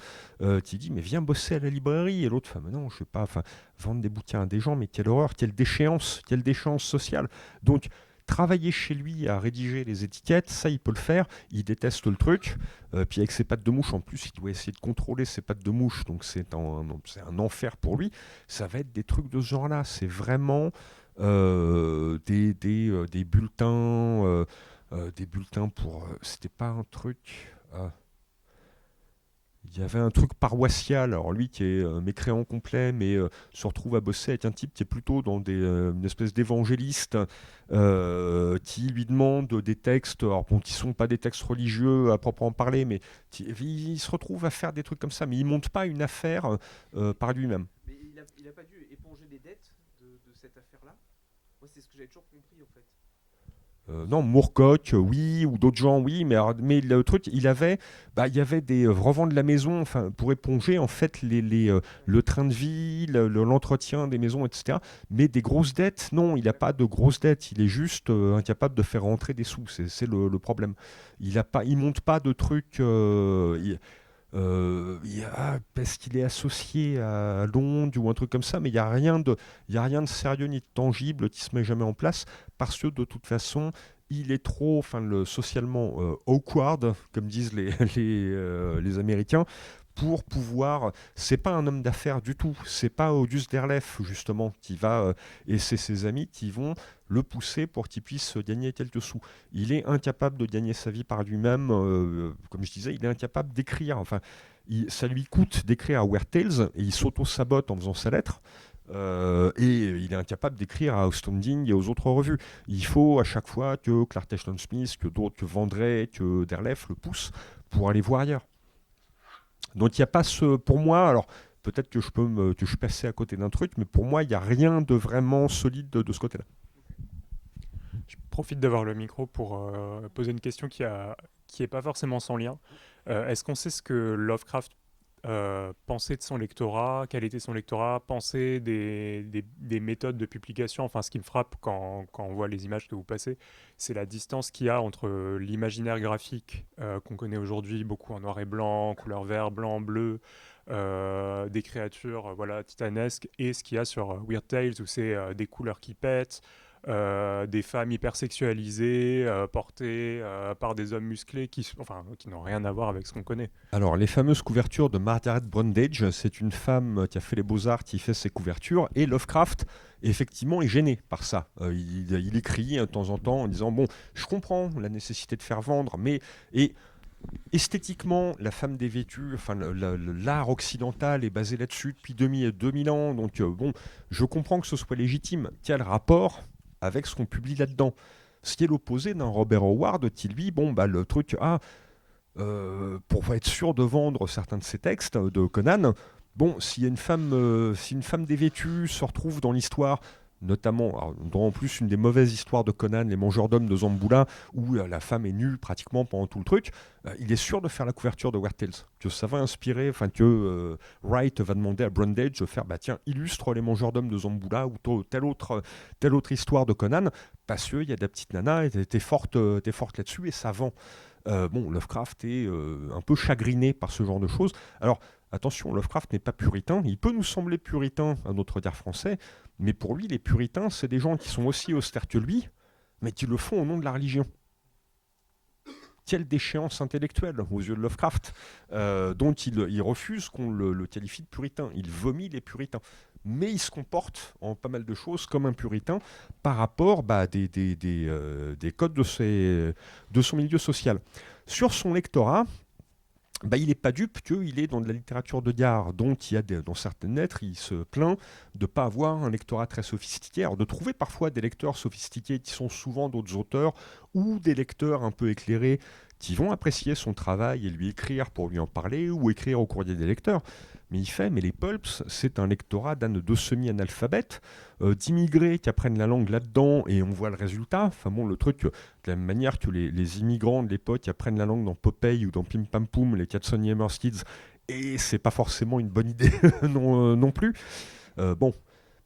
qui dit mais viens bosser à la librairie. Et l'autre, mais non, je ne vais pas vendre des bouquins à des gens, mais quelle horreur, quelle déchéance sociale. Donc, travailler chez lui à rédiger les étiquettes, ça il peut le faire, il déteste le truc, puis avec ses pattes de mouche en plus il doit essayer de contrôler ses pattes de mouche, donc c'est un enfer pour lui, ça va être des trucs de ce genre là, c'est vraiment des bulletins, pour... c'était pas un truc... il y avait un truc paroissial, alors lui qui est mécréant complet, mais se retrouve à bosser avec un type qui est plutôt dans une espèce d'évangéliste qui lui demande des textes, alors bon, qui ne sont pas des textes religieux à proprement parler, mais il se retrouve à faire des trucs comme ça, mais il ne monte pas une affaire par lui-même. Mais il n'a pas dû éponger les dettes de cette affaire-là. Moi, c'est ce que j'avais toujours compris en fait. Non, Moorcock, oui, ou d'autres gens, oui, mais le truc, il y avait des revends de la maison, enfin, pour éponger en fait le train de vie, l'entretien des maisons, etc. Mais des grosses dettes, non, il n'a pas de grosses dettes, il est juste incapable de faire rentrer des sous, c'est le problème. Il monte pas de trucs. Parce qu'il est associé à Londres ou un truc comme ça, mais il n'y a rien de sérieux ni de tangible qui se met jamais en place, parce que de toute façon, il est trop, socialement awkward, comme disent les Américains, pour pouvoir... C'est pas un homme d'affaires du tout, c'est pas Auguste Derleth, justement, qui va... et c'est ses amis qui vont le pousser pour qu'il puisse gagner quelques sous. Il est incapable de gagner sa vie par lui-même, comme je disais, il est incapable d'écrire. Enfin, ça lui coûte d'écrire à Weird Tales, et il s'auto-sabote en faisant sa lettre. Et il est incapable d'écrire à Astounding et aux autres revues. Il faut à chaque fois que Clark Ashton Smith, que d'autres, que Vendré, que Derleth le poussent pour aller voir ailleurs. Donc il n'y a pas pour moi, alors peut-être que je suis passé à côté d'un truc, mais pour moi il n'y a rien de vraiment solide de ce côté-là. Je profite d'avoir le micro pour poser une question qui est pas forcément sans lien. Est-ce qu'on sait ce que Lovecraft pensée de son lectorat, quel était son lectorat, penser des méthodes de publication. Enfin, ce qui me frappe quand on voit les images que vous passez, c'est la distance qu'il y a entre l'imaginaire graphique qu'on connaît aujourd'hui, beaucoup en noir et blanc, couleur vert, blanc, bleu, des créatures voilà, titanesques, et ce qu'il y a sur Weird Tales, où c'est des couleurs qui pètent, des femmes hypersexualisées, portées par des hommes musclés qui n'ont rien à voir avec ce qu'on connaît. Alors, les fameuses couvertures de Margaret Brundage, c'est une femme qui a fait les beaux-arts qui fait ses couvertures, et Lovecraft, effectivement, est gêné par ça. Il écrit de temps en temps en disant, bon, je comprends la nécessité de faire vendre, mais... Et esthétiquement, la femme dévêtue, enfin, l'art occidental est basé là-dessus depuis 2000 ans, donc bon, je comprends que ce soit légitime. Quel rapport avec ce qu'on publie là-dedans? Ce qui est l'opposé d'un Robert Howard qui, lui, bon, bah, le truc, pour être sûr de vendre certains de ses textes de Conan, bon, si une femme dévêtue se retrouve dans l'histoire, notamment, alors, en plus une des mauvaises histoires de Conan, Les Mangeurs d'Hommes de Zamboula, où la femme est nue pratiquement pendant tout le truc, il est sûr de faire la couverture de Weird Tales, que ça va inspirer, enfin que Wright va demander à Brundage de faire, bah tiens, illustre Les Mangeurs d'Hommes de Zamboula ou telle autre histoire de Conan, parce qu'il y a des petites nanas, et t'es forte là-dessus et ça vend. Bon, Lovecraft est un peu chagriné par ce genre de choses. Alors, attention, Lovecraft n'est pas puritain. Il peut nous sembler puritain à notre regard français, mais pour lui, les puritains, c'est des gens qui sont aussi austères que lui, mais qui le font au nom de la religion. Quelle déchéance intellectuelle aux yeux de Lovecraft. Donc il refuse qu'on le qualifie de puritain. Il vomit les puritains. Mais il se comporte en pas mal de choses comme un puritain par rapport à des codes de son milieu social. Sur son lectorat, il n'est pas dupe qu'il est dans de la littérature de gare, donc dans certaines lettres, il se plaint de ne pas avoir un lectorat très sophistiqué, alors de trouver parfois des lecteurs sophistiqués qui sont souvent d'autres auteurs, ou des lecteurs un peu éclairés qui vont apprécier son travail et lui écrire pour lui en parler, ou écrire au courrier des lecteurs. Mais les pulps, c'est un lectorat de semi-analphabètes, d'immigrés qui apprennent la langue là-dedans, et on voit le résultat. Enfin bon, le truc, de la même manière que les immigrants de l'époque apprennent la langue dans Popeye ou dans Pim Pam Poum, les Katson Yamers Kids, et c'est pas forcément une bonne idée non plus. Bon,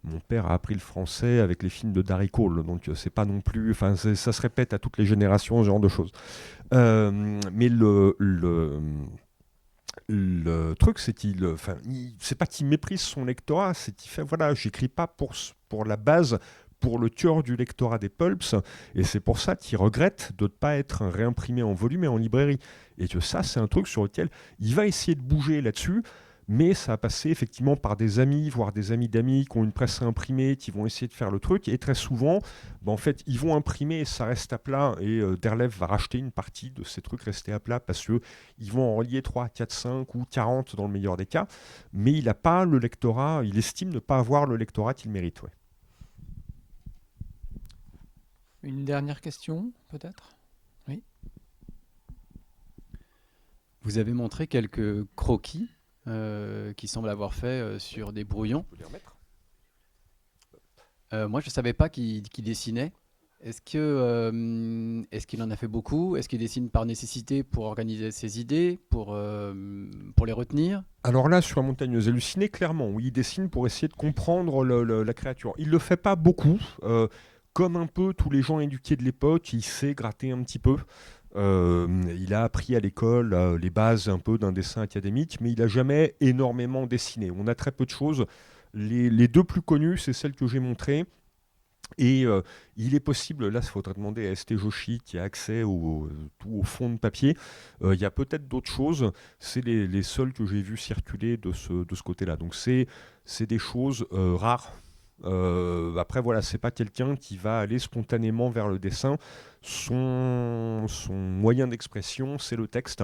mon père a appris le français avec les films de Darry Cole, donc c'est pas non plus... Enfin, ça se répète à toutes les générations, ce genre de choses. Mais le truc, c'est c'est pas qu'il méprise son lectorat, c'est qu'il fait, voilà, j'écris pas pour la base, pour le cœur du lectorat des pulps, et c'est pour ça qu'il regrette de ne pas être réimprimé en volume et en librairie. Et que ça, c'est un truc sur lequel il va essayer de bouger là-dessus, mais ça a passé effectivement par des amis, voire des amis d'amis qui ont une presse à imprimer, qui vont essayer de faire le truc, et très souvent, en fait, ils vont imprimer et ça reste à plat, et Derleth va racheter une partie de ces trucs restés à plat parce qu'ils vont en relier 3, 4, 5 ou 40 dans le meilleur des cas, mais il n'a pas le lectorat, il estime ne pas avoir le lectorat qu'il mérite. Ouais. Une dernière question, peut-être? Oui. Vous avez montré quelques croquis qui semblent avoir fait sur des brouillons. Vous les remettre ? Moi, je ne savais pas qu'il dessinait. Est-ce qu'il en a fait beaucoup? Est-ce qu'il dessine par nécessité pour organiser ses idées, pour les retenir? Alors là, sur la montagneuse hallucinée, clairement, oui, il dessine pour essayer de comprendre la créature. Il ne le fait pas beaucoup. Comme un peu tous les gens éduqués de l'époque, il sait gratter un petit peu. Il a appris à l'école les bases un peu d'un dessin académique, mais il n'a jamais énormément dessiné. On a très peu de choses. Les deux plus connues, c'est celles que j'ai montrées. Et il est possible, là il faudrait demander à ST Joshi qui a accès au fond de papier, il y a peut-être d'autres choses, c'est les seules que j'ai vues circuler de ce côté-là. Donc c'est des choses rares. Après voilà, c'est pas quelqu'un qui va aller spontanément vers le dessin. Son moyen d'expression, c'est le texte,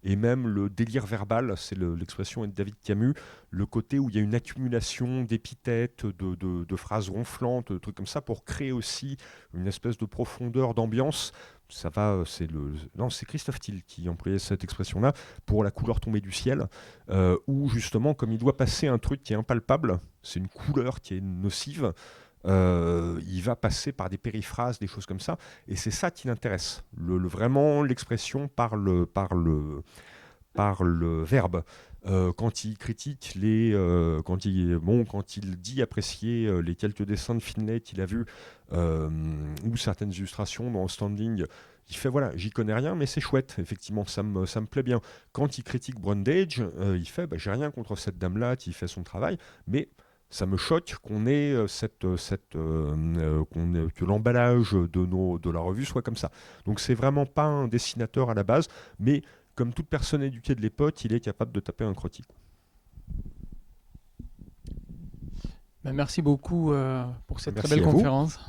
et même le délire verbal, c'est l'expression de David Camus, le côté où il y a une accumulation d'épithètes, de phrases ronflantes, de trucs comme ça, pour créer aussi une espèce de profondeur d'ambiance. Ça va, c'est Christophe Thiel qui employait cette expression-là pour la couleur tombée du ciel, où justement, comme il doit passer un truc qui est impalpable, c'est une couleur qui est nocive, il va passer par des périphrases, des choses comme ça, et c'est ça qui l'intéresse. Vraiment, l'expression par par le verbe. Quand il critique quand il dit apprécier les quelques dessins de Finlay qu'il a vus ou certaines illustrations dans Standing, il fait voilà, j'y connais rien, mais c'est chouette, effectivement, ça me plaît bien. Quand il critique Brundage, il fait j'ai rien contre cette dame-là qui fait son travail, mais ça me choque qu'on ait que l'emballage de la revue soit comme ça. Donc c'est vraiment pas un dessinateur à la base, mais comme toute personne éduquée de l'époque, il est capable de taper un crotty. Merci beaucoup pour cette Merci très belle à vous. conférence.